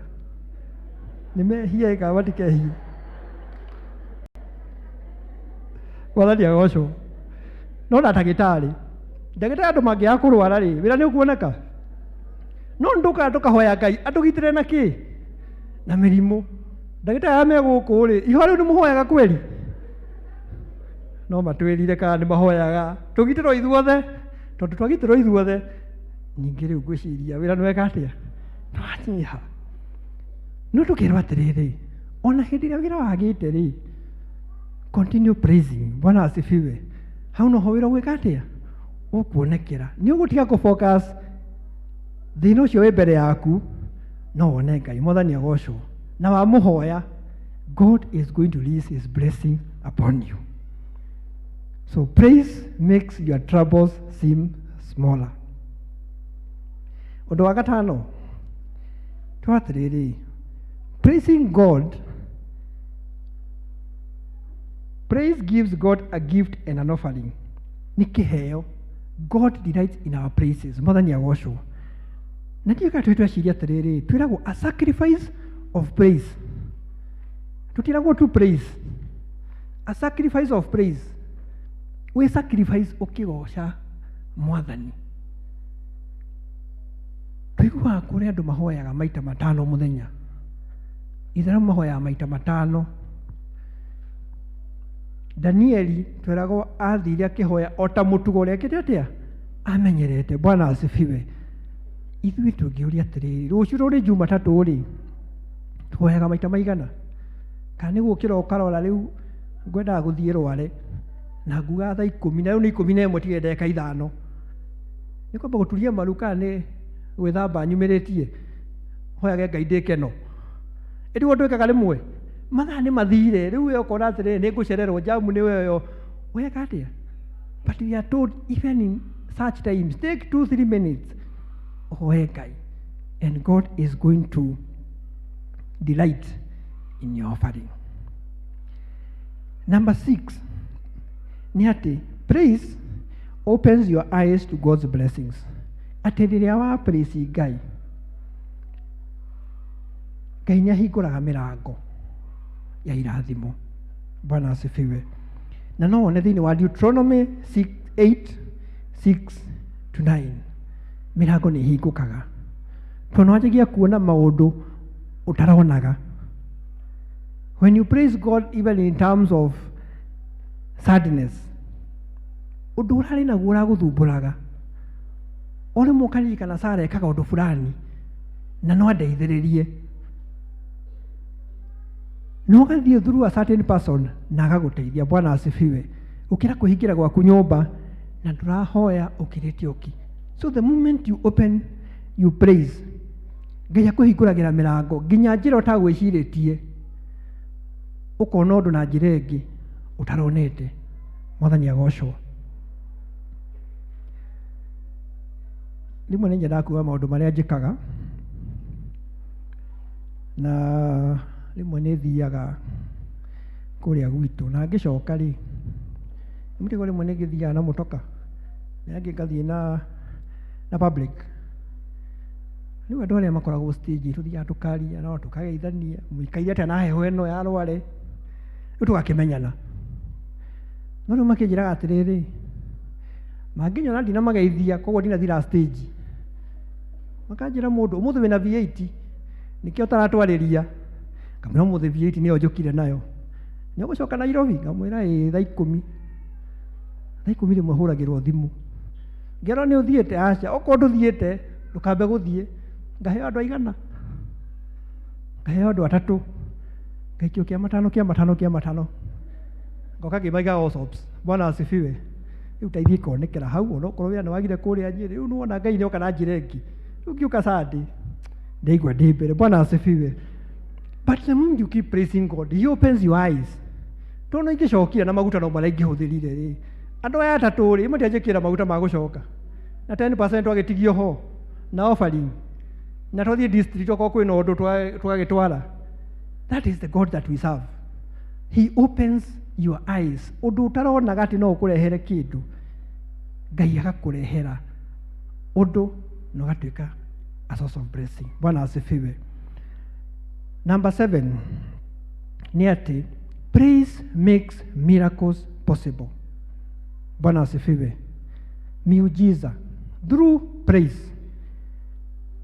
Nĩmehie kana matikehie? Mwathani agocwo. No na ndagĩtarĩ andũ mangĩaga kũrwara rĩ, wĩra nĩ ũkuoneka. No ndũkahoya Ngai atũgitĩre na kĩ? Na mĩrimũ. Ndagĩtarĩ aya me gũkũ rĩ, ihoya rĩu nĩ mũhoyaga kweli? No matwĩrire kana nĩ mahoyaga tũgitĩrwo ithuothe, tondũ twagitĩrwo ithuothe, ningĩ rĩu ngwĩciria wĩra nĩ weka atĩa? Twanyiha. No tũkerwo atĩrĩrĩ, ona hĩndĩ ĩrĩa wĩra wagĩte rĩ, continue praising. Bwana asifiwe. Hau noho wĩra ũgwĩka atĩa? Ũkuonekera. Nĩ ũgũtiga kũ-focus thĩna ũcio wĩ mbere yaku, no wone Ngai. Mwathani agocwo. Na wamũhoya, God is going to release his blessing upon you. So praise makes your troubles seem smaller. Ũndũ wa gatano, twatĩrĩrĩ, praising God, praise gives God a gift and an offering. Nĩ kĩheo. God delights in our praises. Mwathani agocwo. Na ndiũĩ kana twĩciria atĩrĩrĩ, twĩragwo a sacrifice of praise. Tũtiragwo tu praise, a sacrifice of praise. We sacrifice ũkĩgoca Mwathani. Tũiguaga kũrĩa andũ mahoyaga maita 5 mũthenya. Ithera mahoyaga maita 5. Danieli twĩragwo athire akĩhoya o ta mũtugo ũrĩa ekĩte atĩa? Amenyerete. Bwana asifiwe. Ithuĩ tũngĩũria atĩrĩrĩ, rũciũ rũrĩ Jumatatũ rĩ, tũhoyaga maita maigana? Kana nĩ gũkĩra ũkarora rĩu ngwendaga gũthiĩ Rware na nguga thaa 10 na rĩu nĩ 11 tige ndagĩka 5. Nĩ kwamba gũturia maru kana nĩ gwĩthamba nyumĩrĩtie? Hoyage Ngai ndĩkeno. Ĩrĩ ũndũ wĩkaga rĩmwe. Mathaa nĩ mathire, rĩu we ũkona atĩrĩrĩ nĩ ngũcererwo, jamu nĩ weyo. Weka atĩa? But we are told even in such times, take 2-3 minutes. Hoye Ngai. And God is going to delight in your offering. Number 6, ni atĩ praise opens your eyes to God's blessings. Atĩ rĩrĩa wa praise Ngai, Ngai nĩ ahingũraga mĩrango ya irathimo. Bwana asifiwe. Na no wone thĩinĩ wa Deuteronomy 8:6-9, mĩrango nĩ ĩhingũkaga. Tondũ wanjagia kuona maũndũ ũtaronaga. When you praise God even in terms of sadness, ũndũ ũrarĩ naguo ũragũthumbũraga, o rĩmwe ũkaririkana Sara ekaga ũndũ fulani na no andeithĩrĩrie, no ũgathiĩ through a certain person na agagũteithia. Bwana asifiwe. ukira kuhingira gwaku nyumba na ndurahoya ukirite uki. So the moment you open, you praise, Ngai akuhinguragira mirango nginya njira utagwiciritie ukona undu na njira ingi utaronete. Mwathani agocwo. Rimwe nĩnyendaga kuuga maũndũ marĩa njĩkaga, na rimwe nĩ thiaga kũrĩa gwitũ na ngĩcoka rĩ, mũtigo rimwe nĩ ngĩthiaga na mũtoka na angĩ ngathiĩ na public. Rĩu andũ arĩa makoragwo stage tũthiaga tũkaria no tũkageithania, mũikaire atĩa na heho ĩno ya rware, rĩu tũgakĩmenyana. No rĩu makĩnjĩraga atĩrĩrĩ, mangĩnyona ndinamageithia koguo ndinathira stage, makanjĩra mũndũ ũmũthĩ wĩna V8 nĩkĩo ũtaratwarĩria. Ngamwĩra ũmũthĩ V8 nĩyo njũkire nayo, nĩ ũgũcoka Nairobi? Ngamwĩra ĩĩ, thaa 10. Thaa 10 rĩmwe hũragĩrwo thimũ, ngero nĩ ũthiĩte? Aca, okorwo ndũthiĩte ndũkambe gũthiĩ. Ngaheo andũ aigana? Ngaheo andũ 3, ngaikio kĩa matano, ngoka ngĩmaiga Allsops. Bwana asifiwe. Rĩu taithie konekera hau, onokorwo wĩra nĩ wagire kũrĩa Nyĩrĩ, rĩu nĩwona Ngai nĩoka na njĩra ĩngĩ. Rĩu ngiũka Sunday ndaigua ndĩ mbere. Bwana asifiwe. But the moment you keep praising God, He opens your eyes. Tona ingĩcokire na maguta no marĩa ingĩhũthĩrire rĩ, andũ aya 3 rĩ, matianjĩkĩra maguta ma gũcoka na 10% agĩtigio ho na offering na tũthiĩ district okorwo kwĩna ũndũ twagĩtwara. That is the God that we serve. He opens your eyes. Ũndũ ũtaronaga atĩ no ũkũrehere kĩndũ, Ngai agakũrehera ũndũ na ũgatuĩka a source of blessing. Bwana asifiwe. Number 7 ni ati praise makes miracles possible. Bwana asifiwe. Miujiza through praise.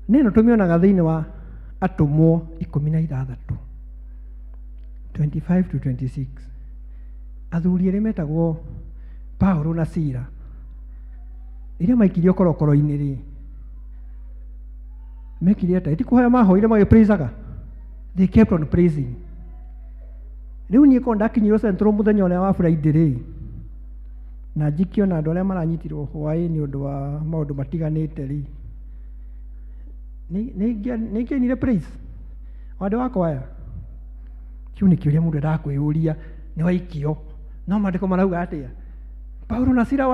Neno tumionaga thĩinĩ wa Atumwo 16 25 to 26. Athuri erĩ metagwo Paulo na Sila, iria maikirio korokoro-inĩ rĩ, mekire atĩa? Ti kũhoya mahoire magĩpraisaga? They kept on praising. Rĩu niĩ korwo ndakinyirwo Central mũthenya ũrĩa wa Friday rĩ, na njikio na andũ arĩa maranyitirwo hwaĩ nĩ ũndũ wa maũndũ matiganĩte rĩ, nĩ ingĩainire praise wandĩ wakwa aya? Kiu nĩ kĩũria mũndũ ndakwĩyũria. Nĩ waikio no maandĩko marauga atĩa? Paulo na Sila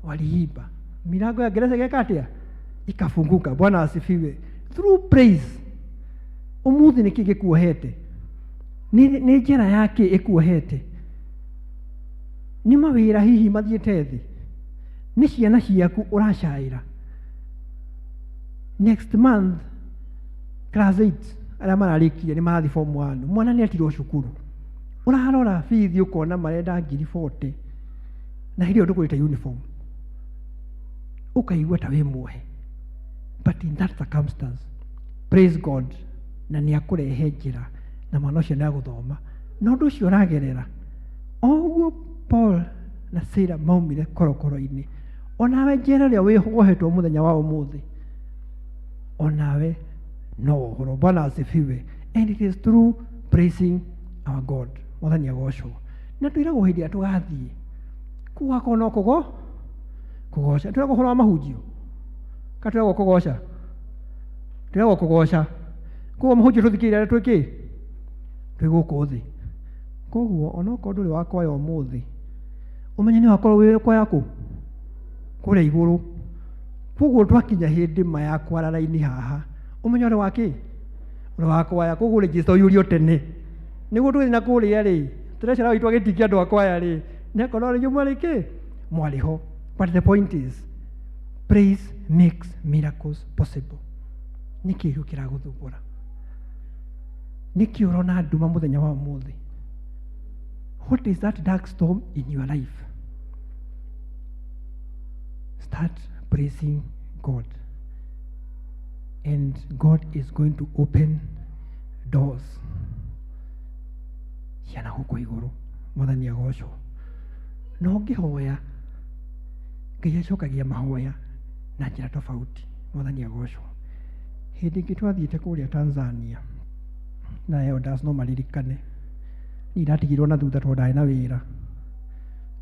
waliimba, milango ya gereza igeka atĩa? Ikafunguka. Bwana asifiwe. Through praise. Umuthi nĩ kĩĩ gĩkuohete? Nĩ njĩra yake ĩkuohete? Nĩ mawĩra hihi mathiĩte thĩ? Nĩ ciana ciaku ũracaĩra? Next month class 8 arĩa mararĩkirie nĩ marathiĩ form 1, mwana nĩ atirwo cukuru, ũrarora bithi ũkona marenda 40,000 na hĩndĩ ĩyo ndũkũrĩte uniform, ũkaigua ta wĩ muohe. But in that circumstance, praise God, na nĩ akũrehe njĩra na mwana ũcio nĩ agũthoma na ũndũ ũcio ũragerera. O ũguo Paul na Sila maumire korokoro-inĩ, onawe njĩra ĩrĩa wohetwo mũthenya wa ũmũthĩ, onawe no ũhoro. Bwana asifiwe. And it is through praising our God. Mwathani agocwo. Na twĩragwo hĩndĩ ĩrĩa tũgathiĩ kugakorwo no kũgoca. Twĩragwo ũhoro wa mahunjio ka twĩragwo kũgoca? Twĩragwo kũgoca. Koguo mahunjio tũthikĩrĩria twĩkĩ? Twĩ gũkũ thĩ. Koguo onokorwo ndũrĩ wakoya ũmũthĩ, ũmenye nĩ wakorwo wĩ kwa yaku kũrĩa igũrũ. Koguo twakinya hĩndĩ ma ya kwarara-inĩ haha, ũmenye ũrĩ wakĩ? Ũrĩ wakwaya. Koguo register ũyũrio tene nĩguo tũgĩthiĩ na kũrĩa rĩ, tũrecera witũ agĩtikia andũ akwaya rĩ, nĩ akona rĩngĩ mwarĩ kĩ? Mwarĩ ho. But the point is, praise makes miracles possible. Nĩkĩ kĩu kĩragũthumbũra? Nĩkĩ ũrona nduma mũthenya wa ũmũthĩ? What is that dark storm in your life? Start praising God, and God is going to open doors. Ciana gũkũ igũrũ. Mwathani agocwo. No ngĩhoya, Ngai acokagia mahoya na njĩra tofauti. Mwathani agocwo. Hĩndĩ ĩngĩ twathiĩte kũrĩa Tanzania, na elders no maririkane, nĩ ndatigirwo na thutha tondũ ndarĩ na wĩra.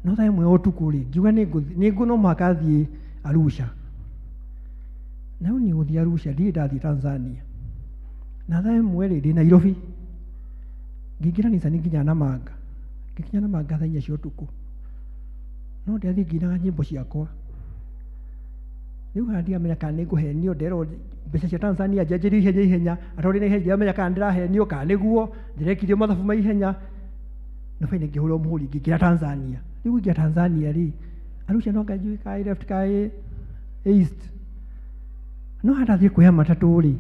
no thaa ĩmwe ũtukũ rĩ ngiuga nĩ no mũhaka thiĩ Arusha. Na rĩu niĩ gũthiĩ Arusha ndirĩ ndathiĩ Tanzania, na thaa ĩmwe rĩ ndĩ Nairobi, ngĩingĩra Nissan nginya Namanga, ngĩkinya Namanga thaa 4 cia ũtukũ, no ndathiĩ ngĩinaga nyĩmbo ciakwa. Rĩu haha ndiamenya kana nĩ ngũhenio, nderwo mbeca cia Tanzania njenjerio ihenya, atĩ na ihenya ndiamenya kana ndĩrahenio kana nĩguo ndĩrekirie mathabu ma ihenya, na baina ngĩhũrwo mũhũri ngĩingĩra Tanzania. Rĩu ingĩra Tanzania rĩ, Arusha no nganjui kaĩ left kaĩ east, no ndathiĩ kuoya matatũ rĩ,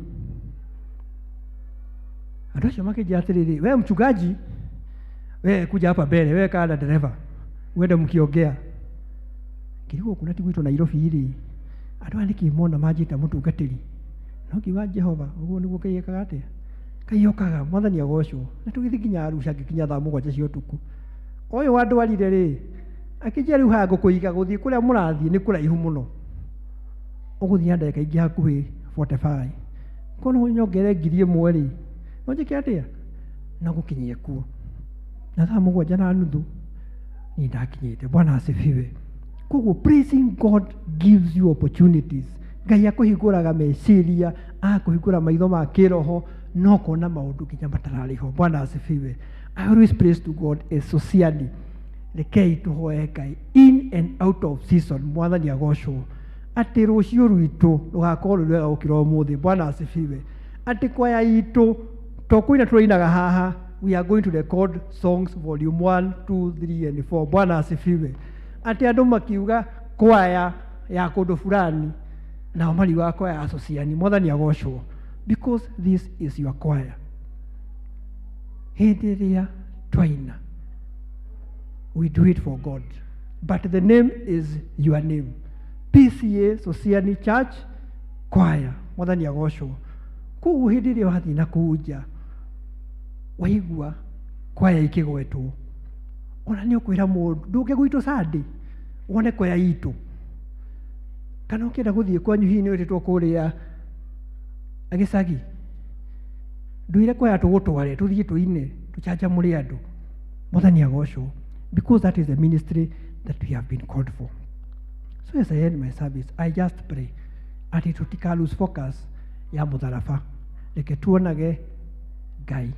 andũ acio makĩnjĩra atĩrĩrĩ, we mchungaji, we kuja hapa mbele, we kaa na dereva uende mkiongea. Ngĩrigwo kuna ti gwitũ Nairobi rĩ, andũ aya nĩkĩmona manjĩta mũtungatĩri, no ngiuga Jehova ũguo nĩguo Ngai ekaga atĩa, Ngai okaga, Mwathani agocwo. Na tũgĩthiĩ nginya Arusha ngĩkinya thaa 7 cia ũtukũ. Ũyũ wandwarire rĩ, akĩnjĩra rĩu haha ngũkũiga gũthiĩ kũrĩa mũrathiĩ nĩ kũraihu mũno, ũgũthiĩ ndagĩka ingĩ hakuhĩ 45, kono nyongere 1,000 rĩ, no njĩke atĩa, na gũkinyie kuo. Na thaa 7:30 nĩ ndakinyĩte. Bwana asifiwe. Koguo praising God gives you opportunities. Ngai akũhingũraga meciria, akũhingũra maitho ma kĩroho, no kuona maũndũ nginya matararĩho. Bwana asifiwe. I always praise to God as SOSIAN. Rekei tũhoe Ngai in and out of season. Mwathani agocwo. Atĩ rũciũ rwitũ rũgakorwo rwĩ rwega gũkĩra ũmũthĩ. Bwana asifiwe. Atĩ kwaya itũ tũkũina tũrainaga haha, we are going to record songs volume 1, 2, 3 and 4. Bwana asifiwe. Atĩ andũ makiuga kwaya ya kũndũ fulani, nao mariuga kwaya ya SOSIAN. Mwathani agocwo. Because this is your choir. Hĩndĩ ĩrĩa twaina, we do it for God, but the name is your name. P.C.E.A. SOSIAN Church Choir. Mwathani agocwo. Koguo hĩndĩ ĩrĩa wathiĩ na kũu nja waigua kwaya ikĩgwetwo, ona nĩ ũkwĩra mũndũ ndũngĩ gwitũ Sunday wone kwaya itũ, kana ũkĩenda gũthiĩ kwanyu hihi nĩ wĩtĩtwo kũrĩa gĩcagi, ndũire kwaya tũgũtware tũthiĩ tũine tũcanjamũre andũ. Mwathani agocwo. Because that is the ministry that we have been called for. So as I end my service, I just pray atĩ tũtika lose focus ya mũtharaba. Reke tuonage Ngai,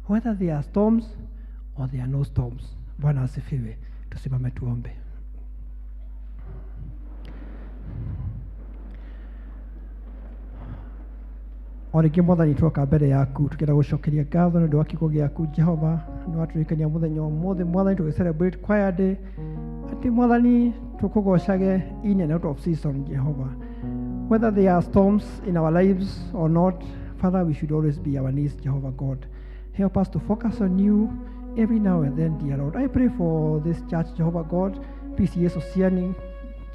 whether there are storms or there are no storms. Bwana asifiwe. Tusimame tuombe. O rĩngĩ Mwathani twoka mbere yaku tũkĩenda gũcokeria ngatho nĩ ũndũ wa kiugo gĩaku Jehova, nĩ watũririkania mũthenya ũmũthĩ Mwathani tũgĩ-celebrate choir day, atĩ Mwathani tũkũgocage in and out of season Jehova. Whether there are storms in our lives or not, Father, we should always be our knees, Jehovah God. Help us to focus on you every now and then, dear Lord. I pray for this church, Jehovah God, P.C.E.A. SOSIAN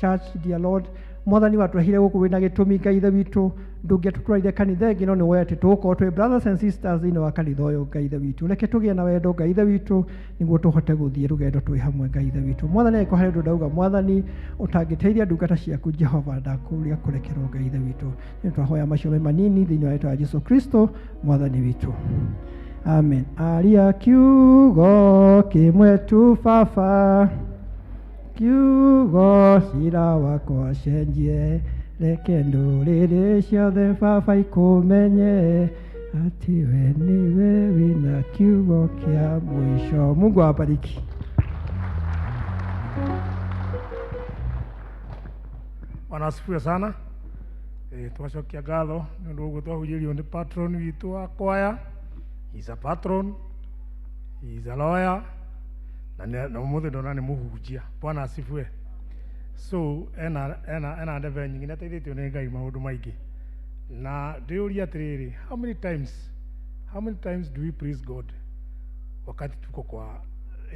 Church, dear Lord. Mwathani watwahire gũkũ wĩna gĩtũmi Ngai ithe witũ, ndũngĩatũtwarire kanitha ĩngĩ no nĩ woĩ atĩ tũgũkorwo twĩ brothers and sisters thĩinĩ wa kanitha ũyũ Ngai ithe witũ. Reke tũgĩe na wendo Ngai ithe witũ nĩguo tũhote gũthiĩ rũgendo twĩ hamwe Ngai ithe witũ. Mwathani angĩkorwo harĩ ũndũ ndauga Mwathani ũtangĩteithia ndungata ciaku Jehova, ndakũũria kũrekerwo Ngai ithe witũ. Nĩ twahoya macio me manini thĩinĩ wa rĩĩtwa rĩa Jesũ Kristo Mwathani witũ. Amen. Aria kiugo kĩmwe tu Baba, kiugo cira wakwa cenjie, reke ndũrĩrĩ ciothe Baba ikũmenye atĩ we nĩwe wĩna kiugo kĩa mũico. Mungu awabariki. Bwana asifiwe sana. Twacokia ngatho nĩ ũndũ ũguo twahunjĩrio nĩ patron witũ wa choir. He's a patron, he's a lawyer, na ũmũthĩ ndona nĩ mũhunjia. Bwana asifiwe. So ena ndebe nyingĩ na teithĩtio nĩ Ngai maũndũ maingĩ. Na ndĩũria atĩrĩrĩ, how many times do we praise God wakati tuko kwa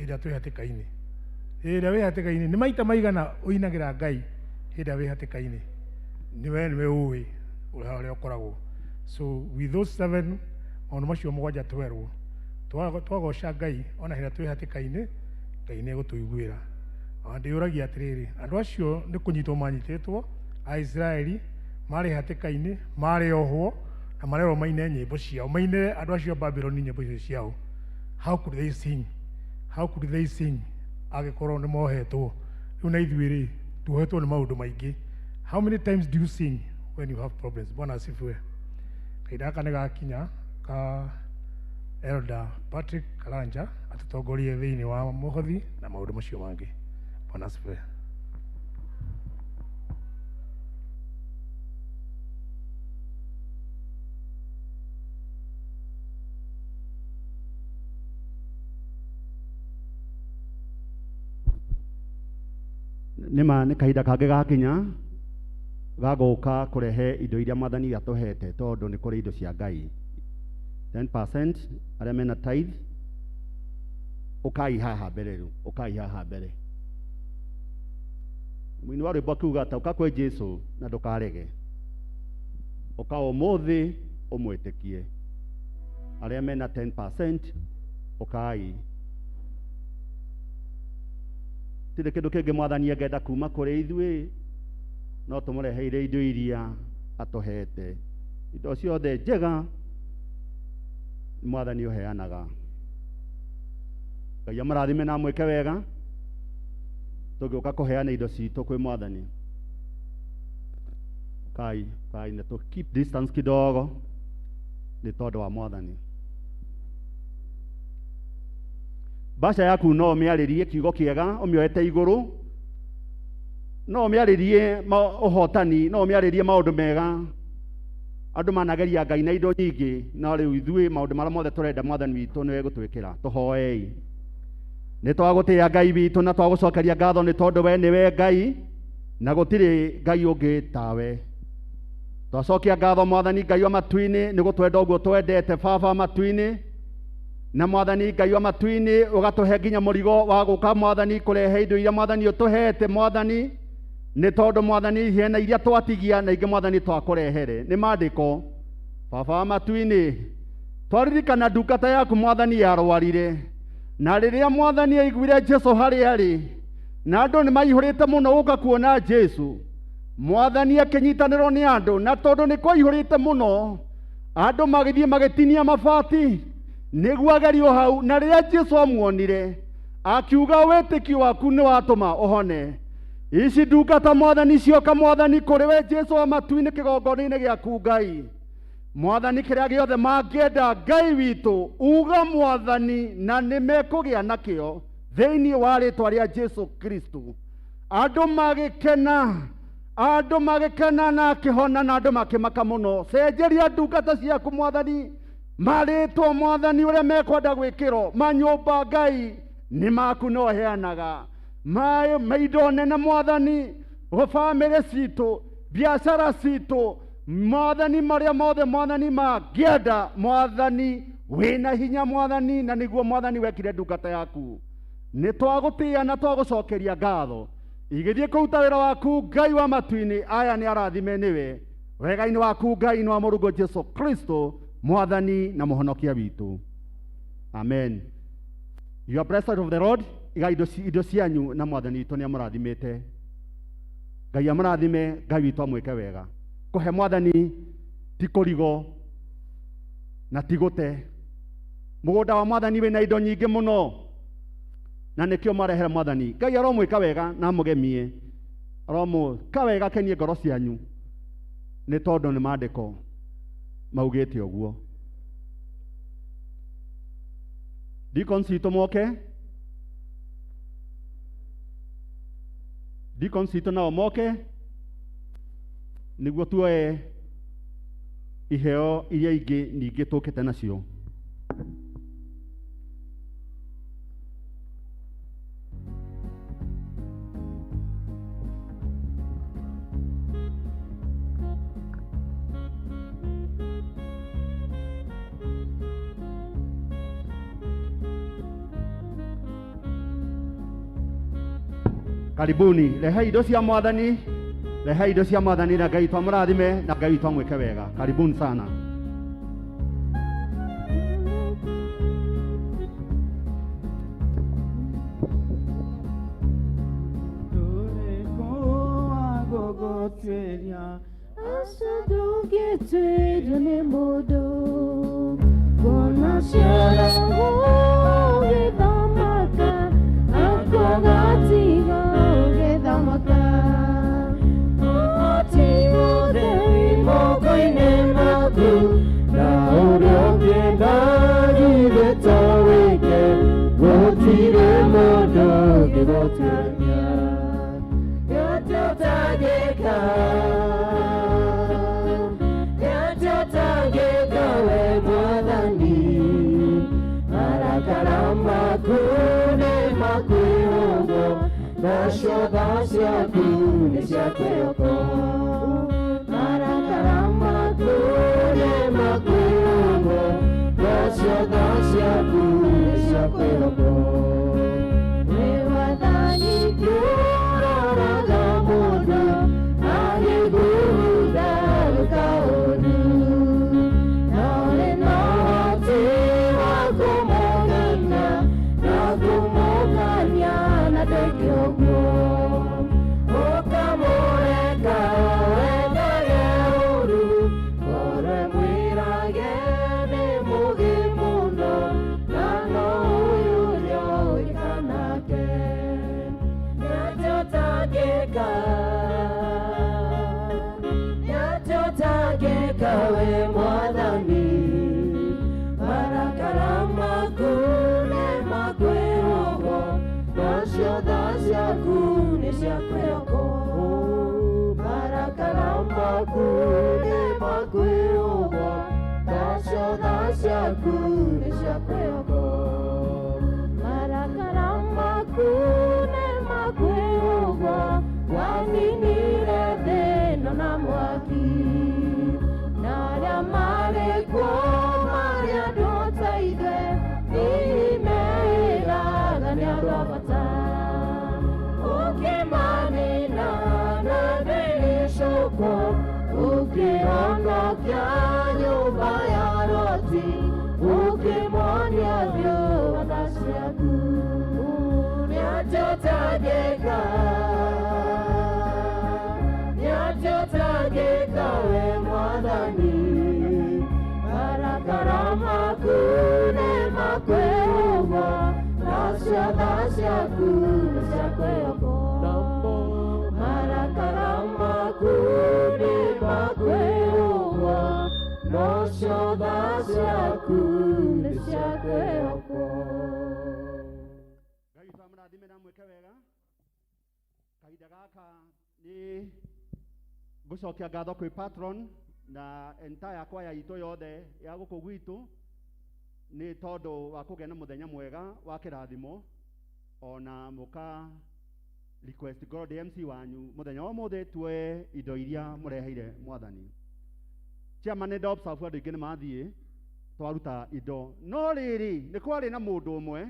ĩrĩa twĩ hatĩka-inĩ? Ĩrĩa wĩ hatĩka-inĩ nĩ maita maigana ũinagĩra Ngai ĩrĩa wĩ hatĩka-inĩ? Nĩwe ũĩ ũrĩa ũkoragwo. So with those 7 maũndũ macio 7 twerwo, twagoca Ngai ona hĩndĩ twĩ hatĩka-inĩ, Ngai nĩ egũtũiguĩra. Ndĩũragia atĩrĩrĩ, andũ acio nĩ kũnyitwo manyitĩtwo, Aisiraeli marĩ hatĩka-inĩ, marĩ ohwo na marerwo maine nyĩmbo ciao, mainĩre andũ acio a Babyloni nyĩmbo icio ciao. How could they sing? How could they sing agĩkorwo nĩ mohetwo rĩu na ithuĩ rĩ tuohetwo nĩ maũndũ maingĩ. How many times do you sing when you have problems? Bwana asifiwe. Kaidaka nĩ gakinya ka Elder Patrick Karanja atutongorie thĩinĩ wa mũhothi na maũndũ macio mangĩ. Bwana asifiwe. Nĩma nĩ kahinda kangĩ gakinya gagoka kũrehe indo iria Mwathani atũhete tondũ nĩ kũrĩ indo cia Ngai. 10% arĩa mena tithe ũkai haha mbere rĩu, ũkai haha mbere. Mũini wa rwĩmbo akiuga ta ũka kwĩ Jesũ na ndũkarege, ũka ũmũthĩ ũmwĩtĩkie. Arĩa mena 10% ũkai. Tire kĩndũ kĩngĩ Mwathani angĩenda kuma kũrĩ ithuĩ no tũmũreheire indo iria atũhete. Indo ciothe njega Mwathani ũheanaga. Ngai amũrathime na mwĩke wega tũgĩũka kũheana indo citũ kwĩ Mwathani. Kai na to keep distance kidogo nĩ tondũ wa Mwathani. Basha yaku no ũmĩarĩrie kiugo kĩega ũmĩoete igũrũ, no ũmĩarĩrie ũhotani, no ũmĩarĩrie maũndũ mega. Andũ manageria Ngai na indo nyingĩ, no rĩu ithuĩ maũndũ marĩa mothe tũrenda Mwathani witũ nĩwe gũtwĩkĩra. Tũhoei. Nĩ twagũtĩĩa Ngai witũ na twagũcokeria ngatho nĩ tondũ we nĩwe Ngai na gũtirĩ Ngai ũngĩ tawe. Twacokia ngatho Mwathani Ngai wa matu-inĩ nĩ gũtwenda ũguo twendete Baba matu-inĩ, na Mwathani Ngai wa matu-inĩ ũgatũhe nginya mũrigo wa gũka Mwathani kũrehe indo iria Mwathani ũtũhete Mwathani, nĩ tondũ Mwathani hena iria twatigia na ingĩ Mwathani twakũrehere. Nĩ maandĩko Baba wa matu-inĩ, twaririkana ndungata yaku Mwathani yarwarire, na rĩrĩa Mwathani aiguire Jesũ harĩa arĩ na andũ nĩ maihũrĩte mũno gũka kuona Jesũ, Mwathani akĩnyitanĩrwo nĩ andũ, na tondũ nĩ kwaihũrĩte mũno andũ magĩthiĩ magĩtinia mabati nĩguo agerio hau, na rĩrĩa Jesũ amuonire akiuga wĩtĩkio waku nĩ watũma ũhone. Ici ndungata Mwathani cioka Mwathani kũrĩ we Jesũ wa matu-inĩ kĩgongona-inĩ gĩaku Ngai. Mwathani kĩrĩa gĩothe mangĩenda Ngai witũ uga Mwathani, na nĩ mekũgĩa nakĩo thĩinĩ wa rĩĩtwa rĩa Jesũ Kristo. Andũ magĩkena na akĩhona na andũ makĩmaka mũno. Cenjeria ndungata ciaku Mwathani marĩtwo Mwathani ũrĩa mekwenda gwĩkĩrwo manyũmba Ngai nĩ maku no heanaga. Maindo nene Mwathani famĩlĩ citũ, biacara citũ Mwathani, marĩa mothe Mwathani mangĩenda Mwathani wĩna hinya Mwathani, na nĩguo Mwathani wekire ndungata yaku. Nĩ twagũtĩĩa na twagũcokeria ngatho igĩthiĩ kũruta wĩra waku Ngai wa matu-inĩ. Aya nĩ arathime nĩwe wega-inĩ waku Ngai nĩ wa mũrungu Jesũ Kristo Mwathani na mũhonokia witũ. Amen. You are blessed of the Lord. Iga indo cianyu na Mwathani witũ nĩ amũrathimĩte. Ngai amũrathime, Ngai witũ amwĩke wega. Kũhe Mwathani ti kũrigo na ti gũte. Mũgũnda wa Mwathani wĩna indo nyingĩ mũno, na nĩkĩo marehera Mwathani. Ngai aromwĩka wega na mũgemie, aromũka wega kenie ngoro cianyu, nĩ tondũ nĩ maandĩko maugĩte ũguo. Deacons citũ moke, deacons citũ nao moke nĩguo tuoe iheo iria ingĩ ningĩ tũkĩte nacio. Karibuni, rehe indo cia Mwathani, rehe indo cia Mwathani na Ngai twamũrathime na Ngai twamwĩke wega. Karibuni sana. Bona gũtirĩ mũndũ ũngĩgũtuĩria nĩatĩ ũtangĩka nĩatĩ ũtangĩka we Mwathani marakara maku nĩ makwĩhũgwo nacio tha ciaku nĩ cia kwĩhoko marakara maku nĩ makwĩhũgwo nacio tha ciaku nĩ cia kwĩhoko nĩ Wathani kĩũroraga mũndũ agĩkũhunda gĩkaũru na ũrĩ na ũhoti wa kũmũgania na kũmũkania na ndĩngĩ ũguo ũkamũreka wendage ũru kore mwĩrage nĩ mũgĩ mũno na no ũyũ ũrĩa ũika nake nĩatĩ ũtangĩka nĩatĩ ũtangĩka we Mwathani marakara maku nĩ makwĩhũgwo nacio tha ciaku nĩ cia kwĩhoko marakara maku nĩ makwĩhũgwo nacio tha ciaku nĩ cia kwĩhoko marakara maku nĩ makwĩhũgwo waninire thĩ ĩno na mwaki na arĩa marĩ kuo marĩ andũ ta ithuĩ hihi meĩraga nĩ andũ a bata ũkĩmanina na ndĩrĩcũkwo ũkĩhonokia nyũmba ya Loti ũkĩmonia thiũa tha ciaku nĩatĩ ũtangĩka nĩatĩ ũtangĩka we Mwathani marakara maku nĩ makwĩhũgwo nacio tha ciaku nĩ cia kwĩhoko marakara maku nĩ makwĩhũgwo nacio tha ciaku nĩ cia kwĩhoko Ngai twamũrathime na mwĩke wega kahinda gaka nĩ ngũcokia ngatho kwĩ patron na entire kwaya itũ yothe ya gũkũ gwitũ nĩ tondũ wa kũgĩa na mũthenya mwega wa kĩrathimo ona mũka request God MC wanyu mũthenya wa mũthĩ tuoe indo iria mũreheire Mwathani chairman nĩ ndobsafu andũ aingĩ nĩ mathiĩ twaruta indo no rĩrĩ nĩ kwarĩ na mũndũ ũmwe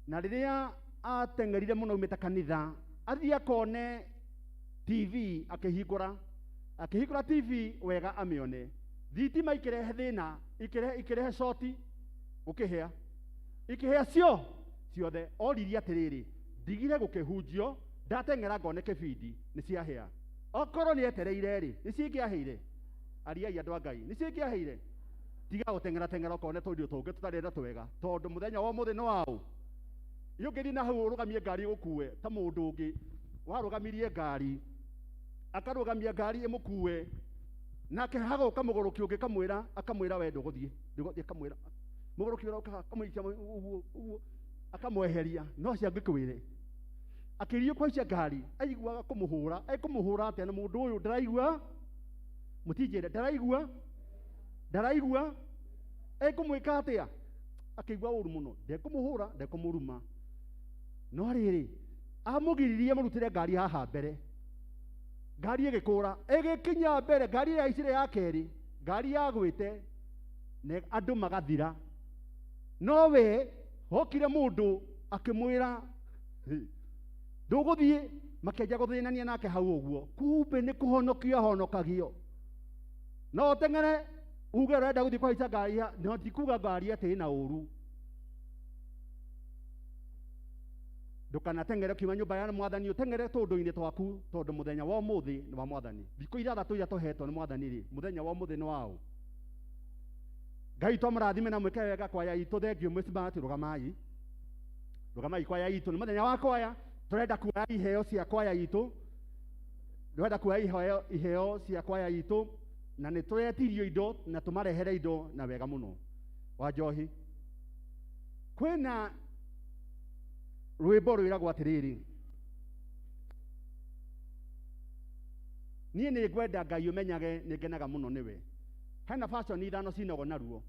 na rĩrĩa ateng'erire mũno umĩte kanitha athiĩ akone TV akĩhingũra TV wega amĩone thitima ikĩrehe thĩna ikĩrehe shoti gũkĩhĩa ikĩhĩa ciothe oririe atĩrĩrĩ ndigire gũkĩhunjio ndateng'era ngone kĩbindi nĩ ciahĩa okorwo nĩ etereire-rĩ nĩ cingĩahĩire ariai andũ a Ngai nĩ cingĩahĩire tiga gũteng'era okone tũndio tũngĩ tũtarĩ na twega tondũ mũthenya wa mũthĩ nĩ waũ yũngĩthiĩ na hau ũrũgamie ngari gũkue ta mũndũ ũngĩ warũgamirie ngari akarũgamia ngari ĩmũkue nake hagũka mũgũrũki ũngĩ akamwĩra we ndũgũthiĩ akamwĩra mũgũrũki ũroka akamũikia ũguo akamweheria no ciangĩkwĩre akĩrio kwaicia ngari aiguaga kũmũhũra atĩa na mũndũ ũyũ ndaraigua mũtinjĩre ndaraigua ekũmwĩka atĩa akĩigua ũru mũno ndekũmũhũra ndekũmũruma no rĩrĩ amũgiririe mũrutĩre ngari haha mbere ngari ĩgĩkũra ĩgĩkinya mbere ngari ya icire ya kerĩ ngari yagwĩte na andũ magathira no we hokire mũndũ akĩmwĩra ndũgũthiĩ makĩanjia gũthĩnania nake hau ũguo kumbe nĩ kũhonokio ahonokagio no teng'ere uge ũrenda gũthiĩ kũhaica ngari no tikuga ngari atĩ ĩna ũru ndũkanateng'ere kiuma nyũmba ya Mwathani ũteng'ere tũndũ-inĩ twaku tondũ mũthenya wa ũmũthĩ nĩ wa Mwathani thikũ ithathatũ iria tũhetwo nĩ Mwathani-rĩ mũthenya wa ũmũthĩ nĩ waũ Ngai twamũrathime na mwĩke wega kwaya itũ thengio mwĩcimati rũgamai kwaya itũ nĩ mũthenya wa kwaya tũrenda kuoya iheo cia kwaya itũ iheo cia kwaya itũ na nĩ tũretirio indo na tũmarehere indo na wega mũno wa njohi kwĩna rwimbo rwiragwo atiriri niĩ nĩ ngwenda Ngai ũmenyage nĩ ngenaga mũno nĩwe hena fashion ithano cinagwo naruo